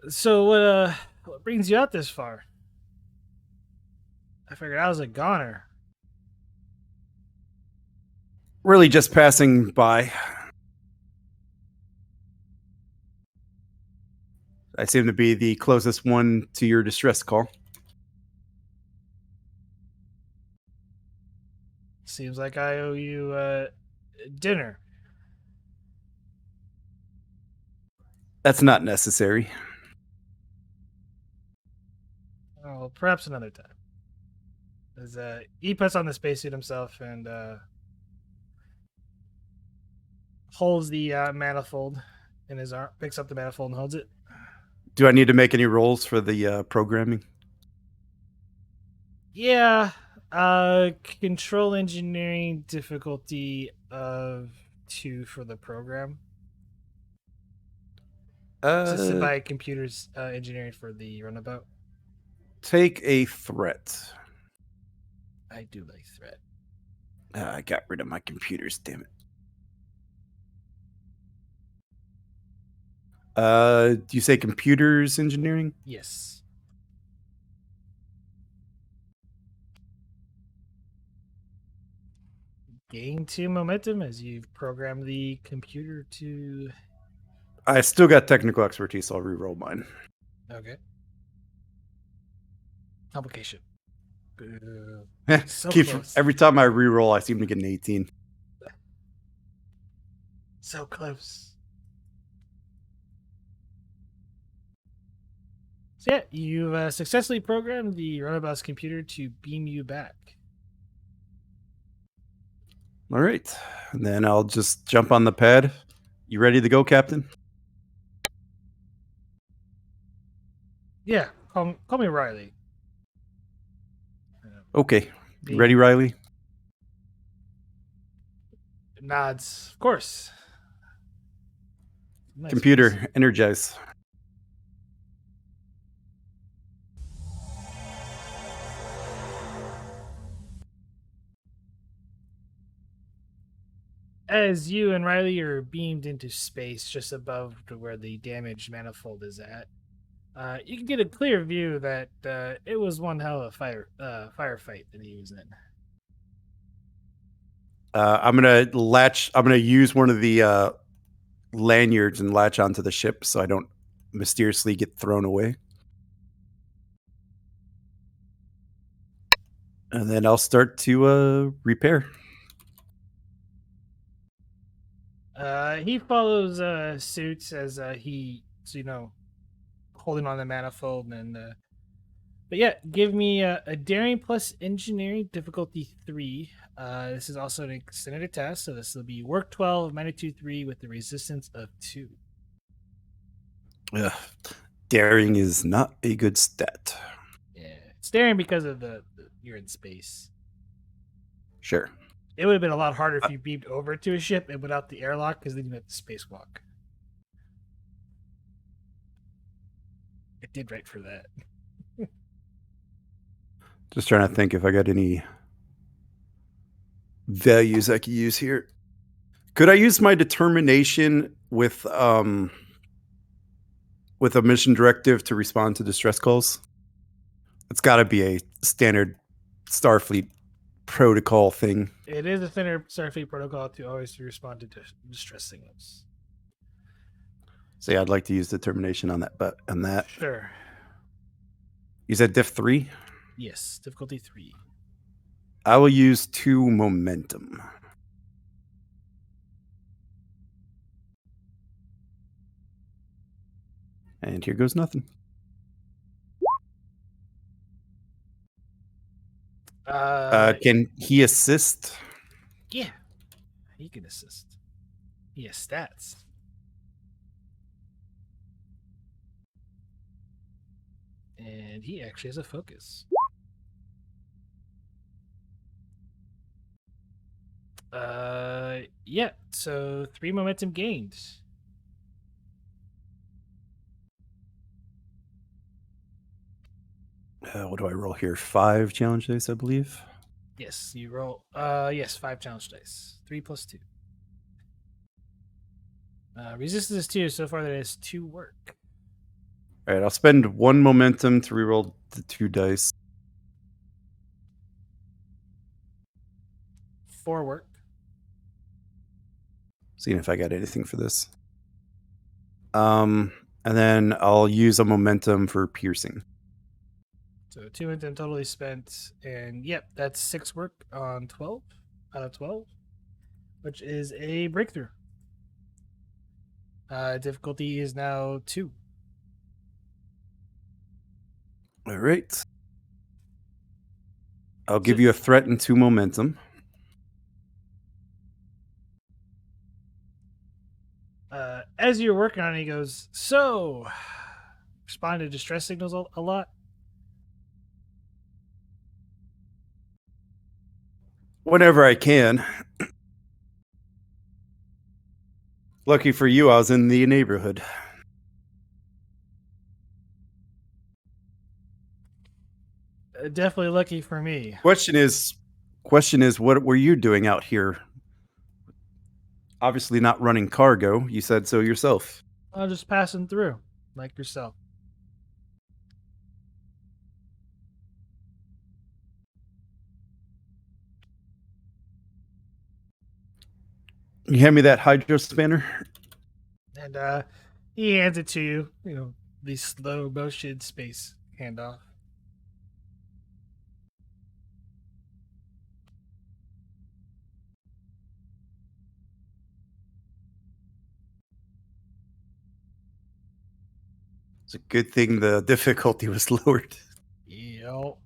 So what brings you out this far? I figured I was a goner. Really just passing by. I seem to be the closest one to your distress call. Seems like I owe you dinner. That's not necessary. Oh, perhaps another time. As he puts on the spacesuit himself and holds the manifold in his arm, picks up the manifold and holds it. Do I need to make any rolls for the programming? Yeah. Control engineering difficulty of 2 for the program. Assisted by computers engineering for the runabout. Take a threat. I do like threat. I got rid of my computers, damn it. Do you say computers engineering? Yes. Gain 2 momentum as you've programmed the computer to. I still got technical expertise, so I'll reroll mine. Okay. Complication. Boo. Eh, So keeps close. every time I reroll, I seem to get an 18. So close. So yeah, you've successfully programmed the Runabout's computer to beam you back. All right. And then I'll just jump on the pad. You ready to go, Captain? Yeah, call me Riley. Okay. Beam Ready, Riley? nods. Of course. Nice voice. Computer, energize. As you and Riley are beamed into space just above to where the damaged manifold is at, you can get a clear view that it was one hell of a firefight that he was in. I'm gonna use one of the lanyards and latch onto the ship so I don't mysteriously get thrown away. And then I'll start to repair. He follows suits as he's holding on the manifold and but yeah, give me a daring plus engineering difficulty 3. This is also an extended task, so this will be work 12, magnitude 3 with the resistance of 2. Ugh. Daring is not a good stat. Yeah, it's daring because of the you're in space. Sure. It would have been a lot harder if you beamed over to a ship and without the airlock, because then you have to spacewalk. It did right for that. Just trying to think if I got any values I could use here. Could I use my determination with a mission directive to respond to distress calls? It's got to be a standard Starfleet protocol thing. It is a thinner Starfleet protocol to always respond to distress signals. So yeah, I'd like to use determination on that. But on that, Sure. you said diff 3. Yes, difficulty 3. I will use 2 momentum. And here goes nothing. Can he assist? Yeah, he can assist. He has stats. And he actually has a focus. Yeah, so 3 momentum gained. What do I roll here? 5 challenge dice, I believe. Yes, you roll. Yes, 5 challenge dice. 3 plus 2. Resistance is 2. So far, that is 2 work. All right, I'll spend 1 momentum to reroll the 2 dice. 4 work. Seeing if I got anything for this. And then I'll use a momentum for piercing. So 2 momentum totally spent. And yep, that's 6 work on 12 out of 12, which is a breakthrough. Difficulty is now 2. All right. I'll give you a threat and 2 momentum. As you're working on it, he goes, so, respond to distress signals a lot? Whenever I can. Lucky for you, I was in the neighborhood. Definitely lucky for me. Question is, what were you doing out here? Obviously not running cargo. You said so yourself. I'm just passing through, like yourself. You hand me that hydro spanner? And he hands it to you, the slow motion space handoff. It's a good thing the difficulty was lowered. Yo.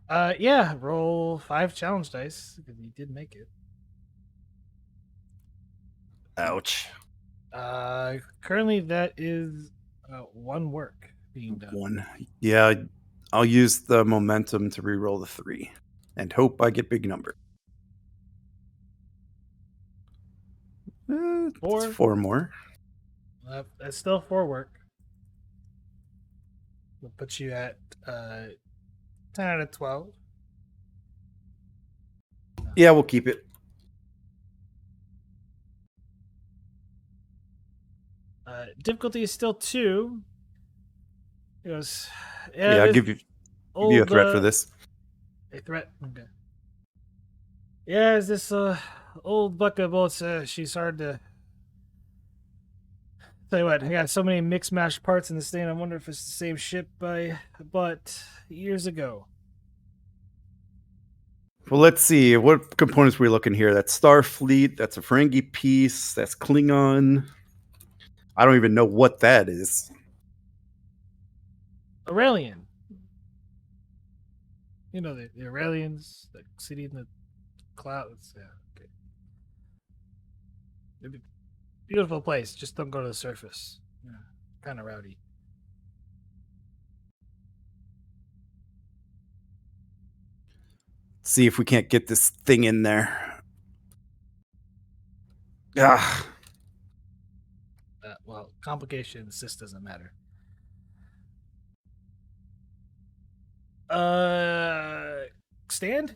Yeah, roll 5 challenge dice because you did make it. Ouch. Currently that is 1 work being done. 1. Yeah, I'll use the momentum to reroll the 3 and hope I get big number. 4. 4 more. That's still 4 work. We'll put you at 10 out of 12. Yeah, we'll keep it. Difficulty is still 2. It goes. Yeah, I'll this give you a threat for this. A threat? Okay. Yeah, is this old buck of bolts? She's hard to. Tell you what, I got so many mixed matched parts in this thing. I wonder if it's the same ship I bought years ago. Well, let's see. What components we're looking here? That's Starfleet. That's a Ferengi piece. That's Klingon. I don't even know what that is. Aurelian. You know the Aurelians, the city in the clouds. Yeah, okay. Beautiful place. Just don't go to the surface. Yeah, kind of rowdy. See if we can't get this thing in there. Ah. Well, complications. This doesn't matter. Stand?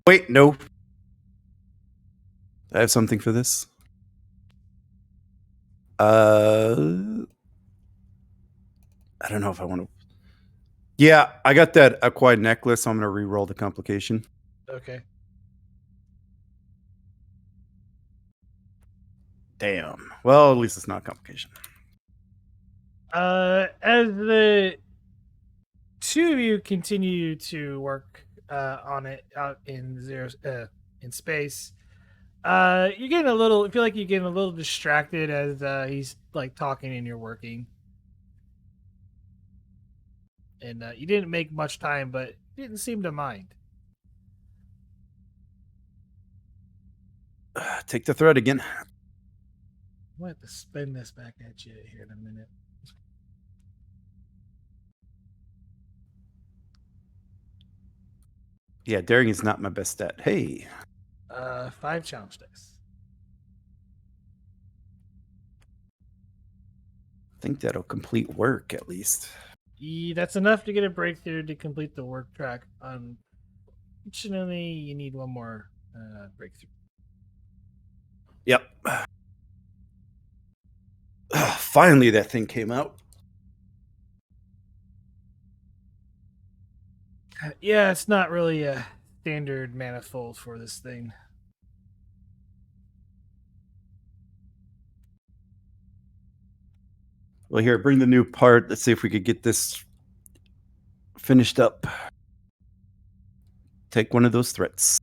Wait, no. I have something for this. I don't know if I want to. Yeah, I got that acquired necklace, so I'm going to re-roll the complication. Okay. Damn. Well, at least it's not a complication. As the 2 of you continue to work on it out in in space, you're getting a little. I feel like you're getting a little distracted as he's like talking and you're working, and you didn't make much time, but didn't seem to mind. Take the thread again. I'm gonna have to spin this back at you here in a minute. Yeah, daring is not my best stat. Hey. 5 challenge dice. I think that'll complete work at least. That's enough to get a breakthrough to complete the work track. Unfortunately, you need 1 more breakthrough. Yep. Finally, that thing came out. Yeah, it's not really a standard manifold for this thing. Well, here, bring the new part. Let's see if we could get this finished up. Take one of those threats.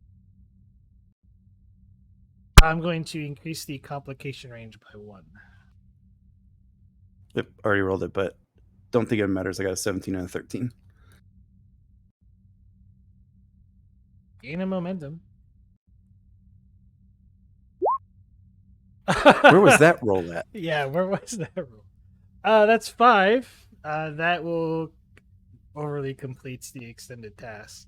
I'm going to increase the complication range by 1. Yep, already rolled it, but don't think it matters. I got a 17 and a 13. Gain a momentum. Where was that roll at? Yeah, where was that roll? That's 5. That will overly completes the extended task.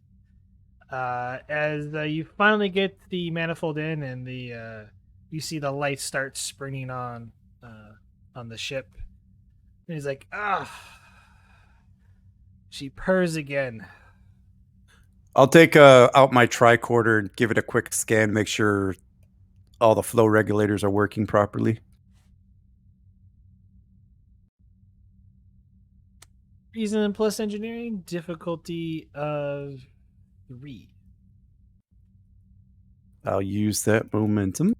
As you finally get the manifold in, and the you see the lights start springing on the ship, and he's like, she purrs again. I'll take out my tricorder and give it a quick scan, make sure all the flow regulators are working properly. Reason plus engineering, difficulty of 3. I'll use that momentum.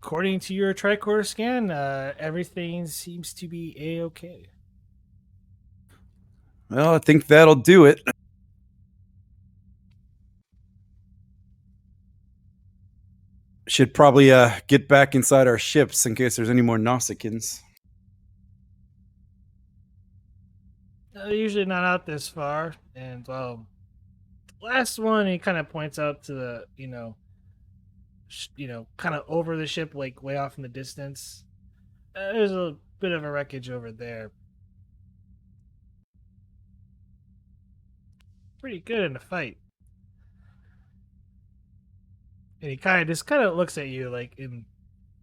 According to your tricorder scan, everything seems to be a-okay. Well, I think that'll do it. should probably get back inside our ships in case there's any more Nausicaans. They're usually not out this far, and well, last one he kind of points out to the kind of over the ship, like way off in the distance. There's a bit of a wreckage over there. Pretty good in the fight. And he kind of looks at you like and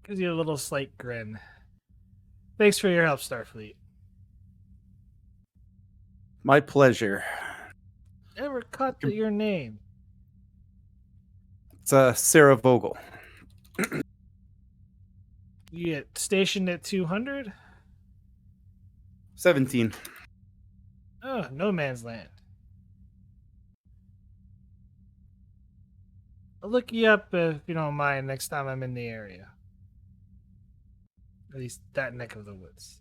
gives you a little slight grin. Thanks for your help, Starfleet. My pleasure. Never caught your name. It's Sarah Vogel. You get stationed at 200? 17. Oh, no man's land. I'll look you up if you don't mind next time I'm in the area. At least that neck of the woods.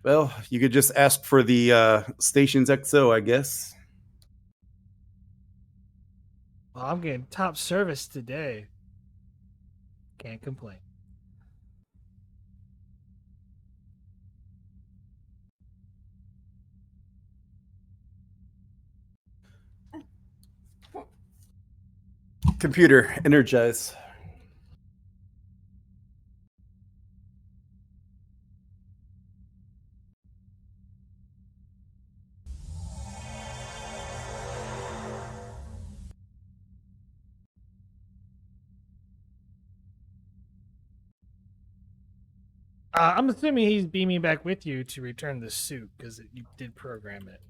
Well, you could just ask for the station's XO, I guess. Well, I'm getting top service today. Can't complain. Computer, energize. I'm assuming he's beaming back with you to return the suit because you did program it.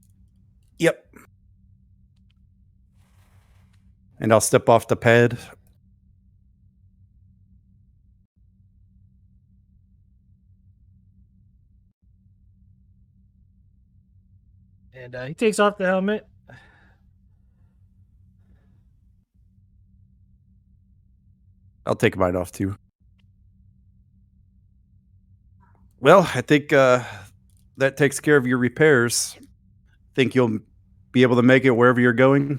Yep. And I'll step off the pad. And he takes off the helmet. I'll take mine off too. Well, I think that takes care of your repairs. Think you'll be able to make it wherever you're going?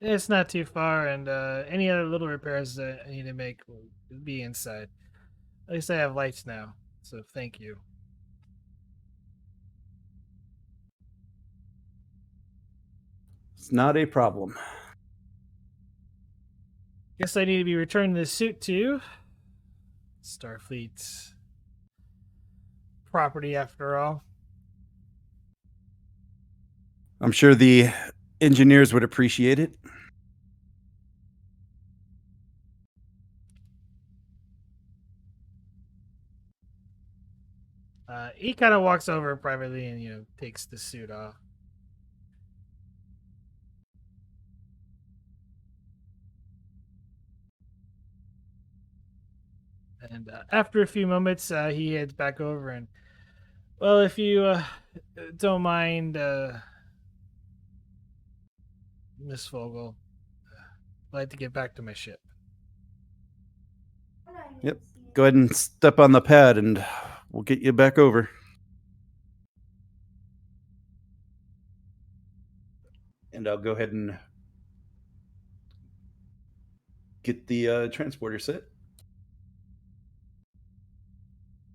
It's not too far, and any other little repairs that I need to make will be inside. At least I have lights now, so thank you. It's not a problem. Guess I need to be returning this suit to Starfleet's property after all. I'm sure the engineers would appreciate it. He kind of walks over privately and takes the suit off. And after a few moments, he heads back over and, well, if you don't mind, Miss Vogel, I'd like to get back to my ship. Yep. Go ahead and step on the pad and we'll get you back over. And I'll go ahead and get the transporter set.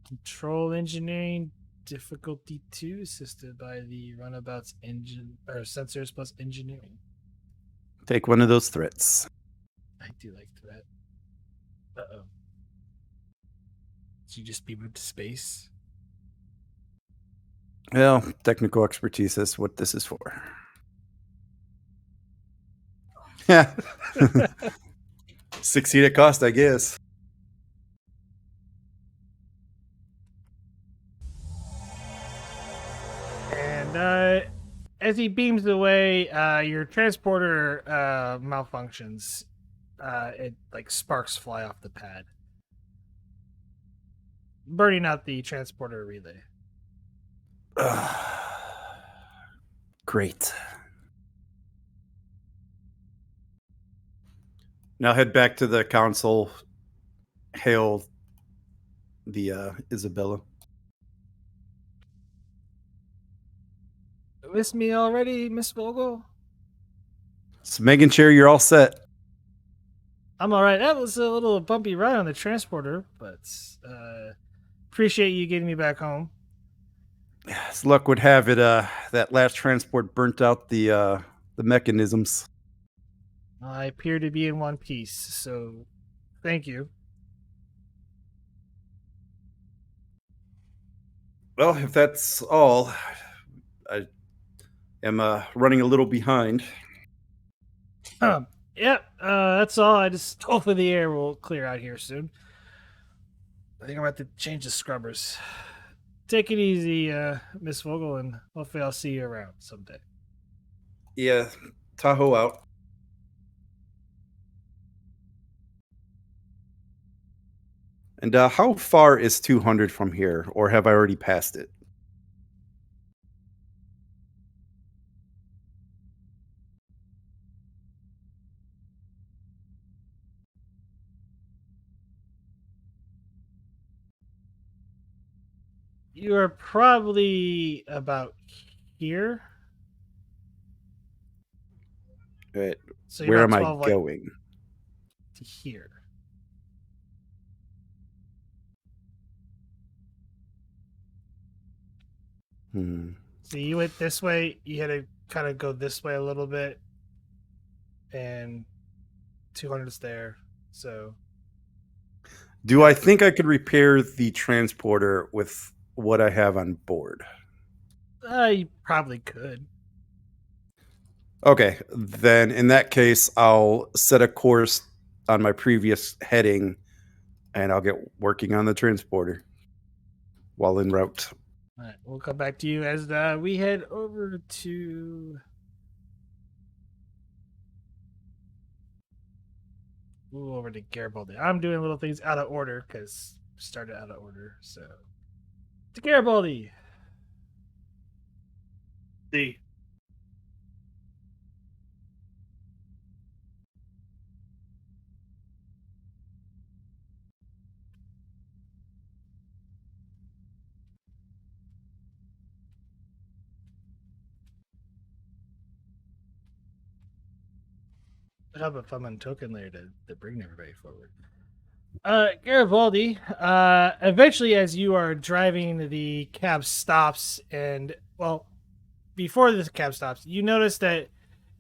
Control engineering difficulty 2, assisted by the runabout's engine or sensors plus engineering. Take one of those threats. I do like that. Uh-oh. Did you just be moved to space? Well, technical expertise is what this is for. Yeah. Succeed at cost, I guess. And as he beams away, your transporter malfunctions. It like sparks fly off the pad, burning out the transporter relay. Great. Now head back to the console. Hail the Isabella. miss me already, Miss Vogel? So making sure you're all set. I'm all right. That was a little bumpy ride on the transporter, but appreciate you getting me back home. As luck would have it, that last transport burnt out the mechanisms. I appear to be in one piece, so thank you. Well, if that's all, I am running a little behind. Yep, that's all. I just hopefully the air will clear out here soon. I think I'm about to change the scrubbers. Take it easy, Miss Vogel, and hopefully I'll see you around someday. Yeah, Tahoe out. And how far is 200 from here, or have I already passed it? You are probably about here. Right. So you're Where about am I 12 going? to here. So you went this way. You had to kind of go this way a little bit, and 200 is there. So Do I think I could repair the transporter with what I have on board? you probably could. Okay, then in that case, I'll set a course on my previous heading, and I'll get working on the transporter while en route. All right, we'll come back to you as we head over to. Ooh, over to Garibaldi. I'm doing little things out of order because started out of order. So to Garibaldi. The I have a fun token layer to bring everybody forward. Garibaldi, eventually as you are driving, the cab stops, and well, before this cab stops, you notice that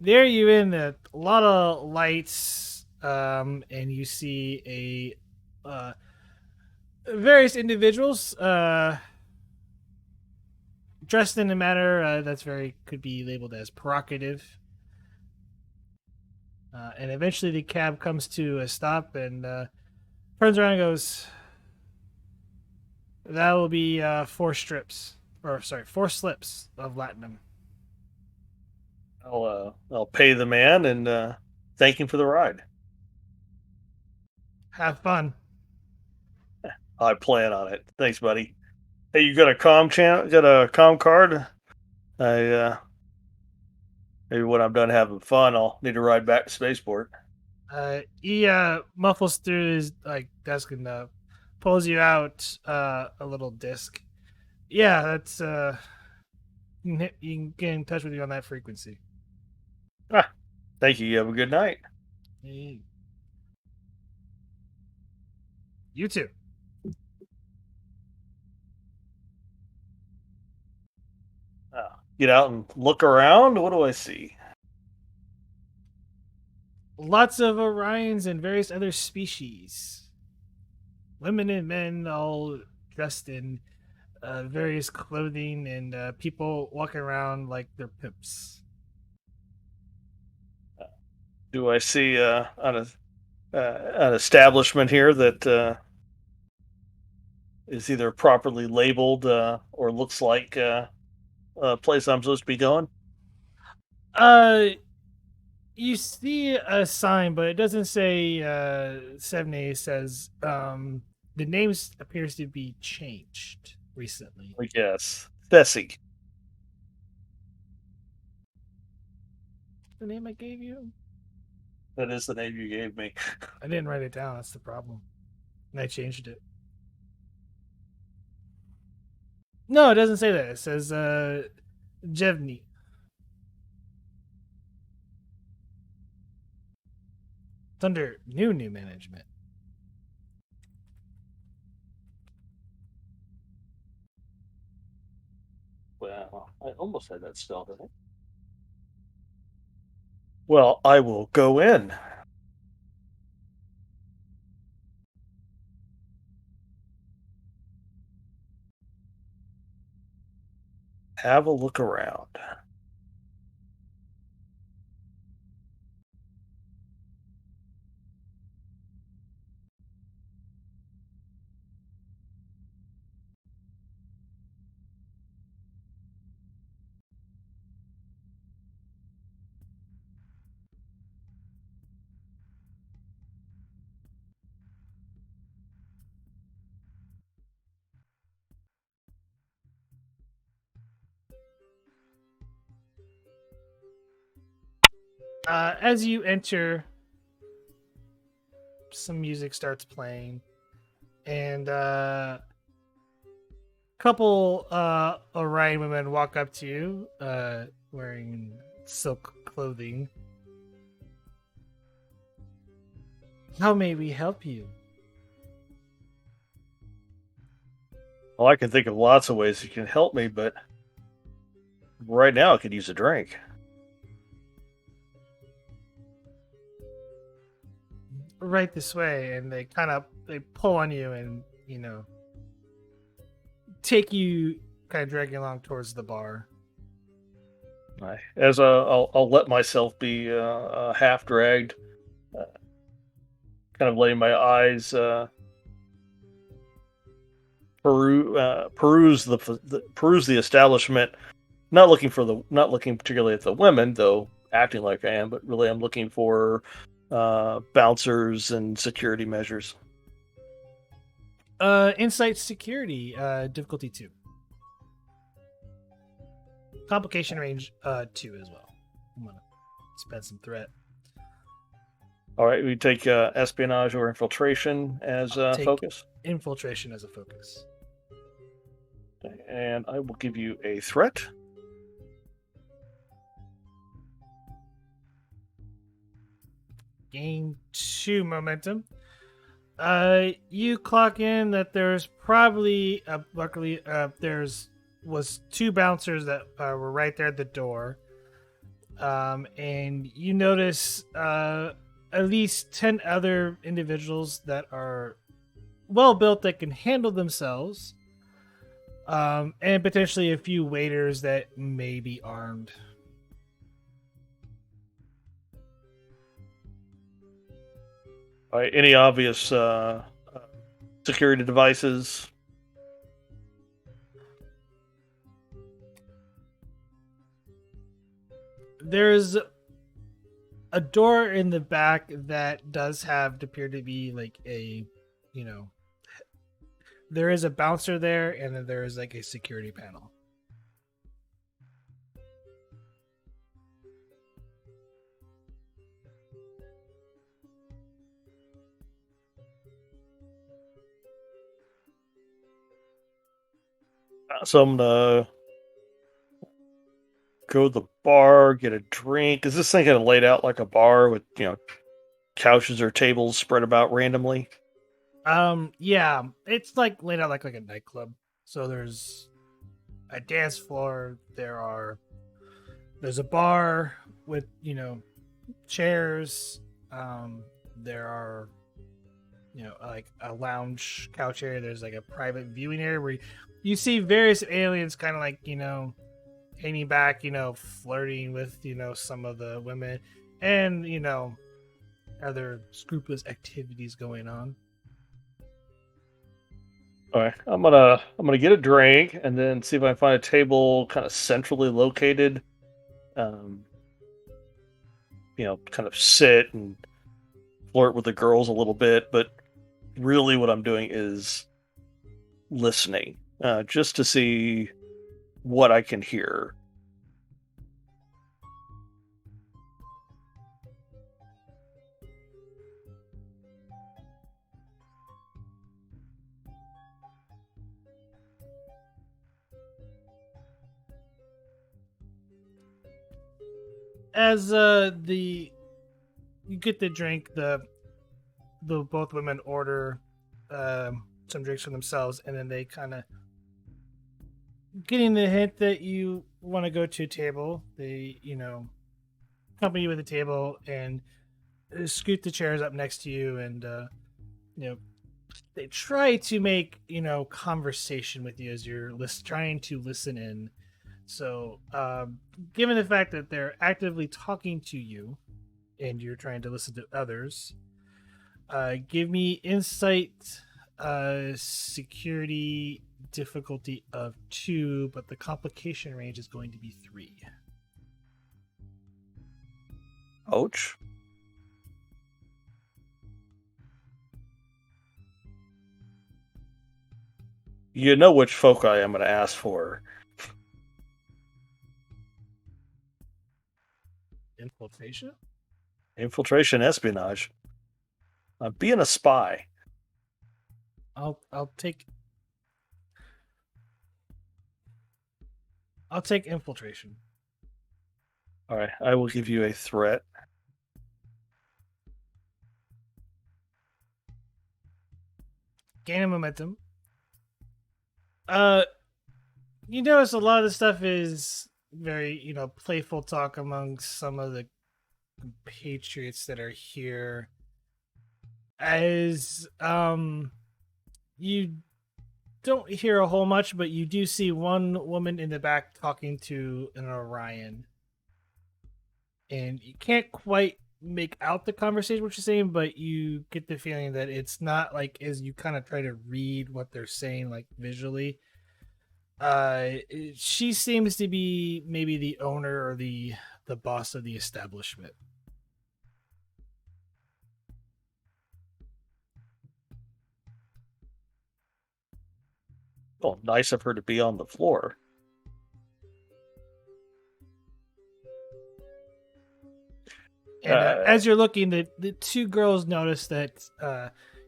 there you in a lot of lights, and you see various individuals dressed in a manner that's very could be labeled as provocative. And eventually the cab comes to a stop and turns around and goes, that will be 4 slips of Latinum. I'll pay the man and thank him for the ride. Have fun. I plan on it. Thanks, buddy. Hey, you got a comm channel? Got a comm card? Maybe when I'm done having fun, I'll need to ride back to spaceport. He muffles through his desk and pulls you out a little disc. Yeah, that's you can get in touch with you on that frequency. Thank you. You have a good night. Hey. You too. Get out and look around. What do I see? Lots of Orions and various other species. Women and men all dressed in various clothing, and people walking around like they're pimps. Do I see an establishment here that is either properly labeled or looks like a place I'm supposed to be going? You see a sign, but it doesn't say 7A. It says the names appears to be changed recently. I guess. Thessie. The name I gave you? That is the name you gave me. I didn't write it down. That's the problem. And I changed it. No, it doesn't say that. It says Jevni. It's under new management. Well, I almost had that spelled in it. Well, I will go in. Have a look around. As you enter, some music starts playing, and a couple Orion women walk up to you, wearing silk clothing. How may we help you? Well, I can think of lots of ways you can help me, but right now I could use a drink. Right this way, and they pull on you and take you, kind of drag you along towards the bar. As I'll let myself be half dragged, kind of letting my eyes peruse the establishment. Not looking particularly at the women, though acting like I am, but really I'm looking for bouncers and security measures. Insight security, difficulty 2. Complication range 2 as well. I'm gonna spend some threat. All right, we take espionage or infiltration as Take focus. Infiltration as a focus. And I will give you a threat. Gain 2 momentum. You clock in that there's probably, luckily, was 2 bouncers that were right there at the door. And you notice at least 10 other individuals that are well built that can handle themselves. And potentially a few waiters that may be armed. All right, any obvious security devices? There's a door in the back that does appear to be like a, there is a bouncer there, and then there is like a security panel. So I'm gonna go to the bar, get a drink. Is this thing kind of laid out like a bar with couches or tables spread about randomly? Yeah, it's like laid out like a nightclub. So there's a dance floor. There's a bar with chairs. There are like a lounge couch area. There's like a private viewing area where you see various aliens kind of like hanging back, flirting with some of the women, and other scrupulous activities going on. All right, I'm gonna get a drink and then see if I can find a table kind of centrally located. Kind of sit and flirt with the girls a little bit, but really what I'm doing is listening, just to see what I can hear. As the you get the drink. The both women order some drinks for themselves, and then they kind of getting the hint that you want to go to a table. They accompany you with a table and scoot the chairs up next to you, and they try to make conversation with you as you're trying to listen in. So given the fact that they're actively talking to you and you're trying to listen to others, give me insight, security difficulty of 2, but the complication range is going to be 3. Ouch. You know which foci I'm going to ask for. Infiltration? Infiltration, espionage. I'm being a spy. I'll take infiltration. All right, I will give you a threat. Gaining momentum. You notice a lot of the stuff is very, playful talk among some of the compatriots that are here. As you don't hear a whole much, but you do see one woman in the back talking to an Orion. And you can't quite make out the conversation what you're saying, but you get the feeling that it's not like as you kind of try to read what they're saying like visually. She seems to be maybe the owner or the boss of the establishment. Well, nice of her to be on the floor. And as you're looking, the two girls notice that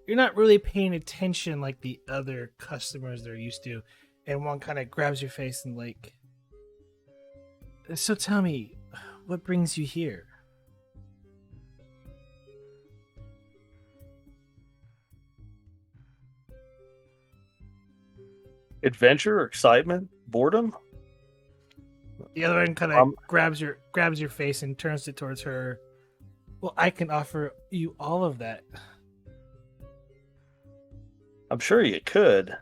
you're not really paying attention like the other customers they're used to. And one kind of grabs your face and like, so tell me, what brings you here? Adventure, excitement, boredom. The other one kind of grabs your face and turns it towards her. Well, I can offer you all of that. I'm sure you could.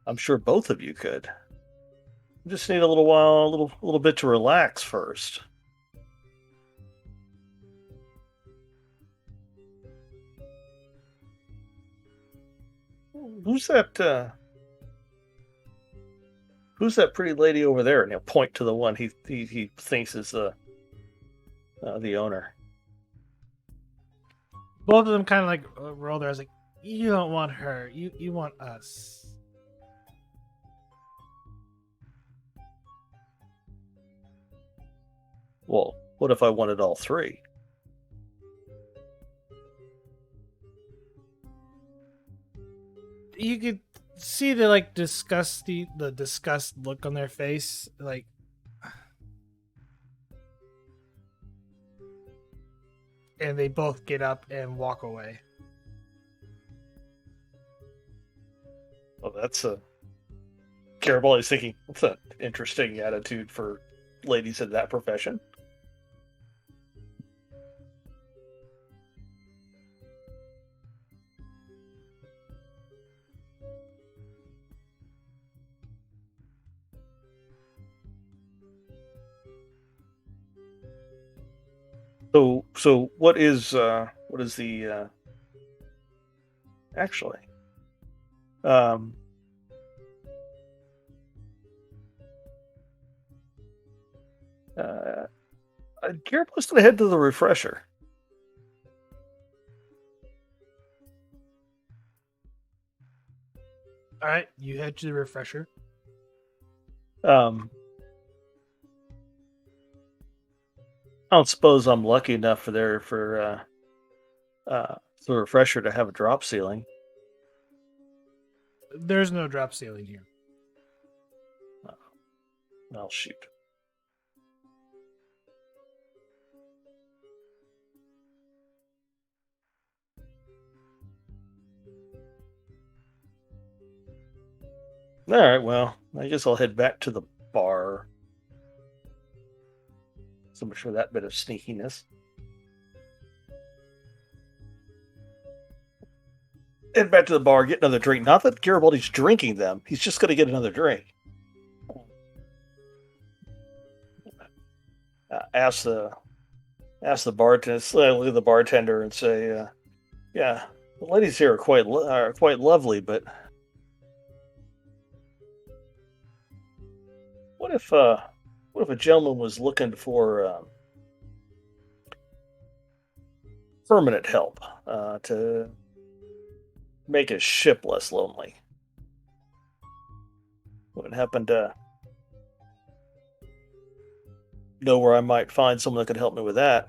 I'm sure both of you could. You just need a little bit to relax first. Who's that? Who's that pretty lady over there? And he'll point to the one he thinks is the owner. Both of them kind of like roll their eyes, like, you don't want her, you want us. Well, what if I wanted all three? You could see the disgust look on their face, like, and they both get up and walk away. Well, that's Garibaldi's thinking, that's an interesting attitude for ladies in that profession. So what is the actually Garibaldi's gonna head to the refresher. All right, you head to the refresher. I don't suppose I'm lucky enough for the refresher to have a drop ceiling. There's no drop ceiling here. Oh, shoot. All right, well, I guess I'll head back to the bar. So much for that bit of sneakiness. Head back to the bar, get another drink. Not that Garibaldi's drinking them. He's just going to get another drink. Ask the bartender. Look at the bartender and say, "Yeah, the ladies here are quite lovely, but what if a gentleman was looking for permanent help to make his ship less lonely? What happened to know where I might find someone that could help me with that?"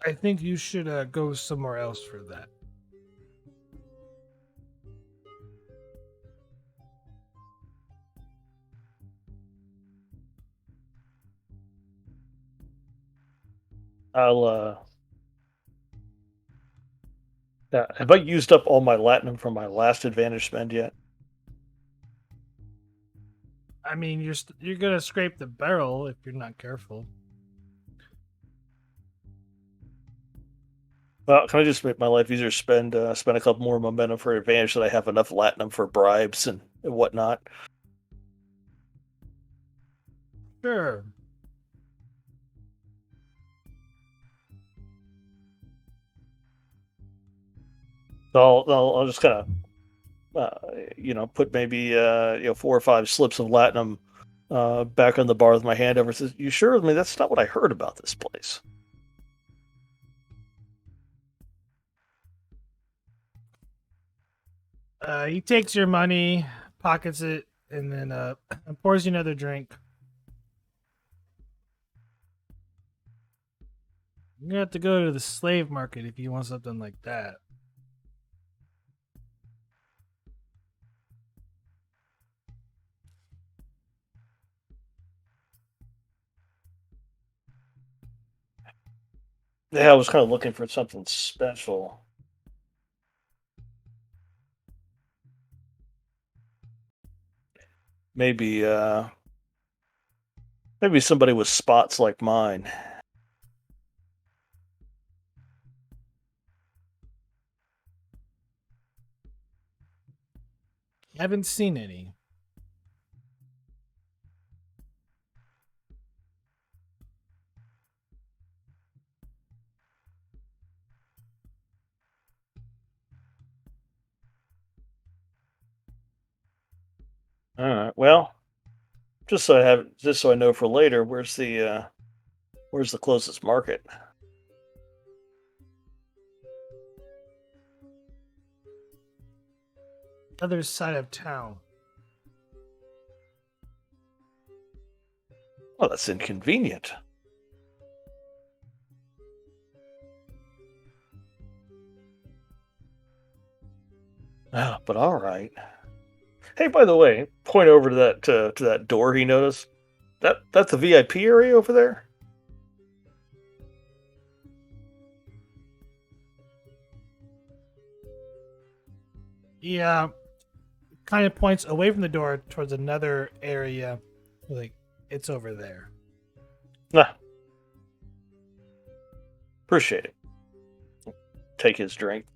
I think you should go somewhere else for that. I'll have I used up all my latinum from my last advantage spend yet? I mean, you're gonna scrape the barrel if you're not careful. Well, can I just make my life easier? Spend a couple more momentum for advantage so that I have enough latinum for bribes and whatnot. Sure. So I'll just kind of put maybe 4 or 5 slips of latinum back on the bar with my hand over. Says, "You sure with me? That's not what I heard about this place." He takes your money, pockets it, and then pours you another drink. You're gonna have to go to the slave market if you want something like that. Yeah, I was kind of looking for something special. Maybe somebody with spots like mine. Haven't seen any. All right. Well, just so I know for later, where's the closest market? Other side of town. Well, that's inconvenient. But all right. Hey, by the way, point over to that door he noticed. That's the VIP area over there? He kind of points away from the door towards another area. Like, it's over there. Nah. Appreciate it. Take his drink.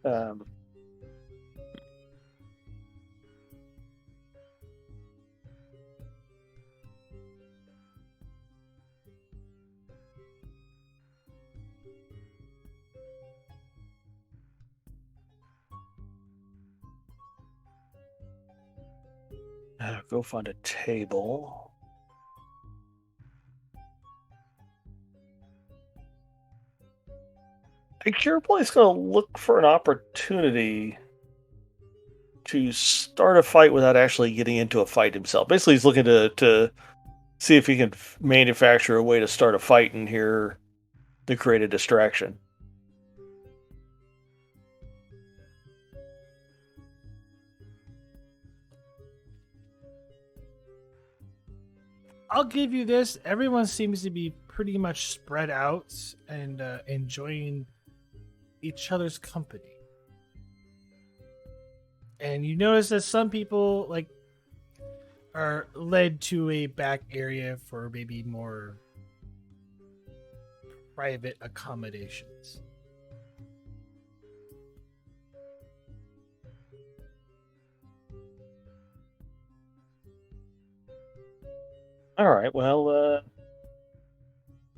Um, go find a table. I think your boy's gonna look for an opportunity to start a fight without actually getting into a fight himself. Basically, he's looking to see if he can manufacture a way to start a fight in here to create a distraction. I'll give you this. Everyone seems to be pretty much spread out and enjoying each other's company. And you notice that some people like are led to a back area for maybe more private accommodations. All right. Well,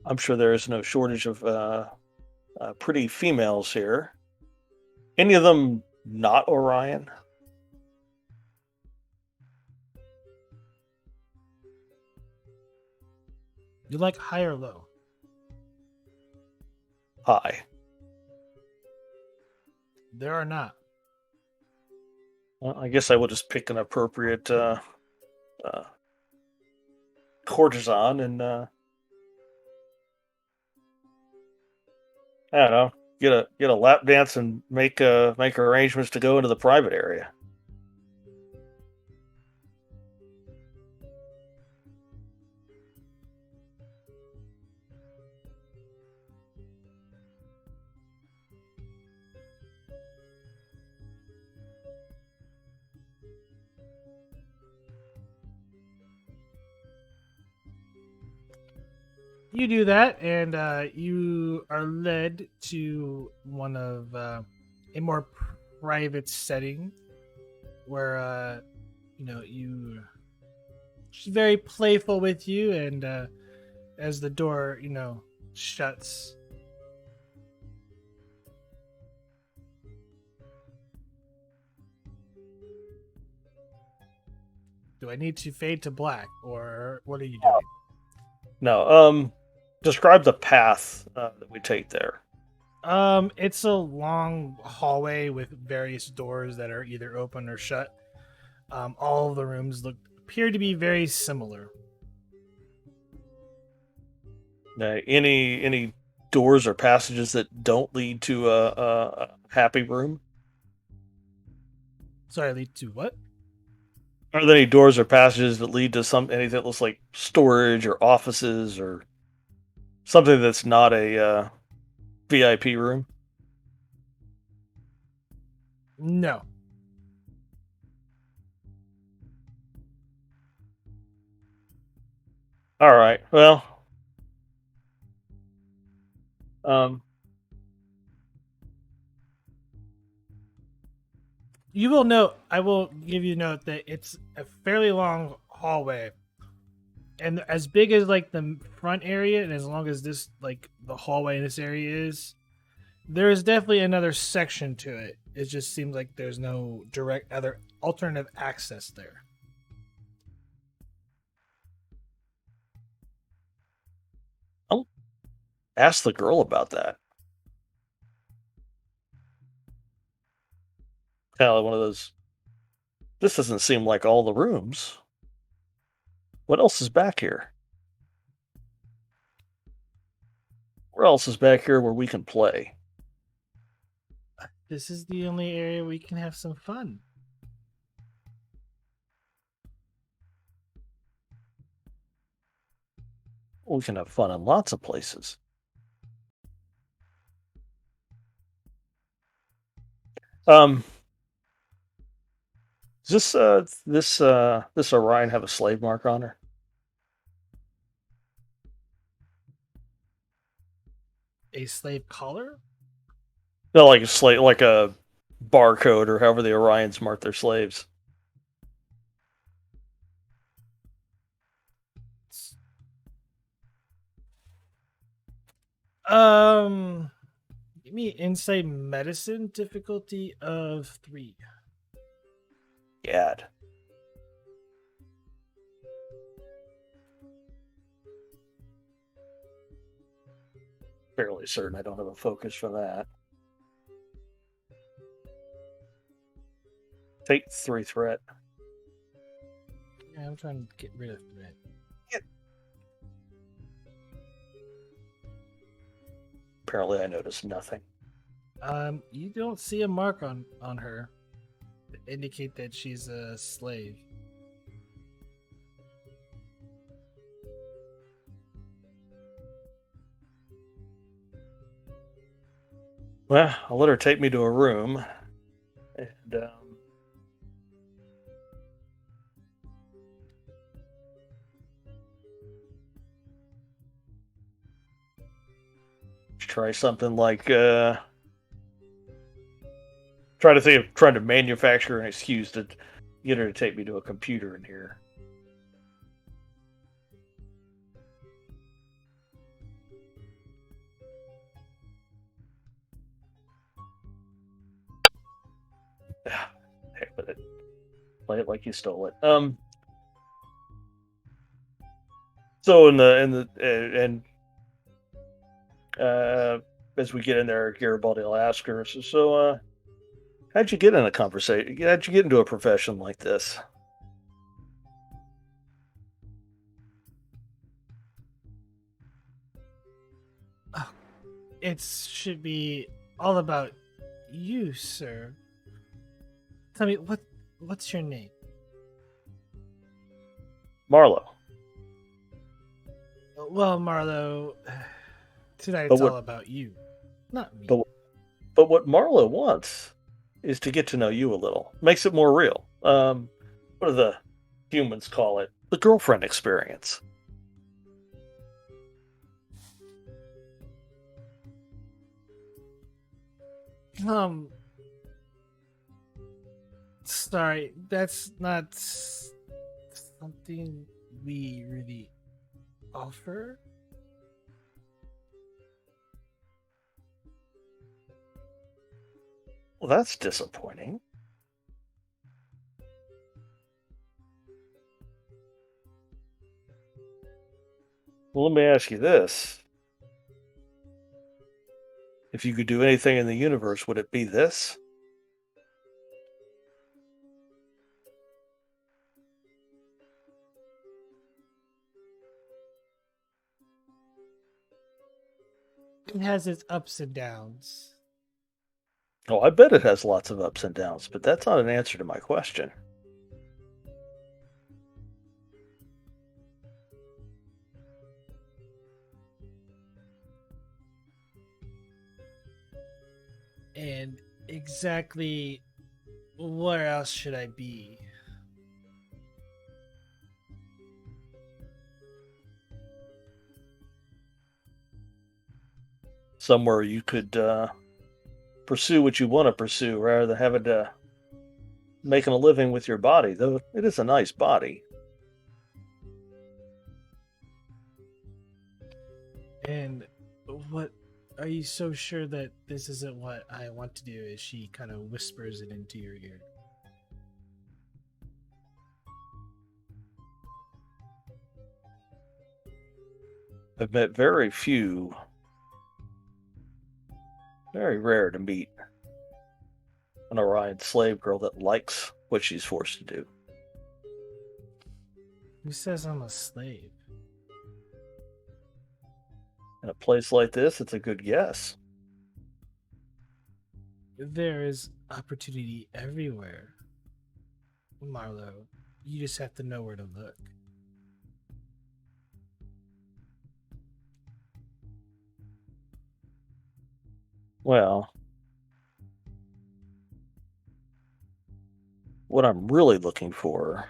I'm sure there is no shortage of pretty females here. Any of them not Orion? You like high or low? High. There are not. Well, I guess I will just pick an appropriate courtesan and I don't know, get a lap dance and make arrangements to go into the private area. You do that, and you are led to one of a more private setting where she's very playful with you, and as the door shuts, do I need to fade to black, or what are you doing? No, describe the path that we take there. It's a long hallway with various doors that are either open or shut. All of the rooms appear to be very similar. Any doors or passages that don't lead to a happy room? Sorry, lead to what? Are there any doors or passages that lead to anything that looks like storage or offices or something that's not a VIP room? No. All right. Well, you will note, I will give you a note that it's a fairly long hallway. And as big as like the front area and as long as this like the hallway in this area is, there is definitely another section to it. It just seems like there's no direct other alternative access there. I'll ask the girl about that. Kind of one of those. This doesn't seem like all the rooms. What else is back here? Where else is back here where we can play? This is the only area we can have some fun. We can have fun in lots of places. Does this Orion have a slave mark on her? A slave collar? No, like a slave, like a barcode or however the Orions mark their slaves. Give me insight medicine difficulty of 3. Gad. Fairly certain I don't have a focus for that. Take 3 threat. Yeah, I'm trying to get rid of threat. Apparently I noticed nothing. You don't see a mark on her that indicate that she's a slave. Well, I'll let her take me to a room, and try something like try to think of trying to manufacture an excuse to get her to take me to a computer in here. Heck with it. Play it like you stole it. So as we get in there, Garibaldi will ask her. So, how'd you get in a conversation? How'd you get into a profession like this? Oh, it should be all about you, sir. Tell me what's your name? Marlowe. Well, Marlowe, tonight But it's what all about you, not me. but what Marlowe wants is to get to know you a little. Makes it more real. What do the humans call it? The girlfriend experience. Sorry, that's not something we really offer. Well, that's disappointing. Well, let me ask you this. If you could do anything in the universe, would it be this? It has its ups and downs. Oh, I bet it has lots of ups and downs, but that's not an answer to my question. And exactly where else should I be? Somewhere you could pursue what you want to pursue rather than having to making a living with your body, though it is a nice body. And what are you so sure that this isn't what I want to do? As she kind of whispers it into your ear. I've met very few, very rare to meet an Orion slave girl that likes what she's forced to do. Who says I'm a slave? In a place like this, it's a good guess. There is opportunity everywhere, Marlowe. You just have to know where to look. Well, what I'm really looking for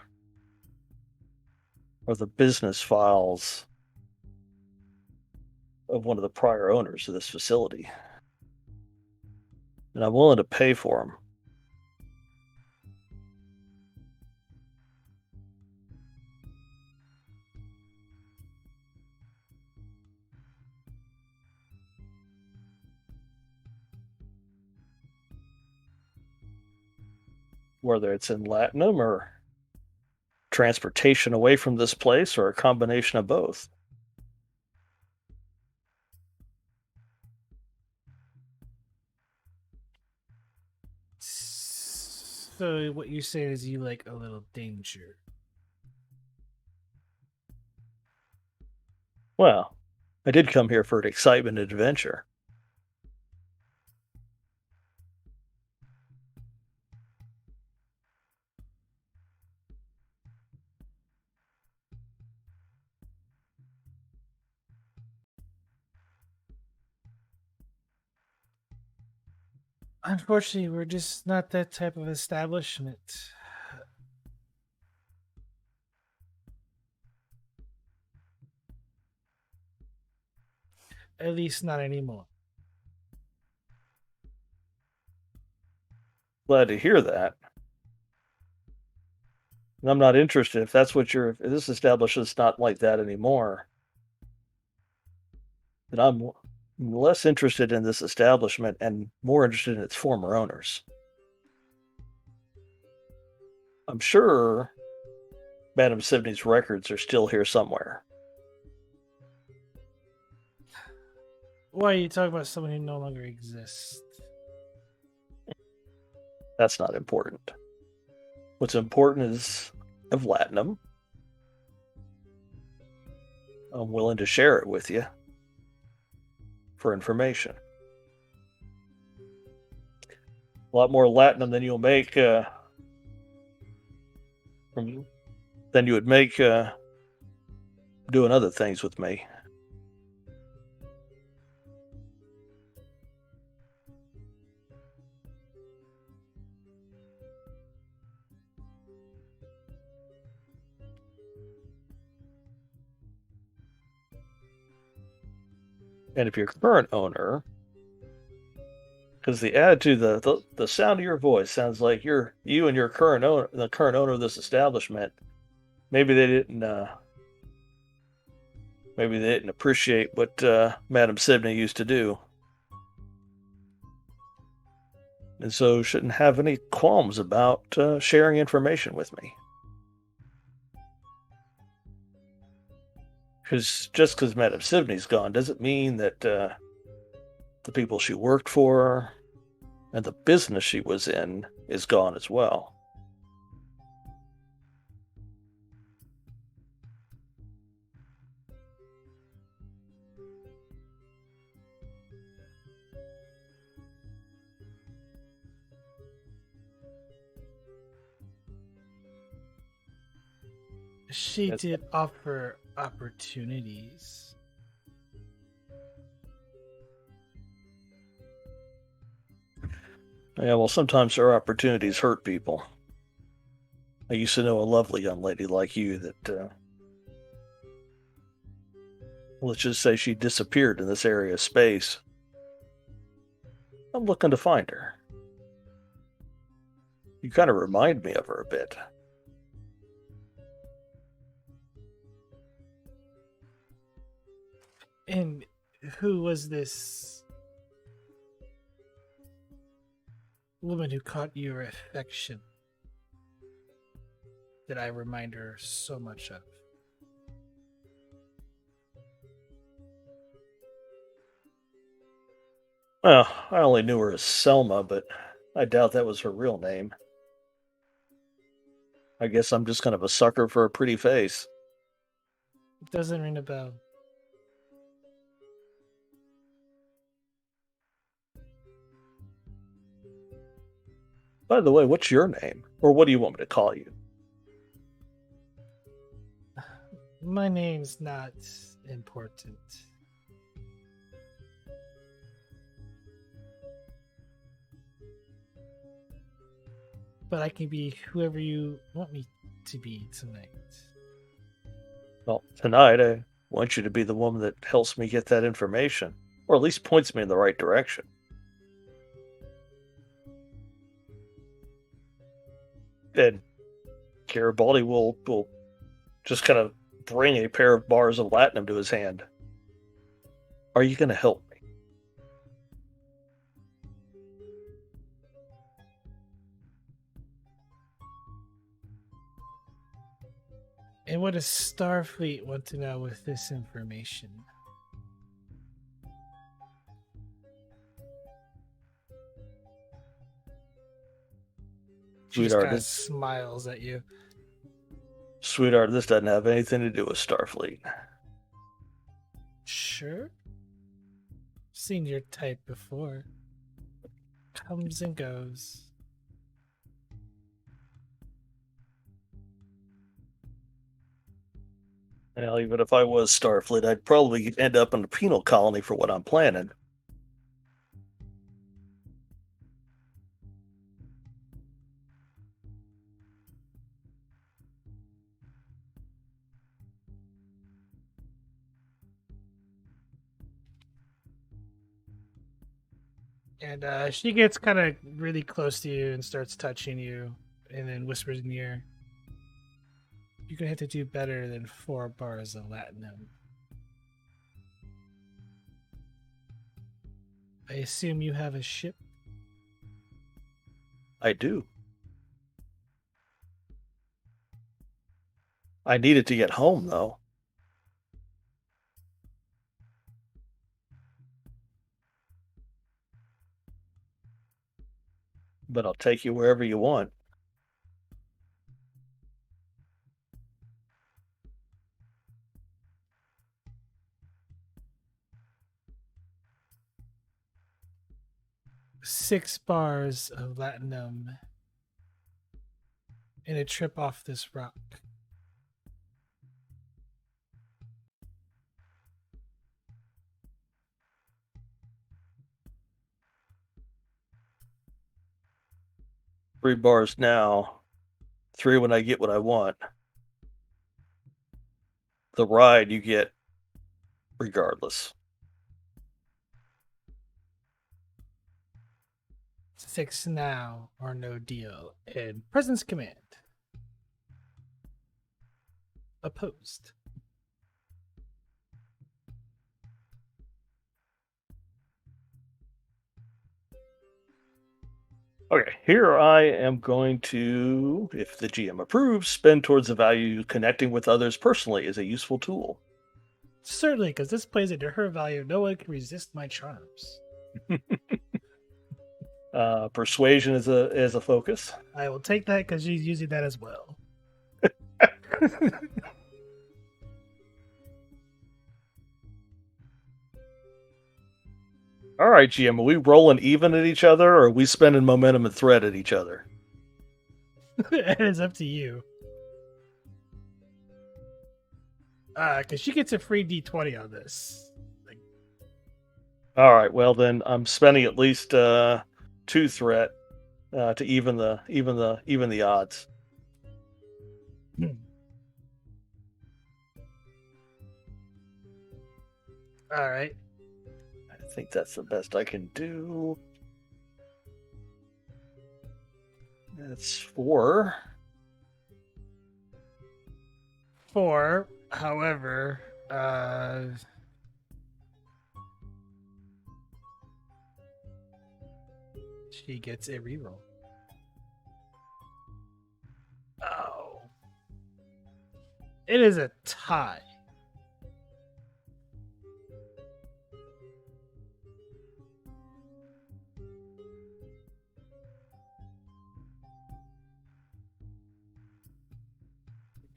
are the business files of one of the prior owners of this facility. And I'm willing to pay for them. Whether it's in Latinum or transportation away from this place or a combination of both. So what you're saying is you like a little danger. Well, I did come here for excitement and adventure. Unfortunately, we're just not that type of establishment. At least not anymore. Glad to hear that. And I'm not interested if that's what if this establishment's not like that anymore. Then I'm less interested in this establishment and more interested in its former owners. I'm sure Madame Sibney's records are still here somewhere. Why are you talking about someone who no longer exists? That's not important. What's important is of Latinum. I'm willing to share it with you for information. A lot more Latinum than you'll make than you would make doing other things with me. And if your current owner, because the attitude, the sound of your voice sounds like you and your current owner, the current owner of this establishment, maybe they didn't appreciate what Madame Sibney used to do, and so shouldn't have any qualms about sharing information with me. Because just because Madame Sibney's gone doesn't mean that the people she worked for and the business she was in is gone as well. She did offer opportunities. Yeah, well, sometimes our opportunities hurt people. I used to know a lovely young lady like you that, let's just say she disappeared in this area of space. I'm looking to find her. You kind of remind me of her a bit. And who was this woman who caught your affection that I remind her so much of? Well, I only knew her as Selma, but I doubt that was her real name. I guess I'm just kind of a sucker for a pretty face. It doesn't ring a bell. By the way, what's your name? Or what do you want me to call you? My name's not important. But I can be whoever you want me to be tonight. Well, tonight I want you to be the woman that helps me get that information, or at least points me in the right direction. And Garibaldi will just kind of bring a pair of bars of latinum to his hand. Are you going to help me? And what does Starfleet want to know with this information? She just Sweetheart, kind of smiles at you. Sweetheart, this doesn't have anything to do with Starfleet. Sure. Seen your type before. Comes and goes. Well, even if I was Starfleet, I'd probably end up in a penal colony for what I'm planning. And she gets kind of really close to you and starts touching you, and then whispers in your ear, "You're gonna have to do better than 4 bars of Latinum. I assume you have a ship?" I do. I needed to get home, though. But I'll take you wherever you want. "6 bars of Latinum and a trip off this rock." $3 now, 3 when I get what I want. The ride you get regardless. 6 now or no deal. And Presence Command. Opposed. Okay, here I am going to, if the GM approves, spend towards the value connecting with others personally is a useful tool. Certainly, because this plays into her value. No one can resist my charms. Persuasion is a focus. I will take that because she's using that as well. All right, GM, are we rolling even at each other, or are we spending momentum and threat at each other? It is up to you. Because she gets a free D20 on this. All right, well then I'm spending at least 2 threat to even the odds. All right. I think that's the best I can do. That's 4. 4. However, she gets a reroll. Oh. It is a tie.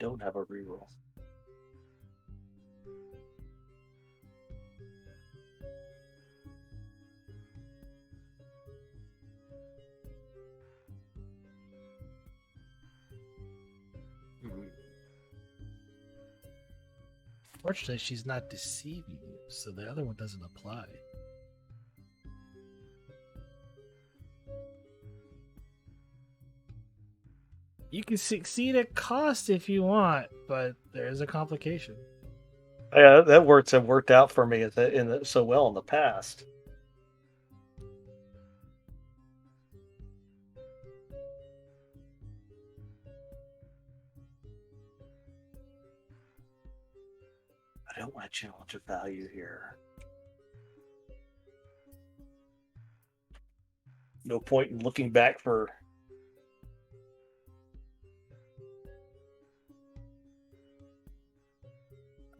Don't have a reroll. Fortunately, she's not deceiving you, so the other one doesn't apply. You can succeed at cost if you want, but there's a complication. Yeah, that have worked out for me so well in the past. I don't want to challenge a value here. No point in looking back for...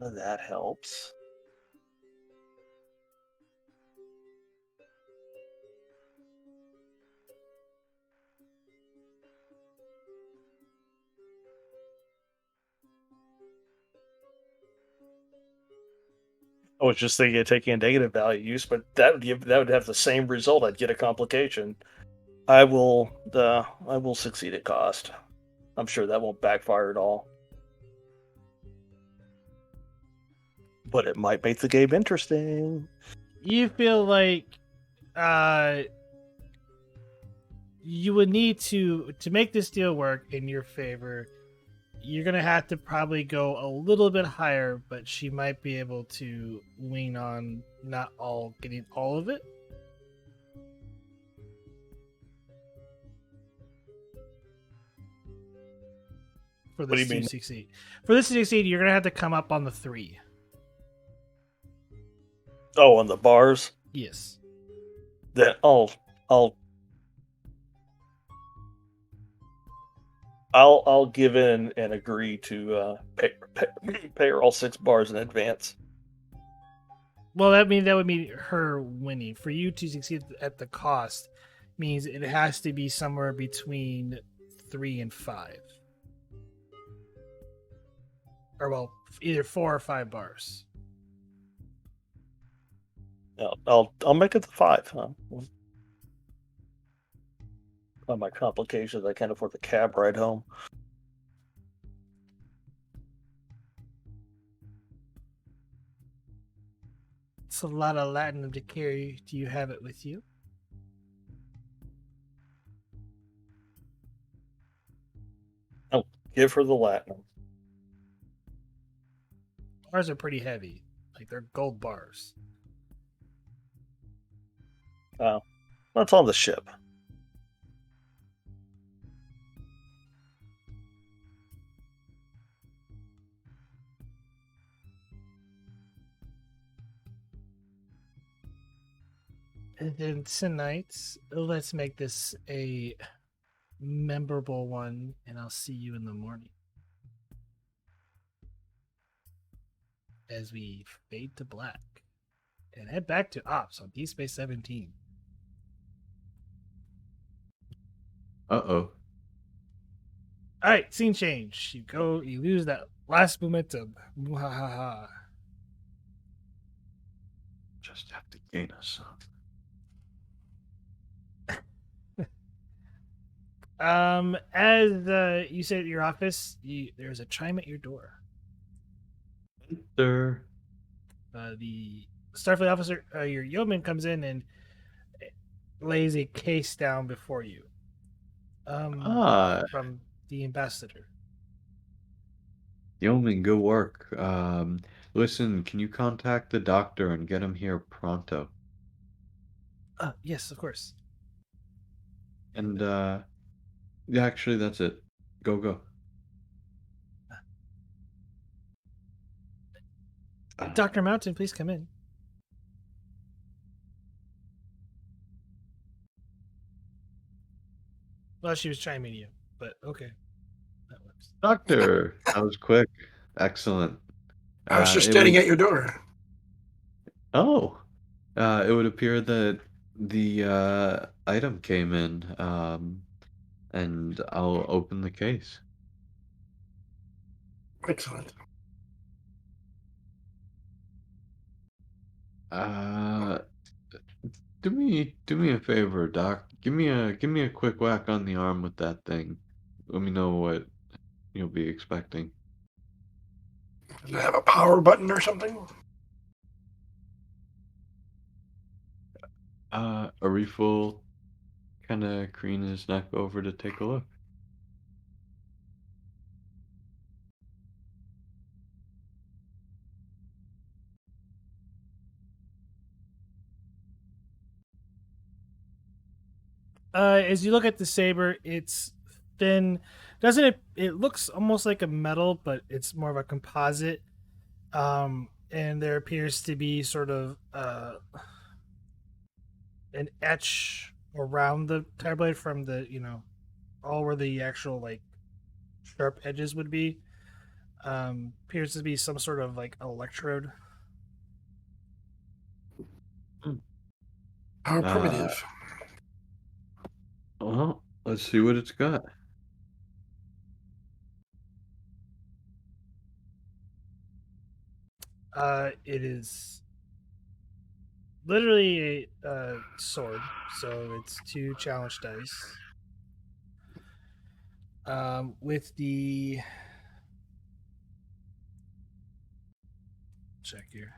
That helps. I was just thinking of taking a negative value use, but that would have the same result. I'd get a complication. I will succeed at cost. I'm sure that won't backfire at all. But it might make the game interesting. You feel like you would need to make this deal work in your favor. You're going to have to probably go a little bit higher, but she might be able to lean on not all getting all of it. For What do this you to mean? succeed. For this to succeed, you're gonna have to come up on the 3. Oh, on the bars. Yes. Then I'll give in and agree to pay her all 6 bars in advance. Well, that would mean her winning. For you to succeed at the cost means it has to be somewhere between 3 and 5. Or well, either 4 or 5 bars. I'll make it the 5. Huh? On my complications, I can't afford the cab ride home. It's a lot of latinum to carry. Do you have it with you? I'll give her the latinum. Bars are pretty heavy. Like they're gold bars. That's on the ship. And then tonight, let's make this a memorable one, and I'll see you in the morning. As we fade to black and head back to Ops on D Space 17. Uh-oh. All right, scene change. You lose that last momentum. Mwahaha. Just have to gain us some. As you sit at your office, there's a chime at your door. There. The Starfleet officer, your yeoman, comes in and lays a case down before you. From the ambassador. Yeoman, good work. Listen, can you contact the doctor and get him here pronto? Yes, of course. And, yeah, actually, that's it. Go. Dr. Mountain, please come in. Well, she was chiming you, but okay. That works. Doctor, that was quick. Excellent. I was just It standing would- at your door. Oh, it would appear that the item came in, and I'll open the case. Excellent. Do me a favor, Doc. Give me a quick whack on the arm with that thing. Let me know what you'll be expecting. Does it have a power button or something? Arif will kind of crane his neck over to take a look. As you look at the saber, it's thin. Doesn't it? It looks almost like a metal, but it's more of a composite. And there appears to be sort of an etch around the tire blade from the all where the actual like sharp edges would be. Appears to be some sort of like electrode. How primitive. Well, let's see what it's got. It is literally a sword, so it's 2 challenge dice. With the check here.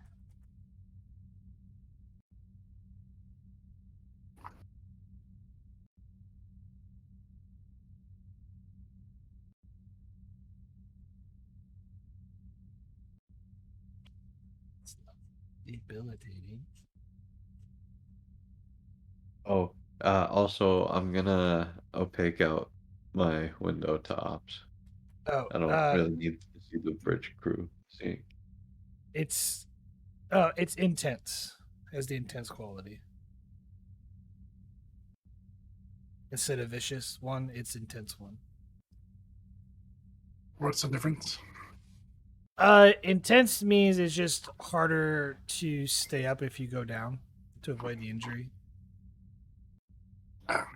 It's not debilitating. Oh, also, I'm gonna opaque out my window to ops. Oh, I don't really need to see the bridge crew seeing. it's it's intense. Has the intense quality instead of vicious one. It's intense one. What's the difference? Intense means it's just harder to stay up if you go down to avoid the injury. Ah,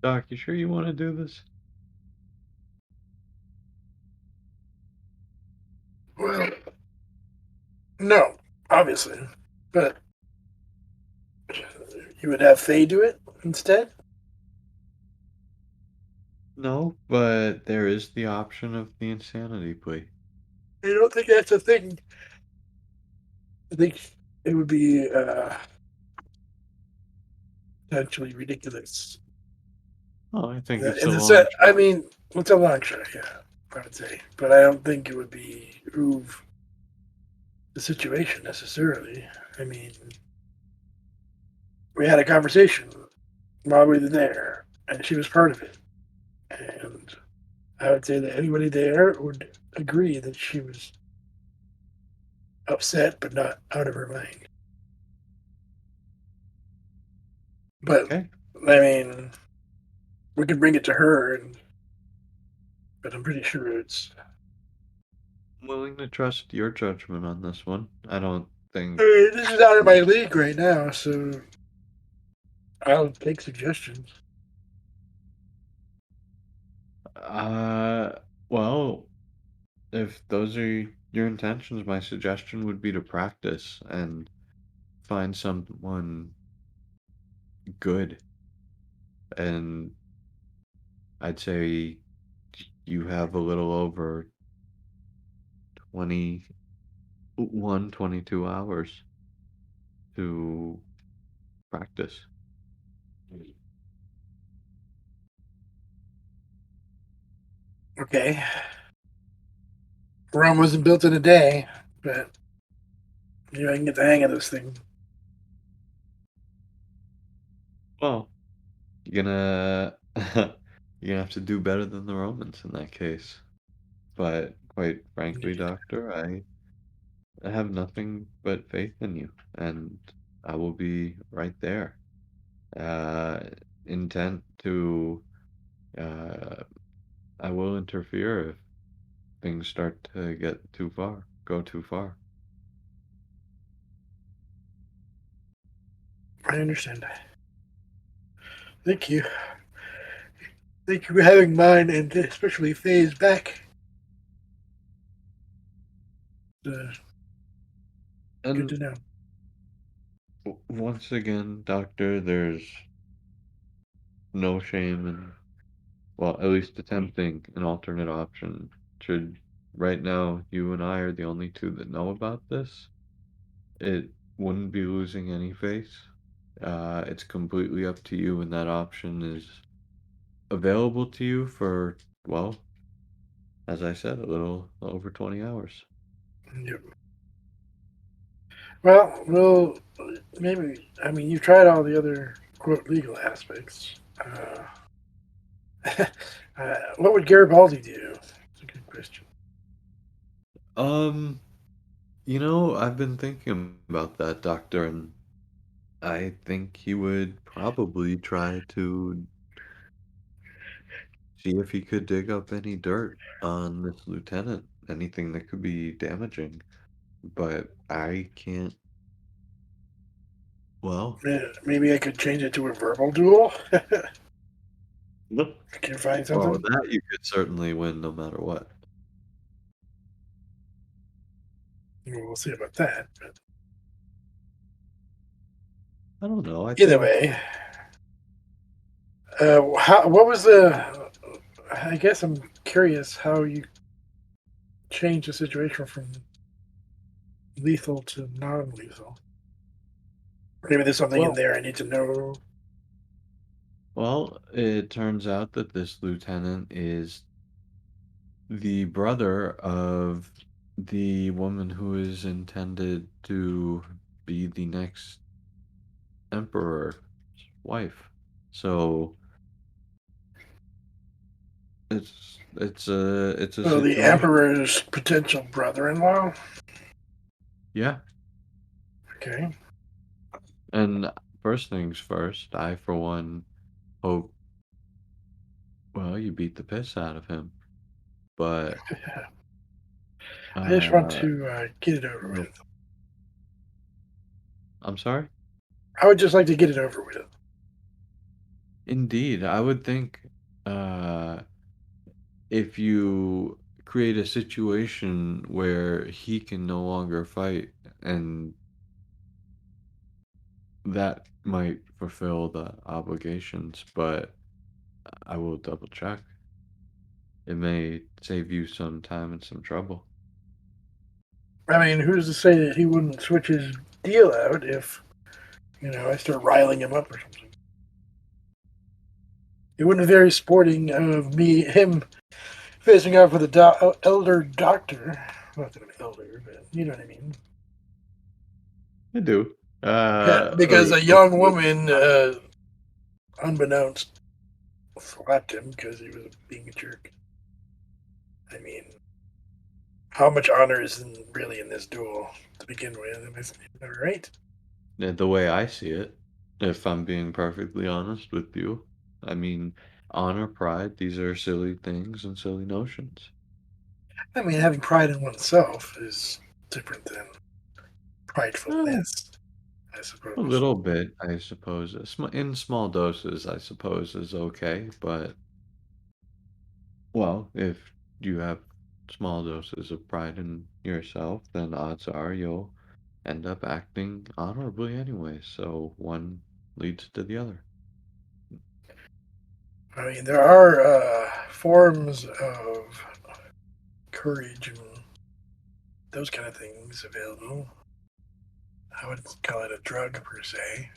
Doc, you sure you want to do this? well, no, obviously, but you would have Faye do it instead. No, but there is the option of the insanity plea. I don't think that's a thing. I think it would be potentially ridiculous. Oh, I think In it's a the long set, I shot. mean, it's a long shot, yeah, I would say, but I don't think it would behoove the situation necessarily. I mean, we had a conversation while we were there, and she was part of it, and I would say that anybody there would agree that she was upset, but not out of her mind. But Okay. I mean, we could bring it to her, but I'm pretty sure it's. I'm willing to trust your judgment on this one. I don't I think. mean, this is out of my league right now, so I'll take suggestions. Uh, well, if those are your intentions, my suggestion would be to practice and find someone good. And I'd say you have a little over 21, 22 hours to practice. Okay. Rome wasn't built in a day, but maybe I can get the hang of this thing. Well, you're gonna you're gonna have to do better than the Romans in that case. But quite frankly, Doctor, I have nothing but faith in you, and I will be right there. Uh, intent to, uh, I will interfere if things start to get too far, go too far. I understand. Thank you. Thank you for having mine and especially Faye's back. Good And to know. once again, Doctor, there's no shame in, well, at least attempting an alternate option. Should right now you and I are the only two that know about this, it wouldn't be losing any face. It's completely up to you, and that option is available to you for, well, as I said, a little over 20 hours. Yep. Well, maybe. I mean, you tried all the other quote legal aspects. What would Garibaldi do? That's a good question. Um, I've been thinking about that, Doctor, and I think he would probably try to see if he could dig up any dirt on this lieutenant, anything that could be damaging. But I can't, well, Maybe I could change it to a verbal duel. I Nope. can find Well, something. that you could certainly win no matter what. Well, we'll see about that. But I don't know. I either think, way, what was the? I guess I'm curious how you change the situation from lethal to non-lethal. Maybe there's something in well, there I need to know. it turns out that this lieutenant is the brother of the woman who is intended to be the next emperor's wife. So it's a So the situation. Emperor's potential brother-in-law. Yeah. Okay. And first things first, I for one hope you beat the piss out of him. But I just want uh to get it over no, with. I'm sorry? I would just like to get it over with. Indeed, I would think uh if you create a situation where he can no longer fight, and that might fulfill the obligations, but I will double check. It may save you some time and some trouble. I mean, who's to say that he wouldn't switch his deal out if, I start riling him up or something? It wouldn't be very sporting of him facing off with a elder doctor. Not that I'm elder, but you know what I mean. I do. Because a young woman, unbeknownst, slapped him because he was being a jerk. I mean, how much honor is really in this duel to begin with? Am I right? The way I see it, if I'm being perfectly honest with you, I mean, honor, pride, these are silly things and silly notions. I mean, having pride in oneself is different than pridefulness, I A suppose. little bit, I suppose. In small doses, I suppose, is okay. But, well, if you have small doses of pride in yourself, then odds are you'll end up acting honorably anyway. So one leads to the other. I mean, there are forms of courage and those kind of things available. I wouldn't call it a drug per se,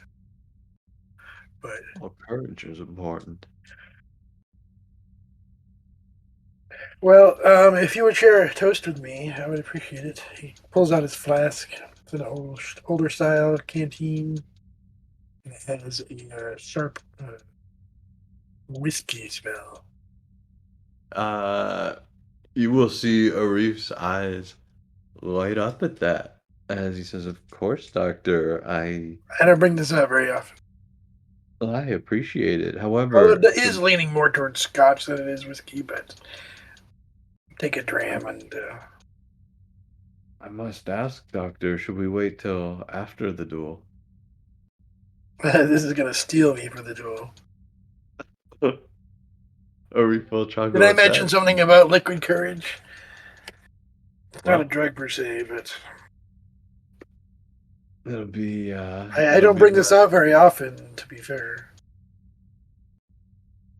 but Well, courage is important. well, if you would share a toast with me, I would appreciate it. He pulls out his flask. It's an older style canteen. It has a sharp whiskey smell. Uh, you will see Arif's eyes light up at that as he says, "Of course, Doctor. I don't bring this up very often. I appreciate it. Although However, it is leaning more towards scotch than it is whiskey, but take a dram and I must ask, Doctor, should we wait till after the duel?" this is going to steal me for the duel. Arif will Did I chuckle at mention that. something about liquid courage? It's not a Well, drug per se, but it'll be I it'll don't be bring this blessed. out very often, to be fair.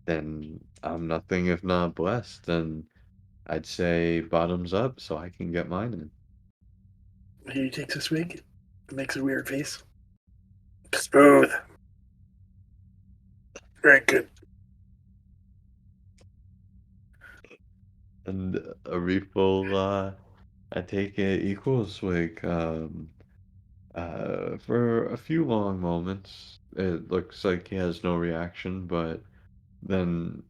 Then I'm nothing if not blessed. Then I'd say bottoms up so I can get mine in. He takes a swig, makes a weird face. Smooth. Very good. And Arif will I take it equal swig. For a few long moments, it looks like he has no reaction, but then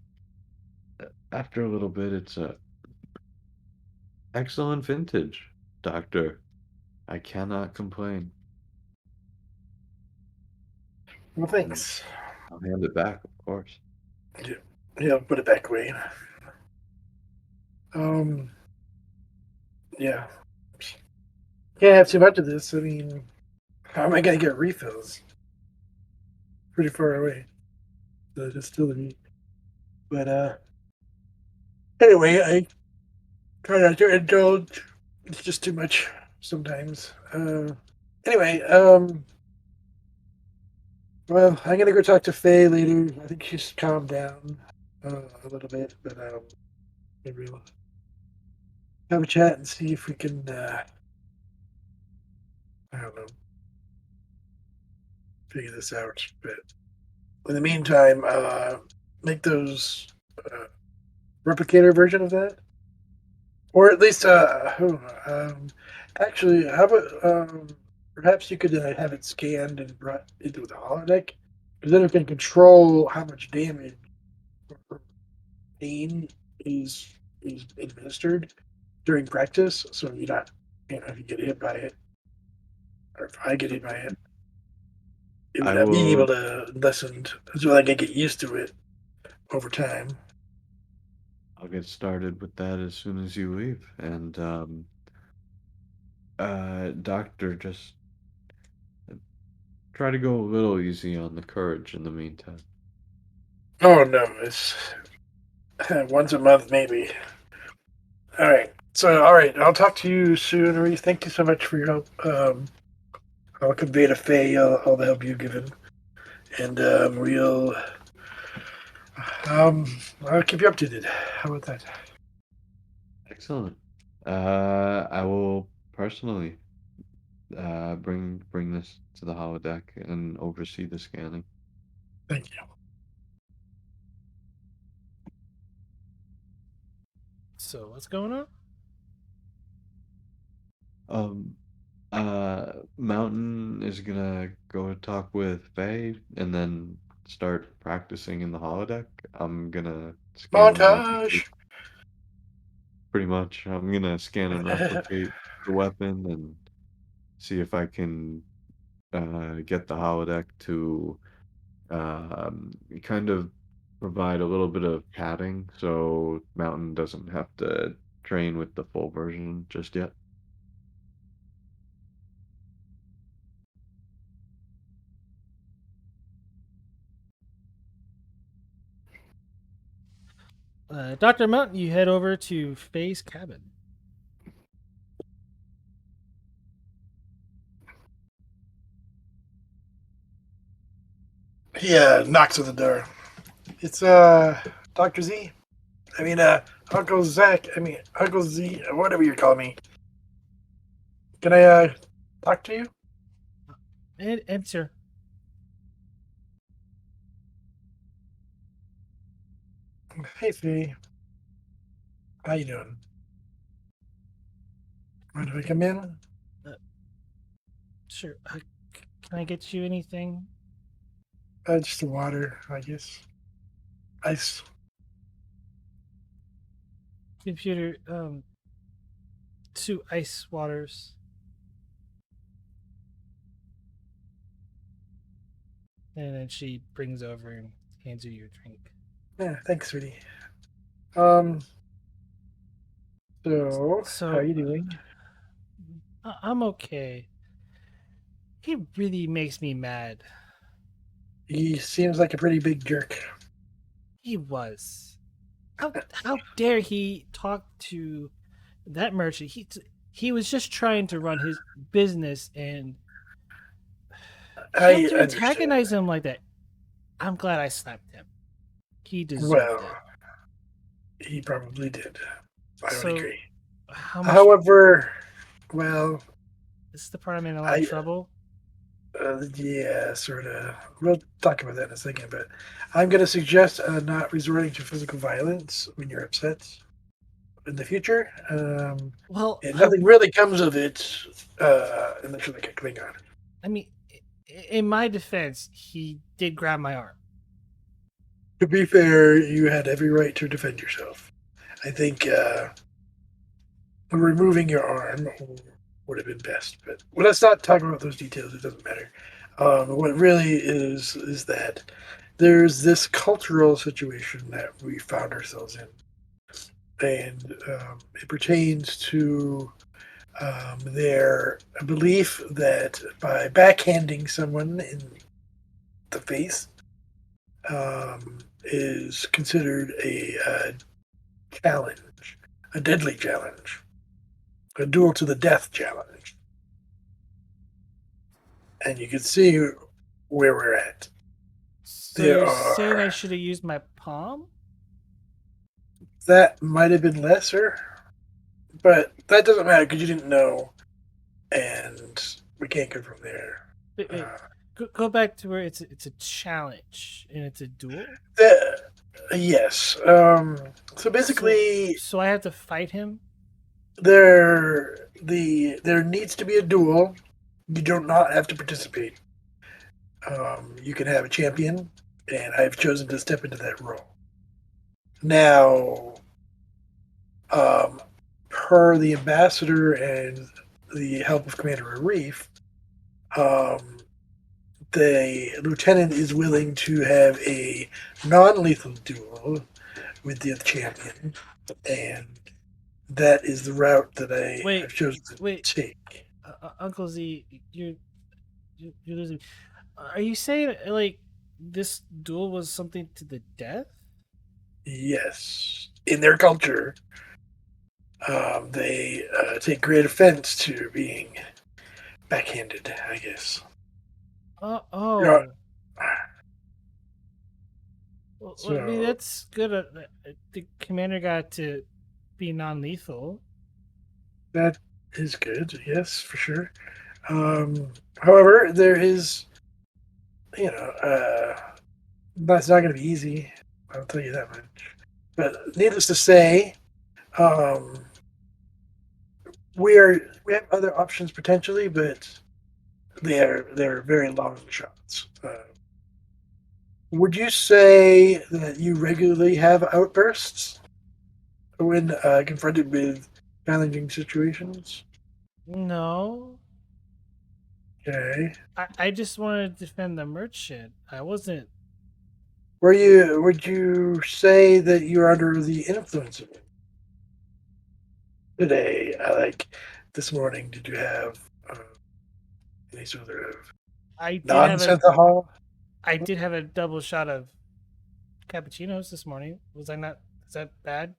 after a little bit, it's a excellent vintage, Doctor. I cannot complain. Well, And thanks. I'll hand it back, of course. Yeah, put it back away. Yeah. Can't have too much of this. I mean, how am I going to get refills? Pretty far away. The distillery. But, anyway, I try not to indulge. It's just too much sometimes. Anyway, well, I'm gonna go talk to Faye later. I think she's calmed down a little bit, but maybe we'll have a chat and see if we can. I don't know, figure this out. But in the meantime, make those replicator version of that, Or at least, actually, how about perhaps you could have it scanned and brought into the holodeck, because then it can control how much damage or pain is administered during practice, so you're not, if you get hit by it, or if I get hit by it, it I would be able will. to lessen, so I can get used to it over time. I'll get started with that as soon as you leave. And doctor, just try to go a little easy on the courage in the meantime. Oh no, it's once a month maybe. All right. So, all right, I'll talk to you soon, Arif. Thank you so much for your help. I'll convey to Faye all the help you've given, and um, I'll keep you updated. How about that? Excellent. I will personally bring this to the holodeck and oversee the scanning. Thank you. So what's going on? Um, Mountain is gonna go talk with Faye and then start practicing in the holodeck. I'm gonna scan and replicate. Montage. Pretty much, I'm gonna scan and replicate the weapon and see if I can get the holodeck to kind of provide a little bit of padding so Mountain doesn't have to train with the full version just yet. Dr. Mountain, you head over to Faye's cabin. He knocks at the door. It's Dr. Z. I mean Uncle Zach. I mean Uncle Z. Whatever you call me. Can I talk to you? And enter. Hey Faye. How you doing? Mind if I come in? Sure. Can I get you anything? Just the water, I guess. Ice. Computer, 2 ice waters. And then she brings over and hands you your drink. Yeah, thanks, sweetie. So how are you doing? I'm okay. He really makes me mad. He seems like a pretty big jerk. He was. How dare he talk to that merchant? He was just trying to run his business, and I you have to understand. antagonize him like that. I'm glad I slapped him. He deserved Well, it. he probably did. I would So, agree. how much? However, well, This is the part I'm in a lot of trouble. Yeah, sort of. We'll talk about that in a second, but I'm going to suggest not resorting to physical violence when you're upset in the future. Well, And nothing really comes of it unless you're like a Klingon. I mean, in my defense, he did grab my arm. To be fair, you had every right to defend yourself. I think removing your arm would have been best, but let's not talk about those details. It doesn't matter. What really is that there's this cultural situation that we found ourselves in, and it pertains to their belief that by backhanding someone in the face is considered a challenge, a deadly challenge, a duel to the death challenge. And you can see where we're at. So you're saying I should have used my palm? That might have been lesser, but that doesn't matter because you didn't know, and we can't go from there. Wait. Go back to where it's a challenge and it's a duel. Yes. So basically, so I have to fight him. there needs to be a duel. You do not have to participate. You can have a champion, and I've chosen to step into that role. Now, um, per the ambassador and the help of Commander Arif, um, the lieutenant is willing to have a non-lethal duel with the champion, and that is the route that I Wait, have chosen to wait. take. Uncle Z, you're losing. Are you saying like this duel was something to the death? Yes, in their culture, they take great offense to being backhanded, I guess. Yeah. Oh. Well, I mean, So that's good. The commander got to be non-lethal. that is good, yes, for sure. However, there is, you know, that's not going to be easy. I'll tell you that much. But needless to say, um, we have other options potentially, but they're very long shots. Would you say that you regularly have outbursts when confronted with challenging situations? No, Okay. I just wanted to defend the merchant. I wasn't. Would you say that you're under the influence of it today? Like this morning, did you have any sort of I did have a. non-alcohol? I did have a double shot of cappuccinos this morning. Was I not? Is that bad?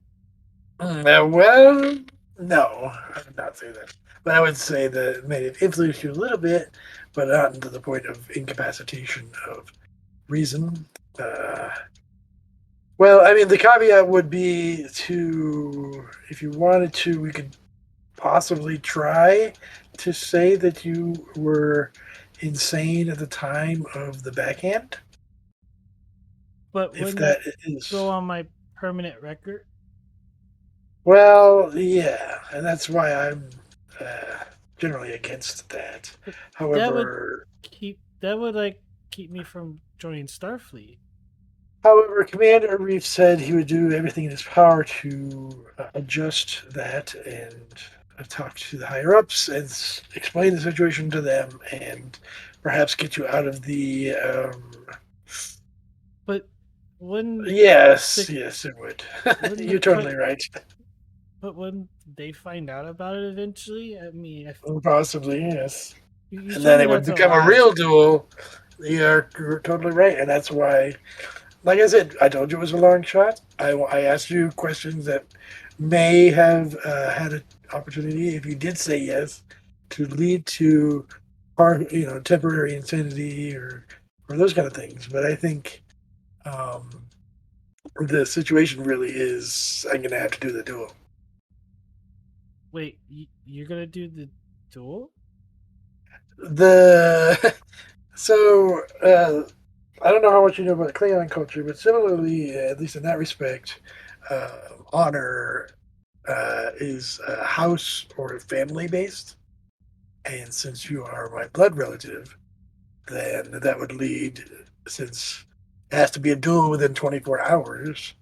Well, no, I would not say that. But I would say that it may have influenced you a little bit, but not to the point of incapacitation of reason. Uh, well, I mean, the caveat would be to, if you wanted to, we could possibly try to say that you were insane at the time of the backhand. But If wouldn't that that go is, on my permanent record? well, yeah, and that's why I'm uh, generally against that. But that would However, like keep me from joining Starfleet. Commander Arif said he would do everything in his power to adjust that and talk to the higher ups and explain the situation to them and perhaps get you out of the. But when Yes, the yes, it would. when the You're totally right. but when they find out about it eventually, I mean, Possibly, yes. you And told then me it not would to become a lie. real duel. You're totally right, and that's why. Like I said, I told you it was a long shot. I asked you questions that may have had an opportunity, if you did say yes, to lead to temporary insanity or those kind of things. But I think um, the situation really is I'm going to have to do the duel. Wait, you're gonna do the duel? The so I don't know how much you know about Klingon culture, but similarly, at least in that respect, honor is house or family based. And since you are my blood relative, then that would lead, since it has to be a duel within 24 hours,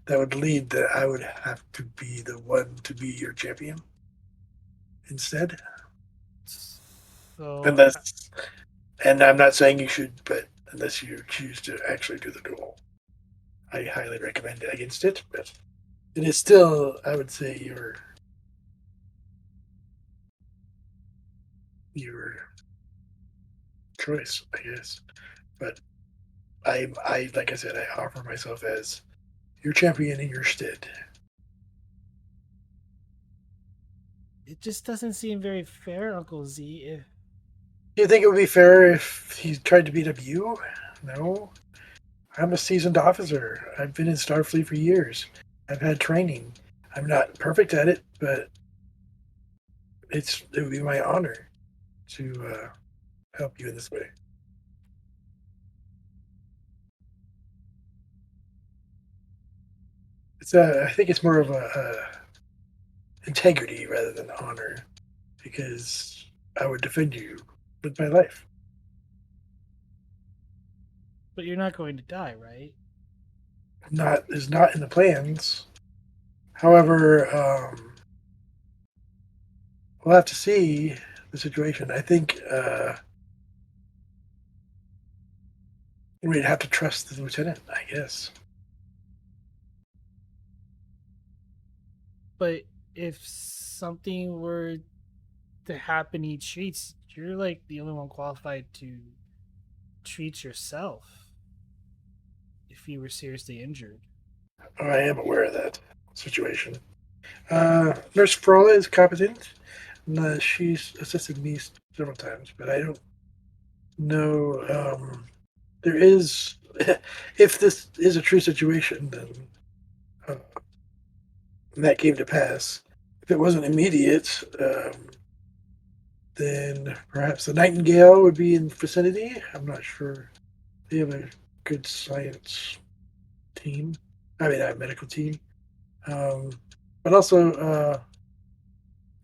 that would lead that I would have to be the one to be your champion instead. So Unless, and I'm not saying you should, but unless you choose to actually do the duel, I highly recommend against it. But it is still, I would say, your choice, I guess. But I like I said, I offer myself as your champion in your stead. it just doesn't seem very fair, Uncle Z. Do you think it would be fair if he tried to beat up you? No. I'm a seasoned officer. I've been in Starfleet for years. I've had training. I'm not perfect at it, but it would be my honor to help you in this way. I think it's more of integrity rather than honor, because I would defend you with my life. But you're not going to die, right? Not is not in the plans. However, we'll have to see the situation. I think we'd have to trust the lieutenant, I guess. But if something were to happen he treats, you're like the only one qualified to treat yourself if you were seriously injured. Oh, I am aware of that situation. Nurse Frola is competent. She's assisted me several times, but I don't know. There is, if this is a true situation, then that came to pass. If it wasn't immediate, then perhaps the Nightingale would be in the vicinity. I'm not sure. They have a good science team. I mean, a medical team. But also,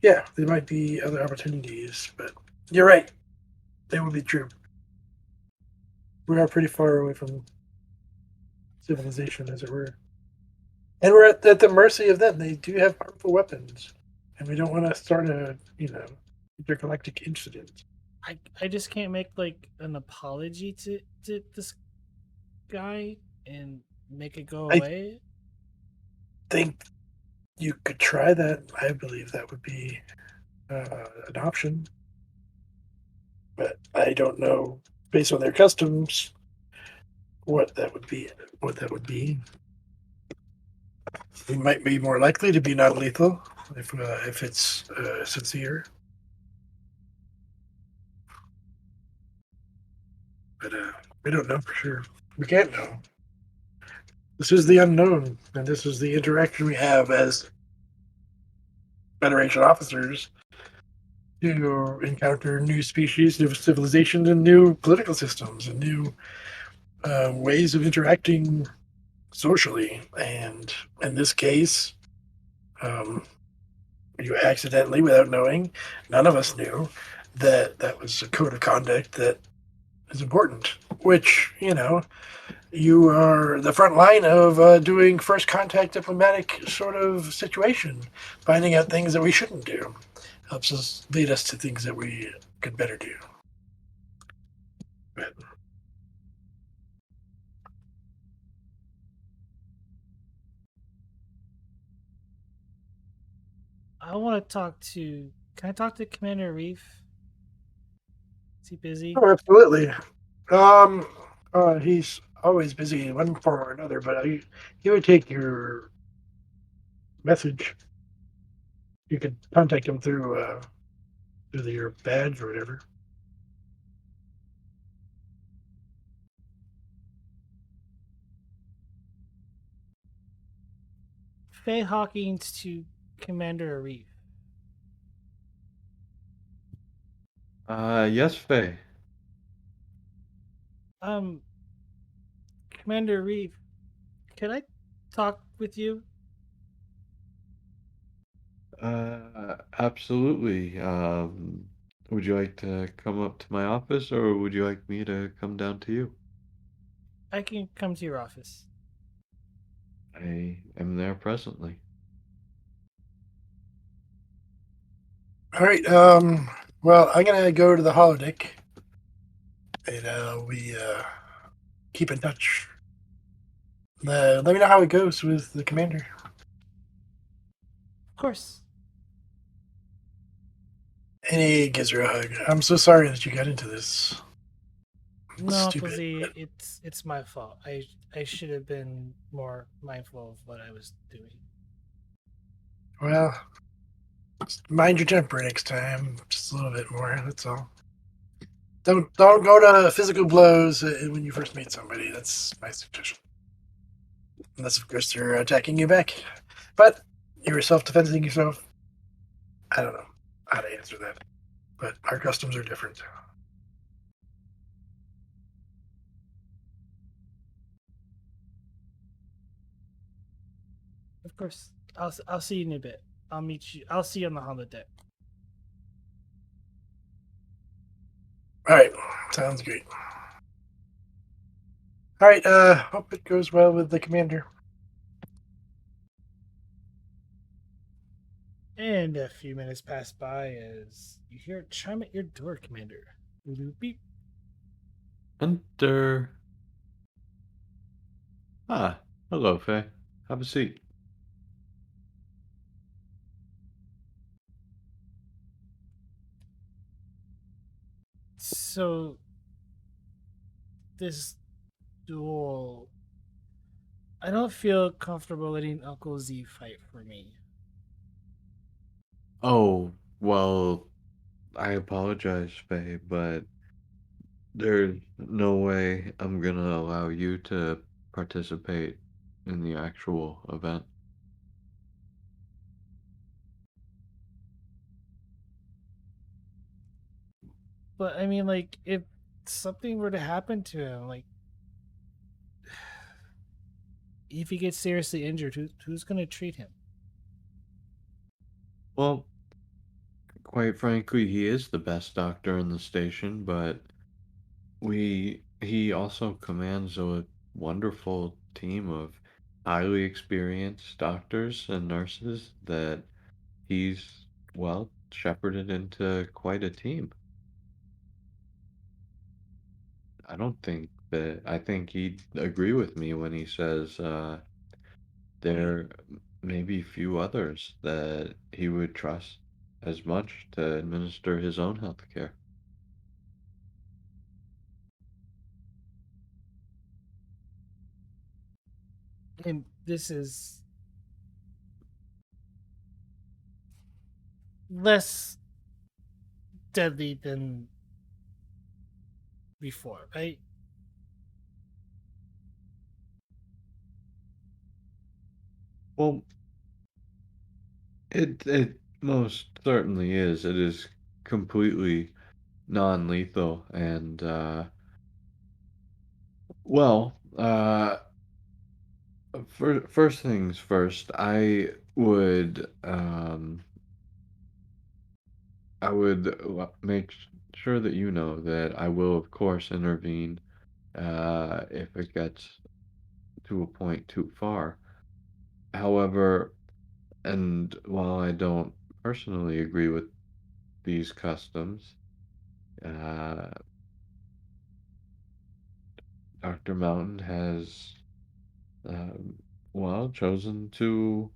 yeah, there might be other opportunities. But you're right. They would be true. We are pretty far away from civilization, as it were. And we're at the mercy of them. They do have powerful weapons. And we don't want to start a, intergalactic incident. I just can't make like an apology to this guy and make it go I- away. Think you could try that. I believe that would be an option. But I don't know, based on their customs, what that would be. It might be more likely to be non-lethal if it's sincere. But we don't know for sure. We can't know. This is the unknown, and this is the interaction we have as Federation officers to encounter new species, new civilizations, and new political systems, and new ways of interacting socially. And in this case, you accidentally, without knowing, none of us knew that was a code of conduct that is important, which, you are the front line of doing first contact diplomatic sort of situation, finding out things that we shouldn't do. Helps us lead us to things that we could better do. But I want to talk to. Can I talk to Commander Arif? Is he busy? oh, absolutely. He's always busy in one form or another, but he would take your message. You could contact him through your badge or whatever. Faye Hawkins to Commander Arif. Yes, Faye. Commander Arif, can I talk with you? Absolutely. Would you like to come up to my office, or would you like me to come down to you? I can come to your office. I am there presently. All right. Well, I'm gonna go to the holodeck, and we keep in touch. Let me know how it goes with the commander. Of course. And he gives her a hug. I'm so sorry that you got into this. No, Stupid. Fuzzy, it's my fault. I should have been more mindful of what I was doing. Well, just mind your temper next time, just a little bit more. That's all. Don't go to physical blows when you first meet somebody. That's my suggestion. Unless, of course, they're attacking you back. But you were self-defending yourself. I don't know how to answer that. But our customs are different. Of course. I'll see you in a bit. I'll meet you. I'll see you on the holodeck. All right, sounds great. All right, hope it goes well with the commander. And a few minutes pass by as you hear a chime at your door, Commander. Boop, beep. Enter. Ah, hello, Faye. Have a seat. So, this duel, I don't feel comfortable letting Uncle Z fight for me. Oh, well, I apologize, Faye, but there's no way I'm gonna allow you to participate in the actual event. But I mean, like, if something were to happen to him, like, if he gets seriously injured, who's going to treat him? Well, quite frankly, he is the best doctor in the station, but he also commands a wonderful team of highly experienced doctors and nurses that he's, well, shepherded into quite a team. I think he'd agree with me when he says there may be few others that he would trust as much to administer his own health care. And this is less deadly than before, right? Well, it most certainly is. It is completely non-lethal and well, first things first, I would make sure that you know that I will of course intervene if it gets to a point too far. However, and while I don't personally agree with these customs, uh, Dr. Mountain has um, well, chosen to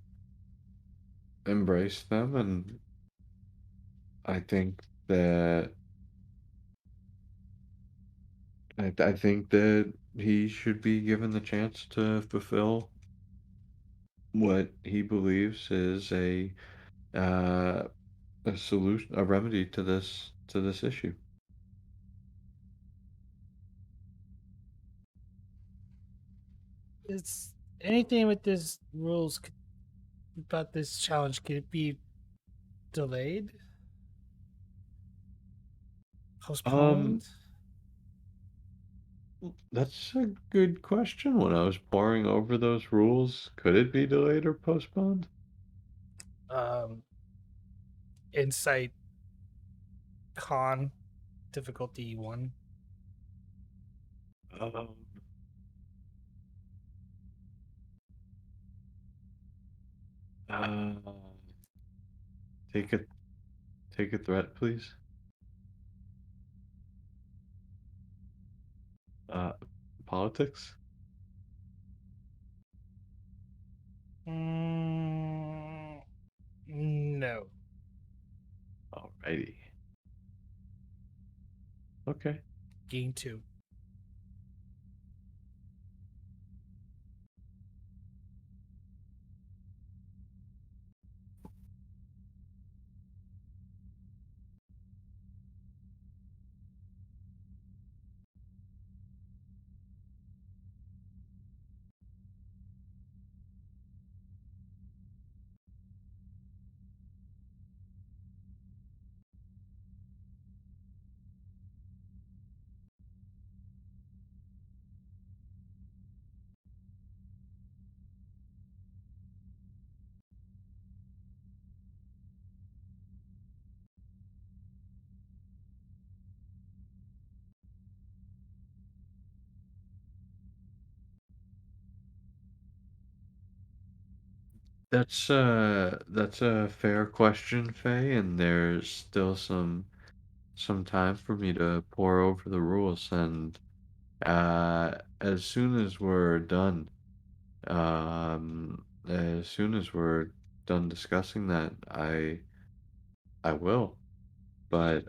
embrace them, and I think that I think that he should be given the chance to fulfill what he believes is uh, a solution, a remedy to this issue. Is anything with this rules about this challenge, could it be delayed? Um, Postponed? that's a good question. When I was poring over those rules, could it be delayed or postponed? Um, Insight con difficulty 1. Um, uh, take a take a threat, please. Uh, politics. Mm, no. Alrighty. Okay. Gain 2. That's a fair question, Faye, and there's still some time for me to pour over the rules, and as soon as we're done, as soon as we're done discussing that, I will. But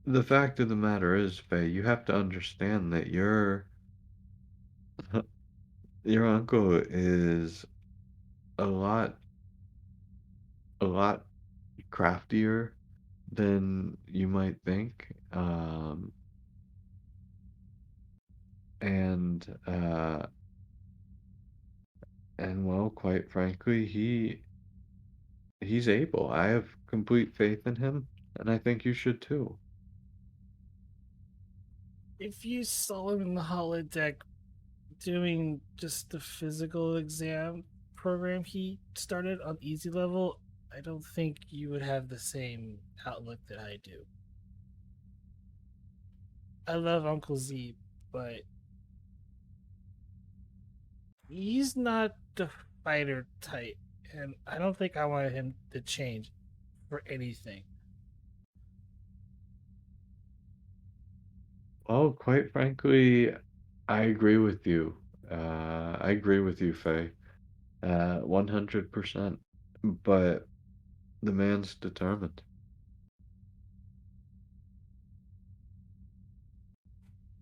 the fact of the matter is, Faye, you have to understand that your uncle is a lot a lot craftier than you might think. And and well, quite frankly, he's able. I have complete faith in him, and I think you should too. If you saw him in the holodeck doing just the physical exam program he started on easy level, I don't think you would have the same outlook that I do. I love Uncle Z, but he's not the fighter type, and I don't think I want him to change for anything. Well, quite frankly, I agree with you. I agree with you, Faye. 100%. But the man's determined.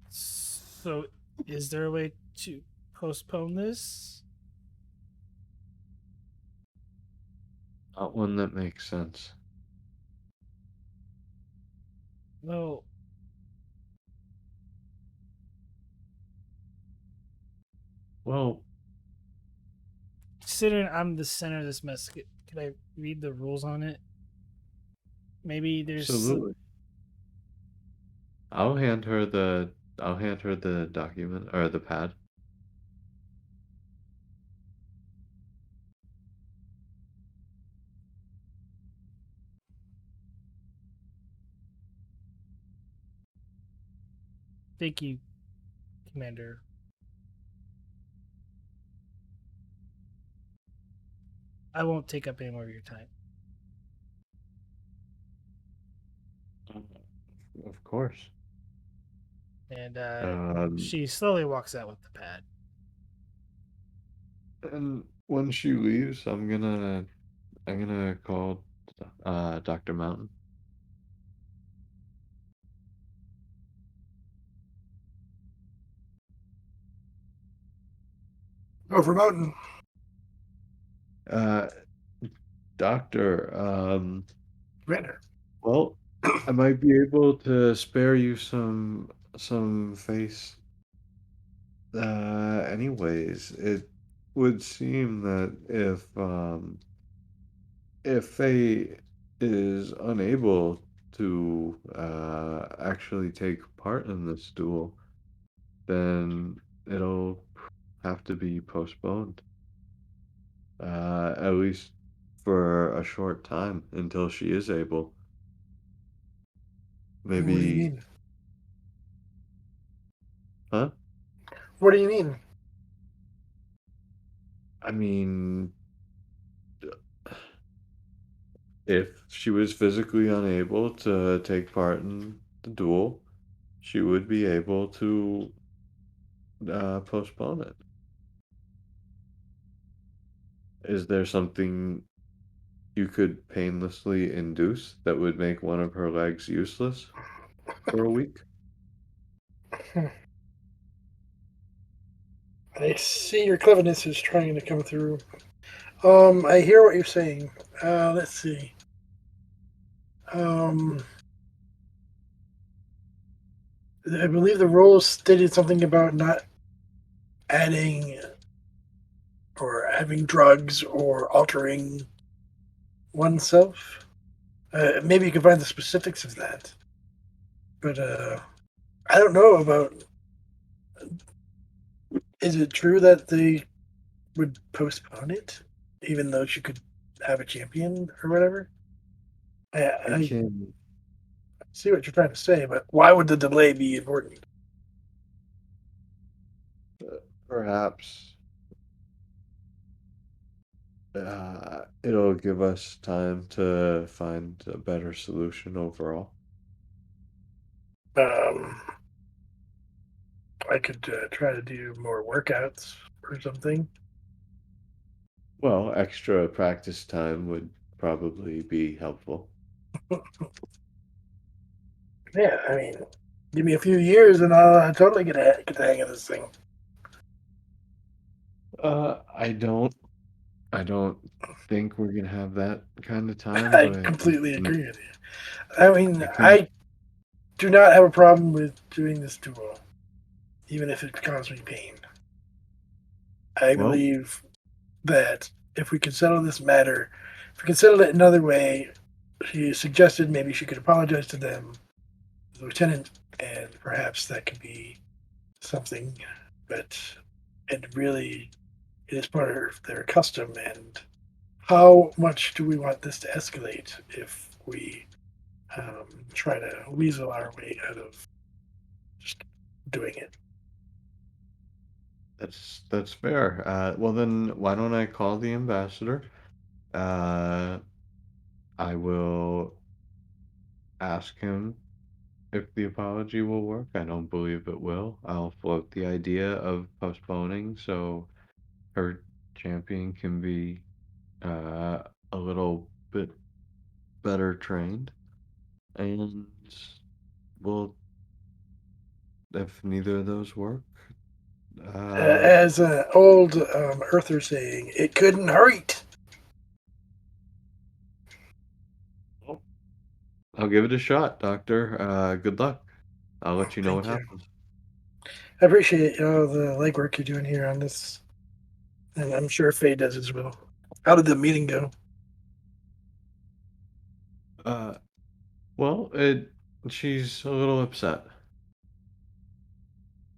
So, is there a way to postpone this? Not one that makes sense. No. Well, Considering I'm the center of this mess, could I read the rules on it? Maybe there's some. absolutely. I'll hand her the document or the pad. Thank you, Commander. I won't take up any more of your time. Of course. And Um, she slowly walks out with the pad. and when she leaves, I'm gonna call Dr. Mountain. Over mountain. Uh, Doctor, Commander. well, I might be able to spare you some face. Anyways, it would seem that if Faye is unable to actually take part in this duel, then it'll have to be postponed, at least for a short time until she is able. What do you Maybe, mean? huh? What do you mean? I mean, if she was physically unable to take part in the duel, she would be able to postpone it. Is there something you could painlessly induce that would make one of her legs useless for a week? I see your cleverness is trying to come through. I hear what you're saying. Let's see. I believe the rules stated something about not adding or having drugs or altering oneself. Maybe you can find the specifics of that. But I don't know about. Is it true that they would postpone it, even though she could have a champion or whatever? I I can, see what you're trying to say, but why would the delay be important? perhaps, it'll give us time to find a better solution overall. I could try to do more workouts or something. Well, extra practice time would probably be helpful. Yeah, I mean, give me a few years and I'll totally get the hang of this thing. I don't think we're gonna have that kind of time, I but completely agree with you. I mean, I can. I do not have a problem with doing this duel, even if it causes me pain. I Well, believe that if we can settle this matter, if we can settle it another way, she suggested maybe she could apologize to them, the lieutenant, and perhaps that could be something. But it really it is part of their custom. And how much do we want this to escalate if we try to weasel our way out of just doing it? that's fair. Well then, why don't I call the ambassador? Uh, I will ask him if the apology will work. I don't believe it will. I'll float the idea of postponing so her champion can be uh, a little bit better trained. And well, if neither of those work, uh, As an old Earther saying, it couldn't hurt. well, I'll give it a shot, Doctor. Good luck. I'll let you know what Thank you. happens. I appreciate all the legwork you're doing here on this, and I'm sure Faye does as well. How did the meeting go? Uh, well, she's a little upset.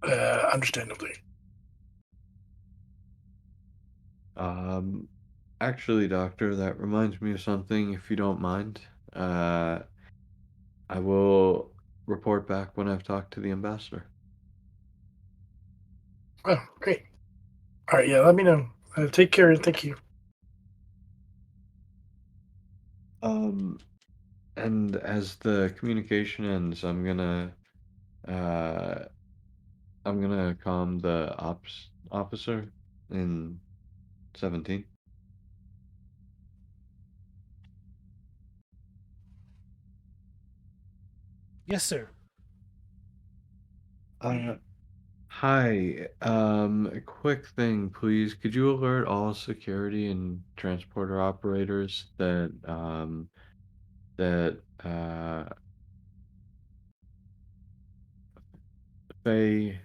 Understandably. Um, Actually, Doctor, that reminds me of something, if you don't mind. Uh, I will report back when I've talked to the ambassador. Oh, great. All right, yeah, let me know. Take care and thank you. Um, and as the communication ends, uh, I'm gonna calm the ops officer in 17. Yes, sir. Uh, Hi. A quick thing, please. Could you alert all security and transporter operators that Faye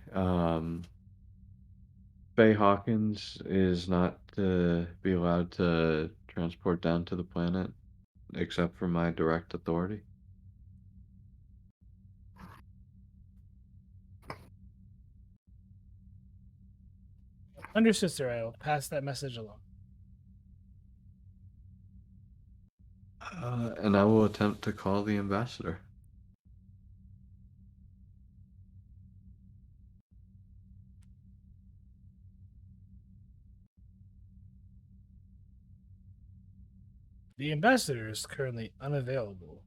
Faye Hawkins is not to be allowed to transport down to the planet except for my direct authority? Understood, sir. I will pass that message along. And I will attempt to call the ambassador. The ambassador is currently unavailable.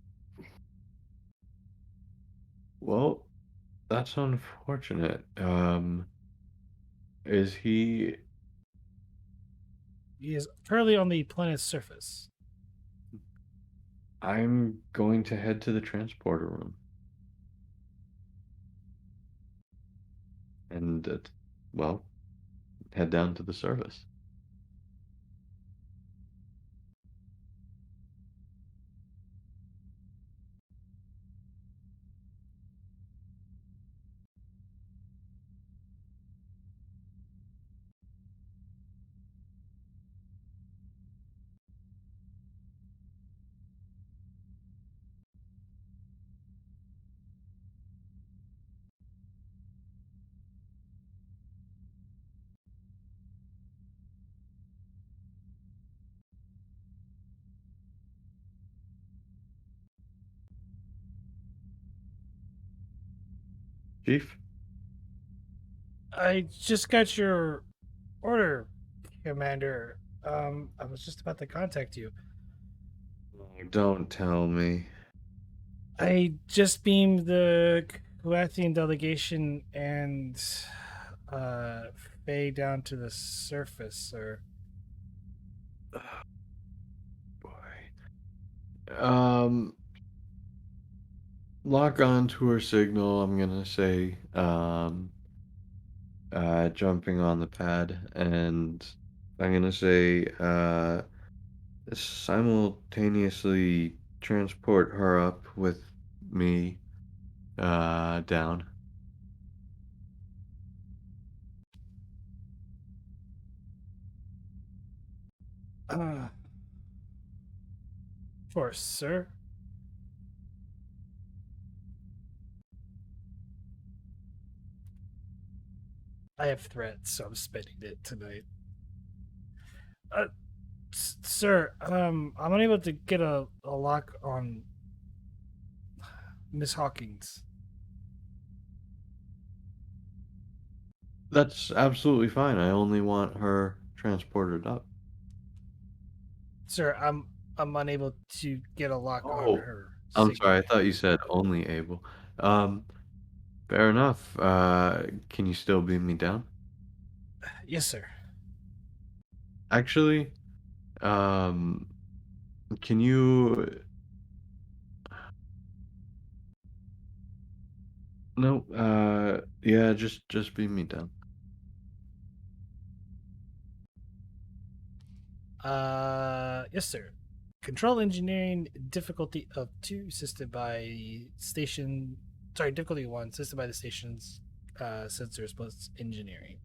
Well, that's unfortunate. Is he? He is currently on the planet's surface. I'm going to head to the transporter room and, well, head down to the surface. Chief? I just got your order, Commander. I was just about to contact you. Don't tell me. I just beamed the Kuathian delegation and Faye down to the surface, sir. Boy. Lock on to her signal, I'm gonna say, jumping on the pad, and I'm gonna say, simultaneously transport her up with me, down. Of course, sir. I have threats, so I'm spending it tonight. Sir, I'm unable to get a lock on Miss Hawkins. That's absolutely fine. I only want her transported up. Sir, I'm unable to get a lock on Oh, her. I'm signal. sorry. I thought you said only able. Um, Fair enough. Can you still beam me down? Yes, sir. Actually, um, can you? No. Yeah. Just beam me down. Yes, sir. Control engineering difficulty of 2 assisted by station. Sorry, difficulty 1 assisted by the station's sensors plus engineering.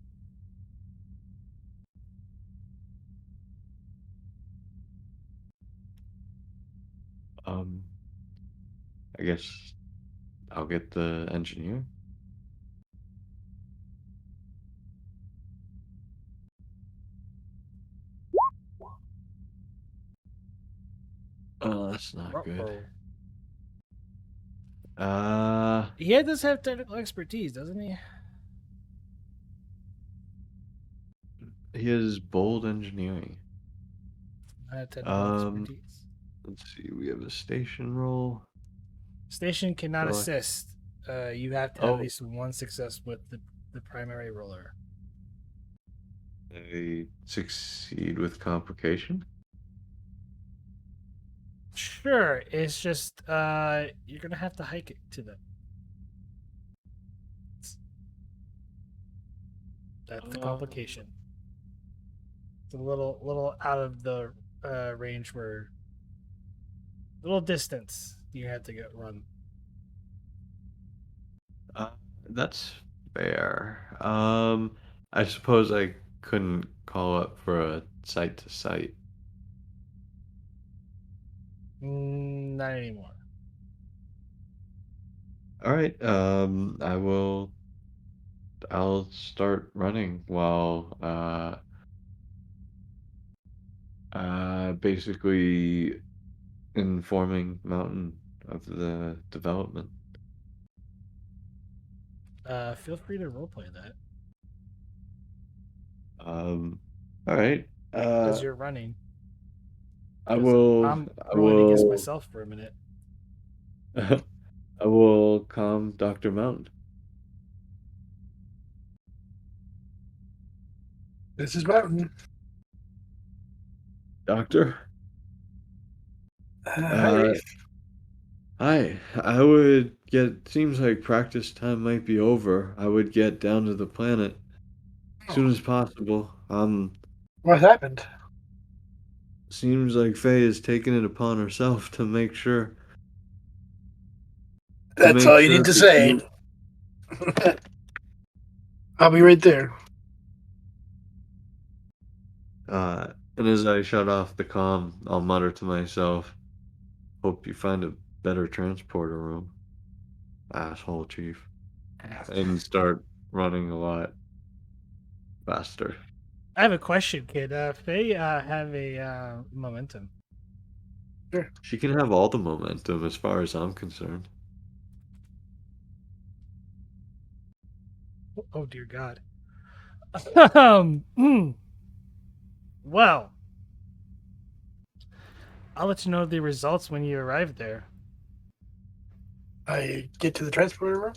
Um, I guess I'll get the engineer. Oh, that's not good. Uh-oh. He does have technical expertise, doesn't he? He has bold engineering. Technical expertise. Let's see. We have a station roll. Station cannot So, assist. You have to have at oh, least 1 success with the primary roller. they succeed with complication. Sure, it's just you're gonna have to hike it to them. That's the complication. It's a little out of the range where little distance you had to get run. Uh, that's fair. I suppose I couldn't call up for a site to site. Not anymore. All right. I'll start running while basically informing Mountain of the development. Feel free to roleplay that All right. as you're running. I 'Cause will. I'm I rolling against will. myself for a minute. I will calm Dr. Mountain. This is Mountain. Doctor. Hi, Uh, Reef. Hi. I would get. Seems like practice time might be over. I would get down to the planet as soon as possible. What happened? Seems like Faye has taken it upon herself to make sure. That's all you need to say. I'll be right there. And as I shut off the comm, I'll mutter to myself, "Hope you find a better transporter room, asshole chief," and start running a lot faster. I have a question, kid. Faye have a momentum. Sure. She can have all the momentum as far as I'm concerned. Oh dear God. Well, I'll let you know the results when you arrive there. I get to the transporter room.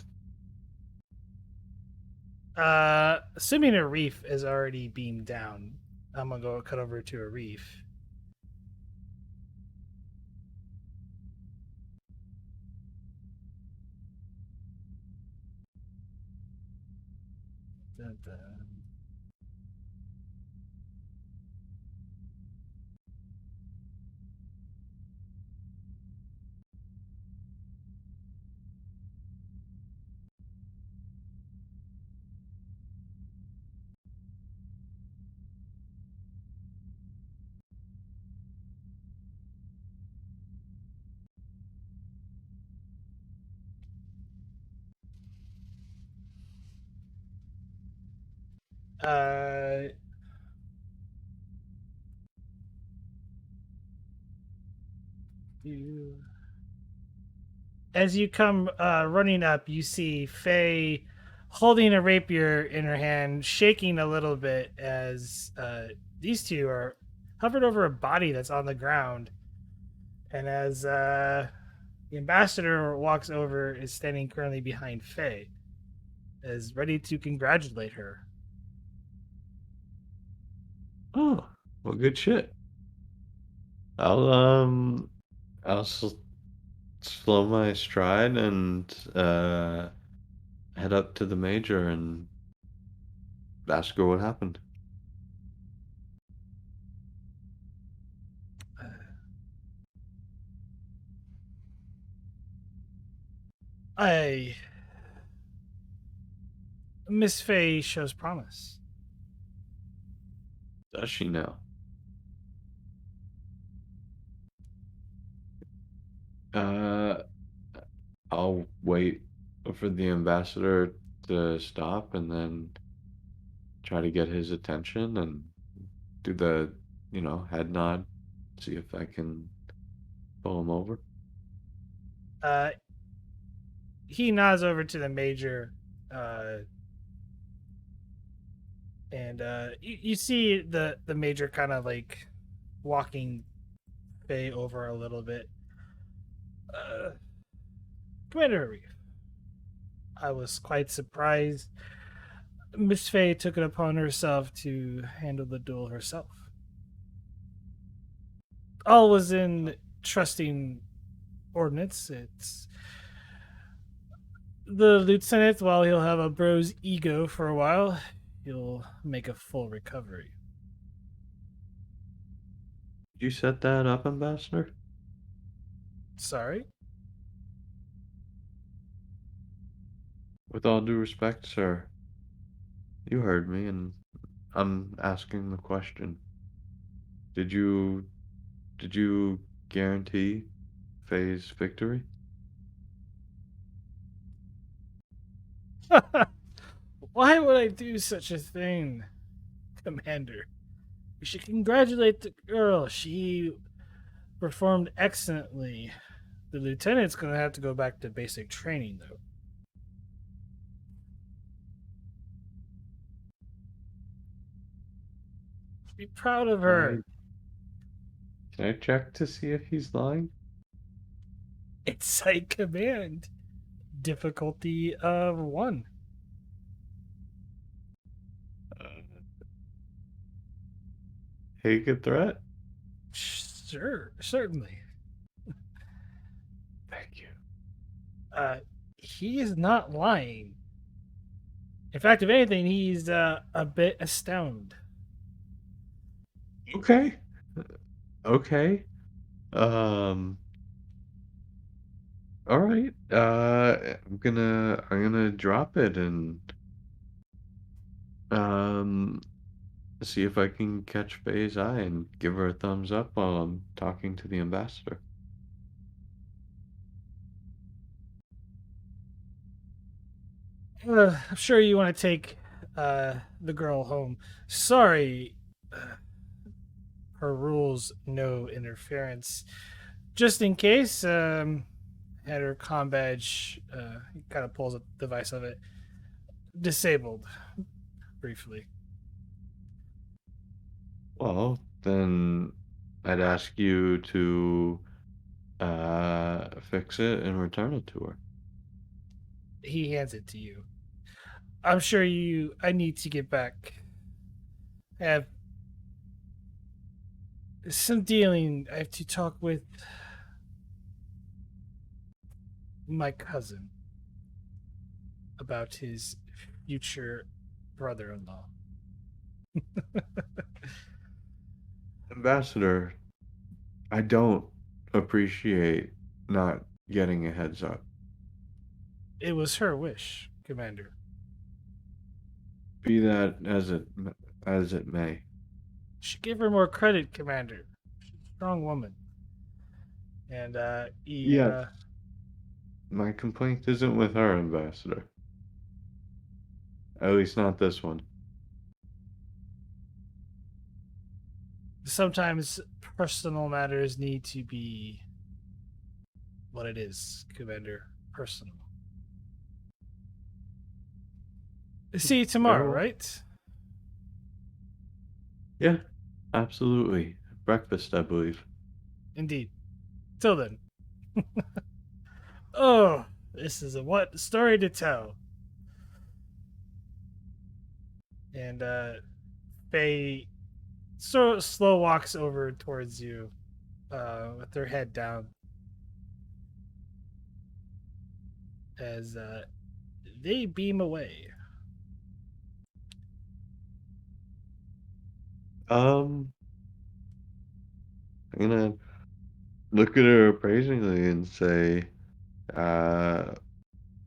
Assuming a reef is already beamed down, I'm gonna go cut over to a reef. Dun, dun. Uh, you... As you come running up, you see Faye holding a rapier in her hand, shaking a little bit as these two are hovered over a body that's on the ground. And as the ambassador walks over, is standing currently behind Faye, is ready to congratulate her. Oh, well, good shit. I'll slow my stride and head up to the major and ask her what happened. I Miss Faye shows promise. Does she now? Uh, I'll wait for the ambassador to stop and then try to get his attention and do the, head nod, see if I can pull him over. Uh, he nods over to the major, and you see the major kind of like walking Faye over a little bit. Commander Arif, I was quite surprised Miss Faye took it upon herself to handle the duel herself. All was in trusting ordnance. It's the lieutenant, while he'll have a bro's ego for a while, he'll make a full recovery. Did you set that up, Ambassador? Sorry? With all due respect, sir, you heard me, and I'm asking the question. Did you guarantee Faye's victory? Why would I do such a thing, Commander? We should congratulate the girl. She performed excellently. The lieutenant's going to have to go back to basic training, though. Be proud of her. Can I check to see if he's lying? It's Insight Command. Difficulty of 1. Take a threat? Sure, certainly. Thank you. He is not lying. In fact, if anything, he's a bit astounded. Okay. Okay. Um. All right. I'm gonna drop it and um see if I can catch Faye's eye and give her a thumbs up while I'm talking to the ambassador. I'm sure you want to take the girl home. Sorry, her rules, no interference. Just in case, had her comm badge, he kind of pulls a device of it, disabled briefly. Well, then I'd ask you to fix it and return it to her. He hands it to you. I'm sure I need to get back. I have some dealing. I have to talk with my cousin about his future brother-in-law. Ambassador, I don't appreciate not getting a heads up. It was her wish, Commander. Be that as it may. Should give her more credit, Commander. She's a strong woman. And Yes, my complaint isn't with her, Ambassador. At least not this one. sometimes personal matters need to be what it is, Commander. Personal. See you tomorrow, Very well. right? Yeah, absolutely. Breakfast, I believe. Indeed. Till then. Oh, this is a what story to tell. And Faye slow walks over towards you, with her head down, as they beam away. I'm gonna look at her appraisingly and say, well,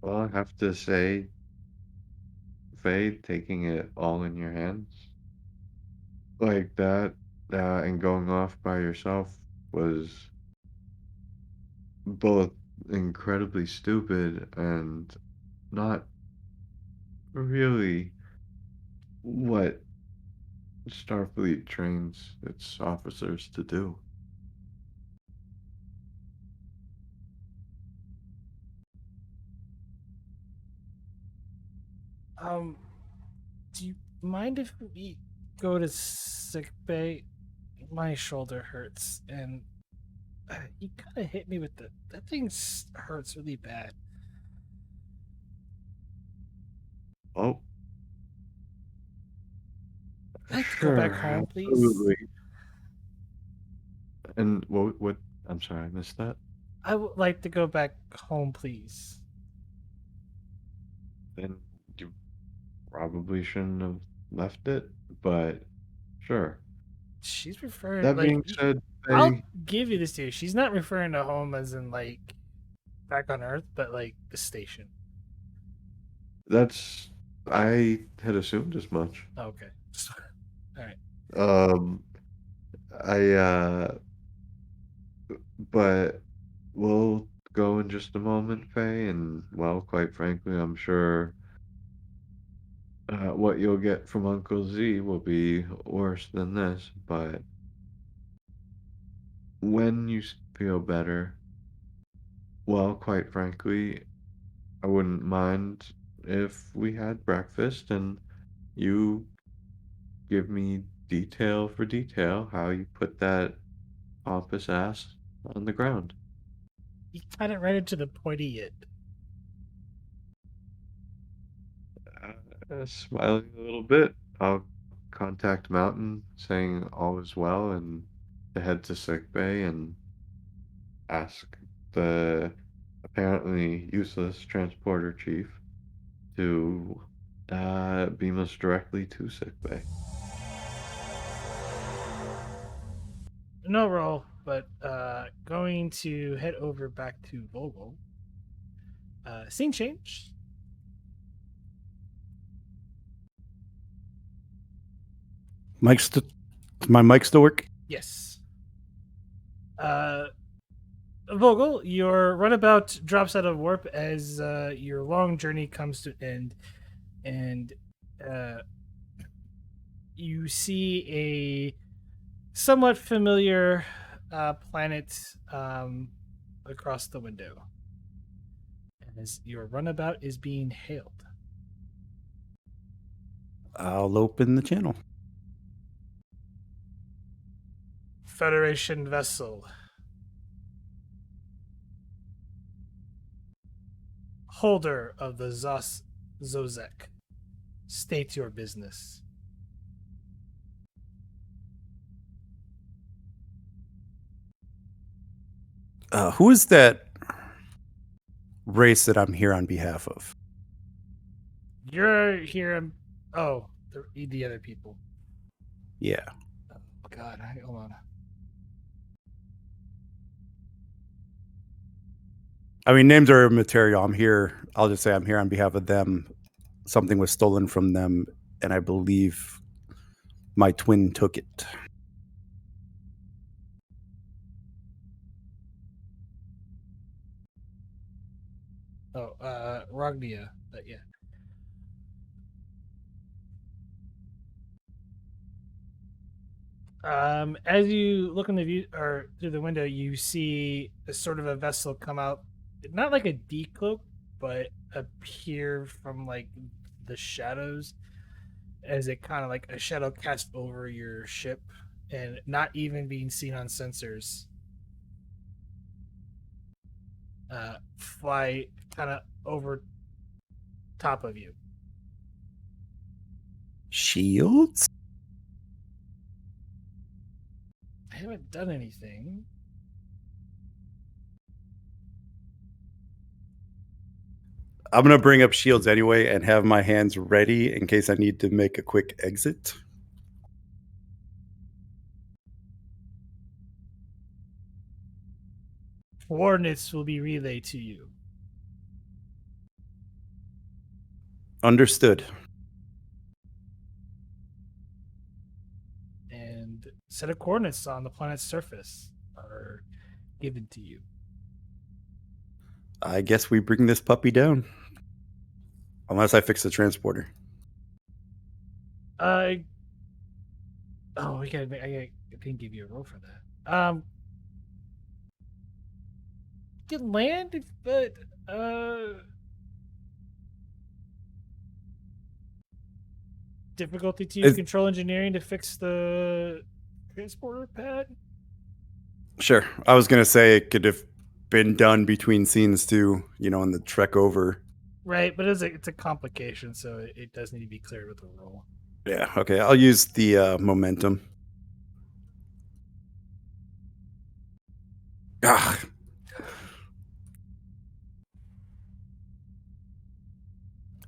I have to say, Faye, taking it all in your hands like that, and going off by yourself was both incredibly stupid and not really what Starfleet trains its officers to do. Do you mind if we go to sick bay? My shoulder hurts, and you kind of hit me with that thing hurts really bad. Oh, I'd like to go back sure, home, please. absolutely. And what, I'm sorry, I missed that. I would like to go back home, please. Then you probably shouldn't have left it, but sure. She's referring That being said, I'll Faye, give you this too. She's not referring to home as in like back on Earth, but like the station. that's I had assumed as much. Okay. All right. Um, I but we'll go in just a moment, Faye, and well, quite frankly, I'm sure what you'll get from Uncle Z will be worse than this, but when you feel better, well, quite frankly, I wouldn't mind if we had breakfast and you give me detail for detail how you put that pompous ass on the ground. You got it right into the pointy end. Smiling a little bit, I'll contact Mountain saying all is well and to head to sick bay and ask the apparently useless transporter chief to beam us directly to sick bay. No roll, but going to head over back to Vogel. Scene change. My mic still work? Yes. Vogel, your runabout drops out of warp as your long journey comes to an end, and you see a somewhat familiar planet across the window as your runabout is being hailed. I'll open the channel. Federation vessel. Holder of the Zozek. State your business. Who is that race that I'm here on behalf of? You're here. Oh, the other people. Yeah. Oh, God, hold on. I mean, names are immaterial. I'm here. I'll just say I'm here on behalf of them. Something was stolen from them, and I believe my twin took it. Oh, Rognia. Yeah. As you look in the view or through the window, you see a sort of a vessel come out, not like a decloak, but appear from like the shadows as it kind of like a shadow cast over your ship, and not even being seen on sensors. Fly kind of over top of you. Shields? I haven't done anything. I'm going to bring up shields anyway and have my hands ready in case I need to make a quick exit. Coordinates will be relayed to you. Understood. And set of coordinates on the planet's surface are given to you. I guess we bring this puppy down. Unless I fix the transporter. I didn't give you a roll for that. Get land, but difficulty to use control engineering to fix the transporter pad. Sure. I was going to say it could have been done between scenes too, in the trek over. Right, but it's a complication, so it does need to be cleared with a roll. Yeah, okay. I'll use the momentum. Ah.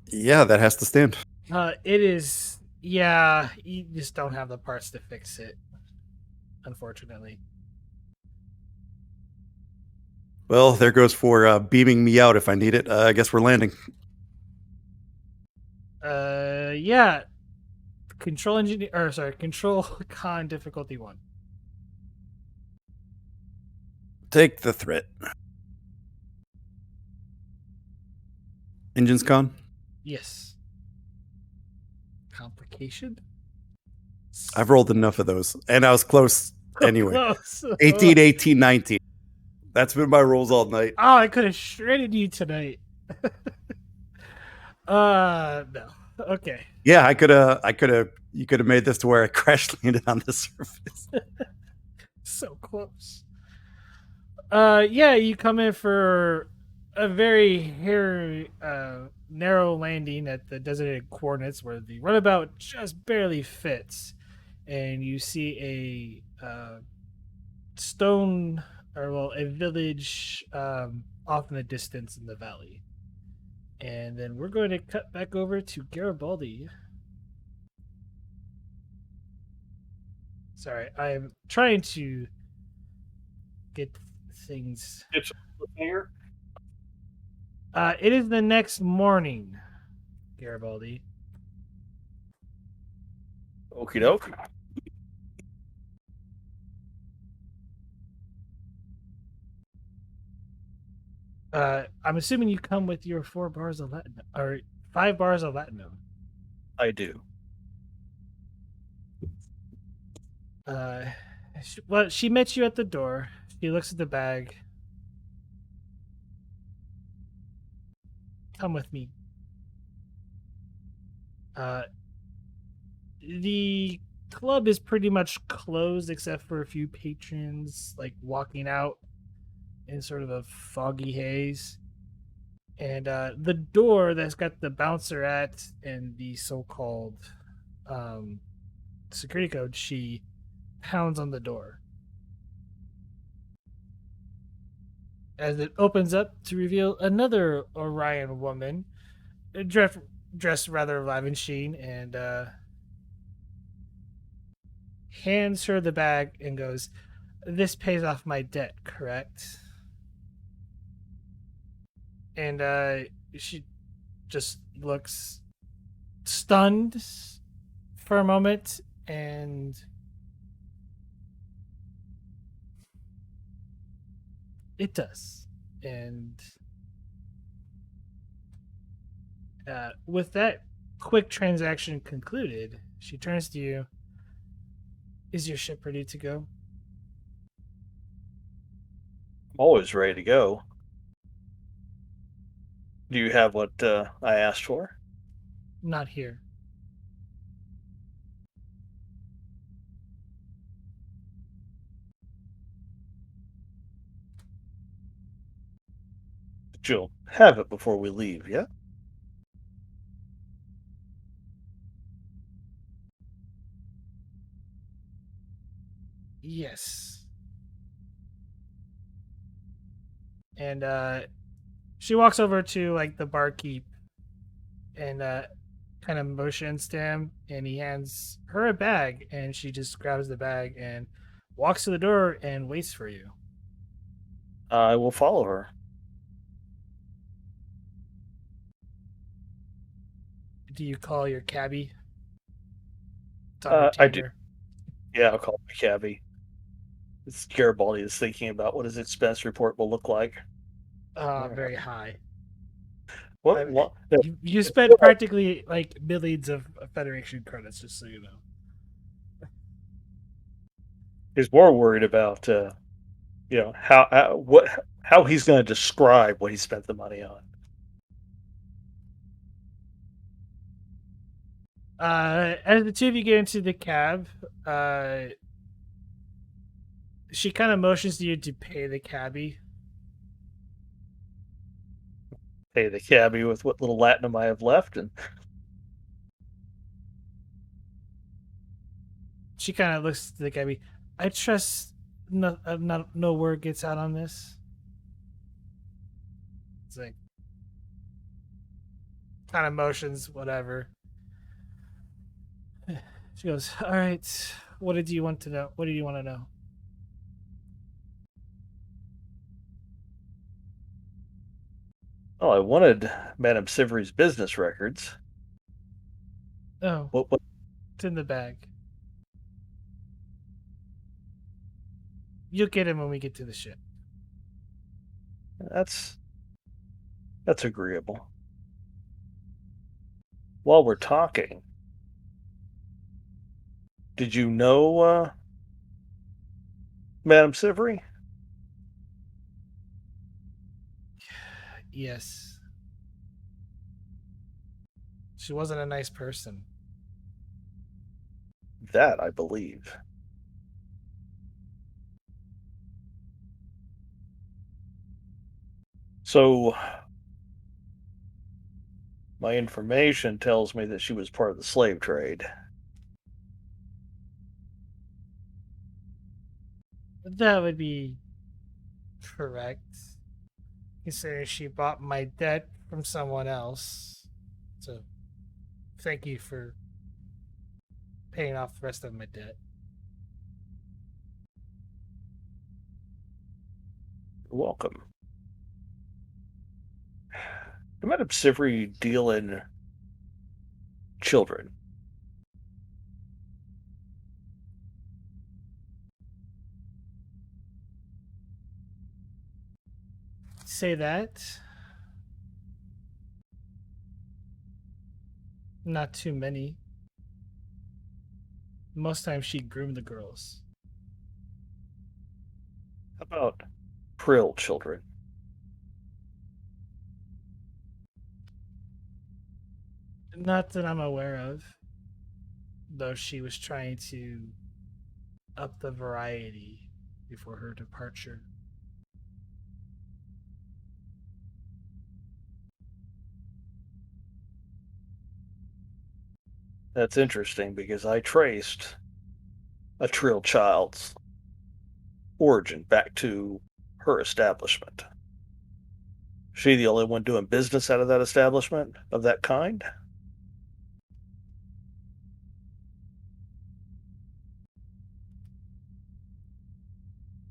Yeah, that has to stand. It is. Yeah, you just don't have the parts to fix it, unfortunately. Well, there goes for beaming me out if I need it. I guess we're landing. Yeah. Control con difficulty 1. Take the threat. Engines con? Yes. Complication? I've rolled enough of those, and I was close anyway. Close. 18, 18, 19. That's been my rolls all night. Oh, I could have shredded you tonight. No. Okay. Yeah, you could have made this to where I crash landed on the surface. So close. Yeah, you come in for a very narrow landing at the designated coordinates where the runabout just barely fits, and you see a a village off in the distance in the valley. And then we're going to cut back over to Garibaldi. Sorry, I'm trying to get things. It's here. It is the next morning, Garibaldi. Okie doke. I'm assuming you come with your 4 bars of Latin or 5 bars of Latino. I do. Well, she met you at the door. She looks at the bag. Come with me. The club is pretty much closed except for a few patrons like walking out in sort of a foggy haze. And the door that's got the bouncer at and the so-called security code, she pounds on the door. As it opens up to reveal another Orion woman, dressed rather lavishing, and hands her the bag and goes, "This pays off my debt, correct?" And she just looks stunned for a moment, and it does. And with that quick transaction concluded, she turns to you. "Is your ship ready to go?" I'm always ready to go. Do you have what I asked for? "Not here." But you'll have it before we leave, yeah? "Yes." And she walks over to like the barkeep and kind of motions to him, and he hands her a bag, and she just grabs the bag and walks to the door and waits for you. I will follow her. Do you call your cabbie? It's on I do. retainer. Yeah, I'll call my cabbie. It's Garibaldi is thinking about what his expense report will look like. Very high. What? What? No, You spent practically like millions of Federation credits, just so you know. he's more worried about how he's going to describe what he spent the money on. As the two of you get into the cab, she kind of motions to you to pay the cabbie. Pay the cabbie with what little latinum I have left, and She kind of looks to the cabbie. "I trust no word gets out on this." It's like kind of motions, whatever. She goes, "All right. What did you want to know? What do you want to know?" well, I wanted Madame Sivery's business records. "Oh, What? it's in the bag. You'll get him when we get to the ship." That's agreeable. While we're talking, did you know Madame Sivery? "Yes. She wasn't a nice person." That I believe. So, my information tells me that she was part of the slave trade. That would be correct, considering she bought my debt from someone else. So, thank you for paying off the rest of my debt. You're welcome. Did Madame Sivery deal in children? Say that. Not too many. Most times she groomed the girls. How about Krill children? Not that I'm aware of. though she was trying to up the variety before her departure. That's interesting because I traced a Trill child's origin back to her establishment. She the only one doing business out of that establishment of that kind?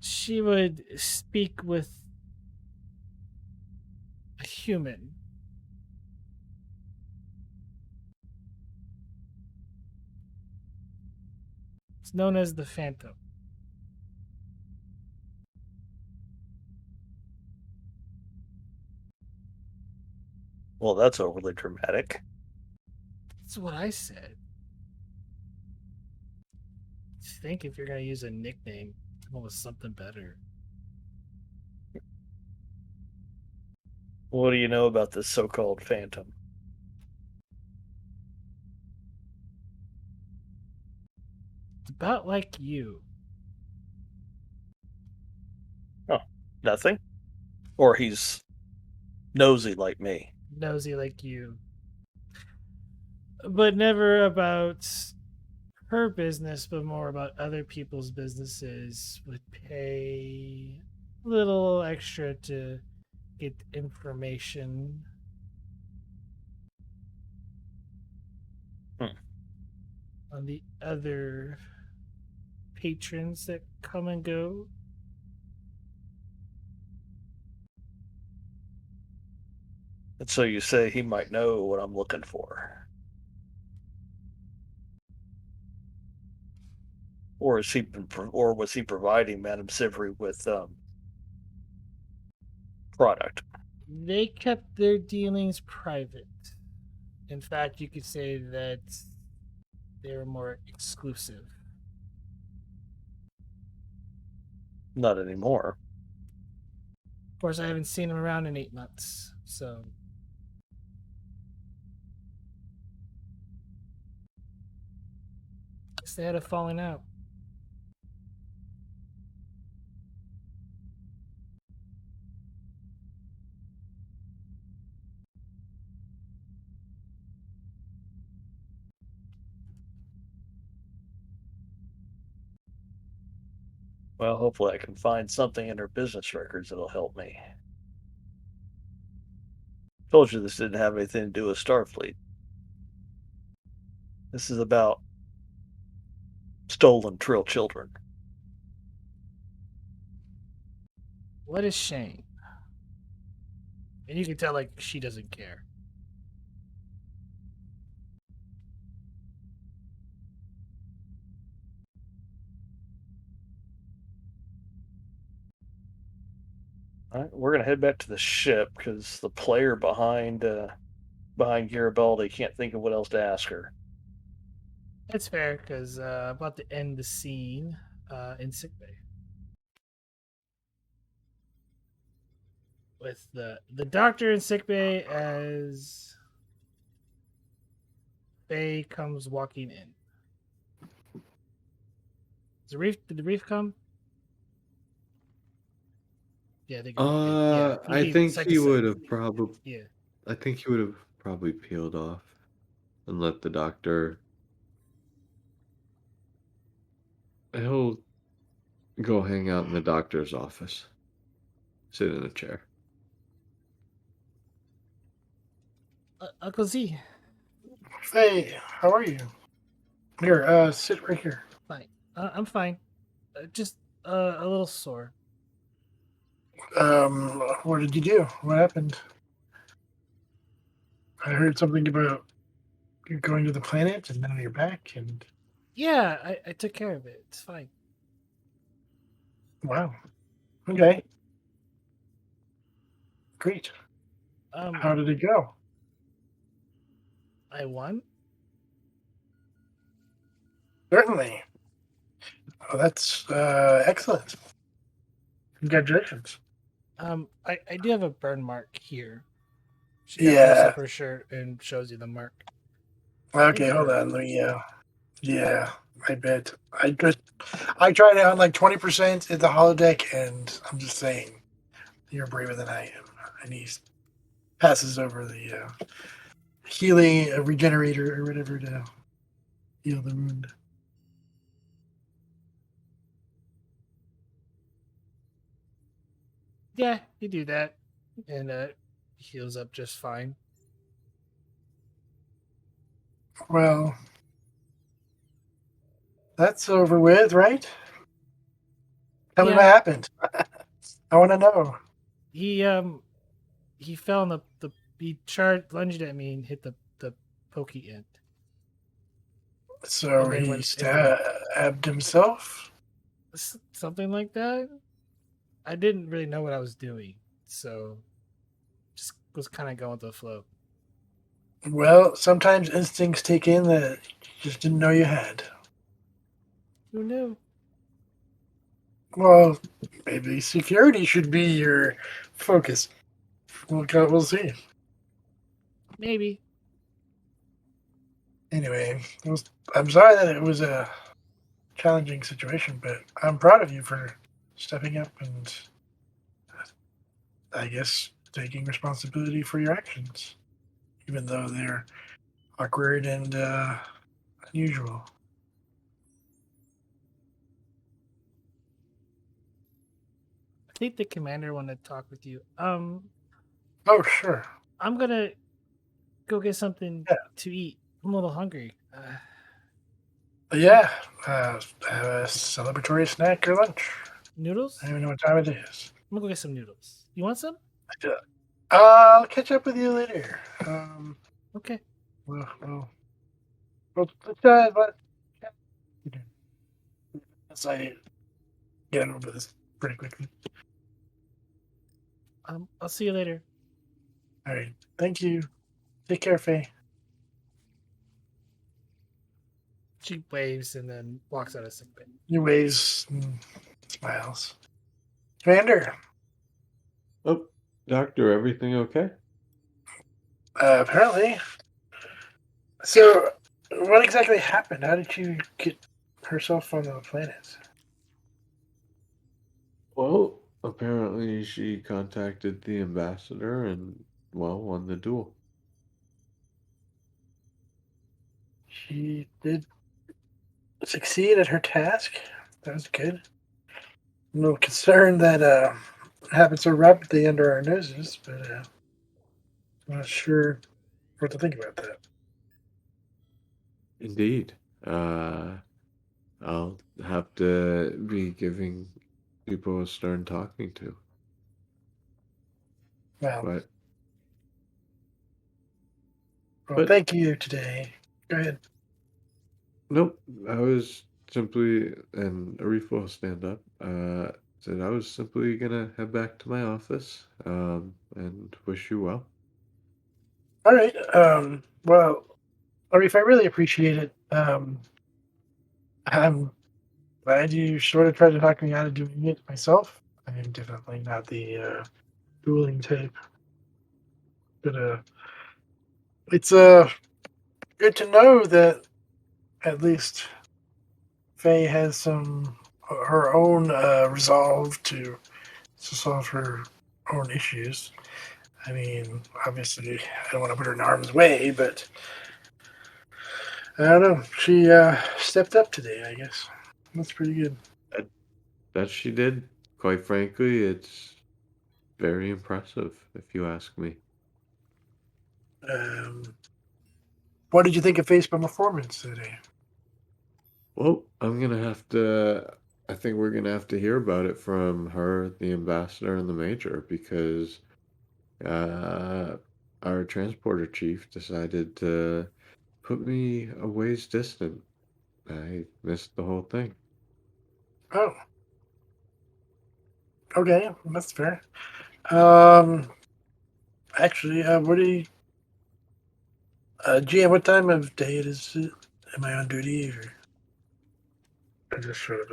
She would speak with a human. It's known as the Phantom. Well, that's overly dramatic. That's what I said. Think if you're gonna use a nickname, come up with something better. What do you know about this so-called phantom? It's about like you. Oh, nothing? Or he's nosy like me. Nosy like you. But never about her business, but more about other people's businesses. Would pay a little extra to get information. On the other patrons that come and go. And so you say he might know what I'm looking for. Or was he providing Madame Sivry with product? They kept their dealings private. In fact, you could say that they were more exclusive. Not anymore. Of course, I haven't seen them around in 8 months, so. Guess they had a falling out. Well, hopefully I can find something in her business records that'll help me. Told you this didn't have anything to do with Starfleet. This is about stolen Trill children. What a shame. And you can tell, like, she doesn't care. All right, we're gonna head back to the ship because the player behind Garibaldi can't think of what else to ask her. It's fair, because I'm about to end the scene in sickbay. With the doctor in sickbay as Faye comes walking in. Did the reef come? Yeah, I think he did. Yeah, I think he would have probably. Yeah. I think he would have probably peeled off and let the doctor. He'll go hang out in the doctor's office. Sit in a chair. Uncle Z. Hey, how are you? Here, sit right here. Fine. I'm fine. Just a little sore. What did you do? What happened? I heard something about you going to the planet and now you're back and Yeah, I took care of it. It's fine. wow. Okay. Great. How did it go? I won. Certainly. Oh, that's excellent. Congratulations. I do have a burn mark here. She Yeah. pulls up her shirt and shows you the mark. Okay, hold on. Let Yeah, I bet. I tried it on like 20% at the holodeck, and I'm just saying, you're braver than I am. And he passes over the healing regenerator or whatever to heal the wound. Yeah, you do that, and heals up just fine. Well, that's over with, right? Tell me what Yeah. happened. I want to know. He fell on the he lunged at me and hit the pokey end. So And then he when and then stabbed himself? something like that. I didn't really know what I was doing, so just was kind of going with the flow. Well, sometimes instincts take in that you just didn't know you had. Who knew? Well, maybe security should be your focus. We'll see. Maybe. Anyway, I'm sorry that it was a challenging situation, but I'm proud of you for stepping up and, I guess, taking responsibility for your actions, even though they're awkward and unusual. I think the commander wanted to talk with you. Oh, sure. I'm gonna go get something Yeah. to eat. I'm a little hungry. Yeah, have a celebratory snack or lunch. Noodles? I don't even know what time it is. I'm gonna go get some noodles. You want some? I'll catch up with you later. Okay. Let's I get over this pretty quickly. I'll see you later. All right. Thank you. Take care, Faye. She waves and then walks out of sick bay. Your waves and smiles. Commander, Oh, doctor, everything okay? apparently. So, what exactly happened? How did she get herself on the planet? Well, apparently she contacted the ambassador and, well, won the duel. She did succeed at her task. That was good. I'm a little concerned that it happened so rapidly under our noses, but I'm not sure what to think about that. Indeed. I'll have to be giving people a stern talking to. Well, But well, but thank you today. Go ahead. nope, I was simply, and Arif will stand up. Said I was simply gonna head back to my office. And wish you well. All right. Well, Arif, I really appreciate it. I'm glad you sort of tried to talk me out of doing it myself. I am definitely not the dueling type, but it's good to know that at least Faye has some her own resolve to solve her own issues. I mean, obviously, I don't want to put her in harm's way, but I don't know. She stepped up today, I guess. That's pretty good. That, that she did. Quite frankly, it's very impressive, if you ask me. Um, what did you think of Facebook performance today? Well, I'm gonna have to. I think we're gonna have to hear about it from her, the ambassador, and the major because uh, our transporter chief decided to put me a ways distant. I missed the whole thing. Oh, okay, that's fair. Um, actually, what do you, GM? What time of day it is? Am I on duty or just sort of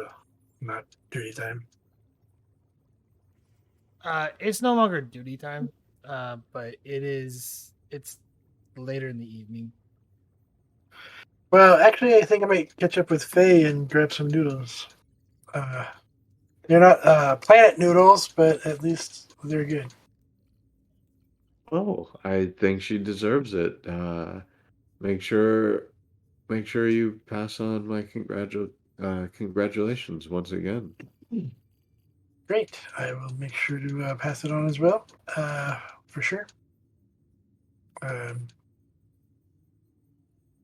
not duty time? It's no longer duty time, but it's later in the evening. Well, actually, I think I might catch up with Faye and grab some noodles. They're not planet noodles, but at least they're good. Oh, I think she deserves it. Make sure make sure you pass on my congratulations once again. Great. I will make sure to pass it on as well, for sure. Um,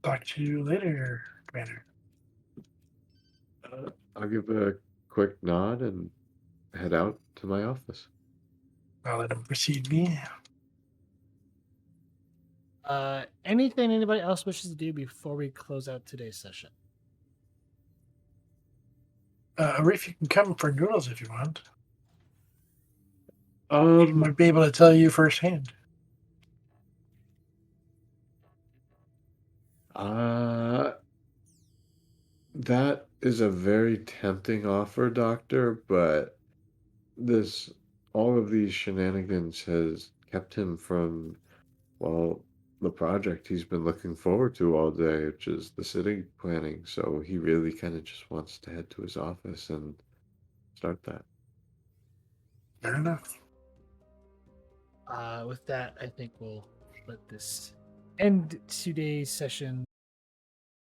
talk to you later, Commander. I'll give a quick nod and head out to my office. I'll let him precede me. Anything anybody else wishes to do before we close out today's session? Arif, you can come for noodles if you want. He Um, might be able to tell you firsthand. uh, that is a very tempting offer, Doctor, but this all of these shenanigans has kept him from, well, the project he's been looking forward to all day, which is the city planning. So he really kind of just wants to head to his office and start that. Fair enough. With that, I think we'll let this end today's session.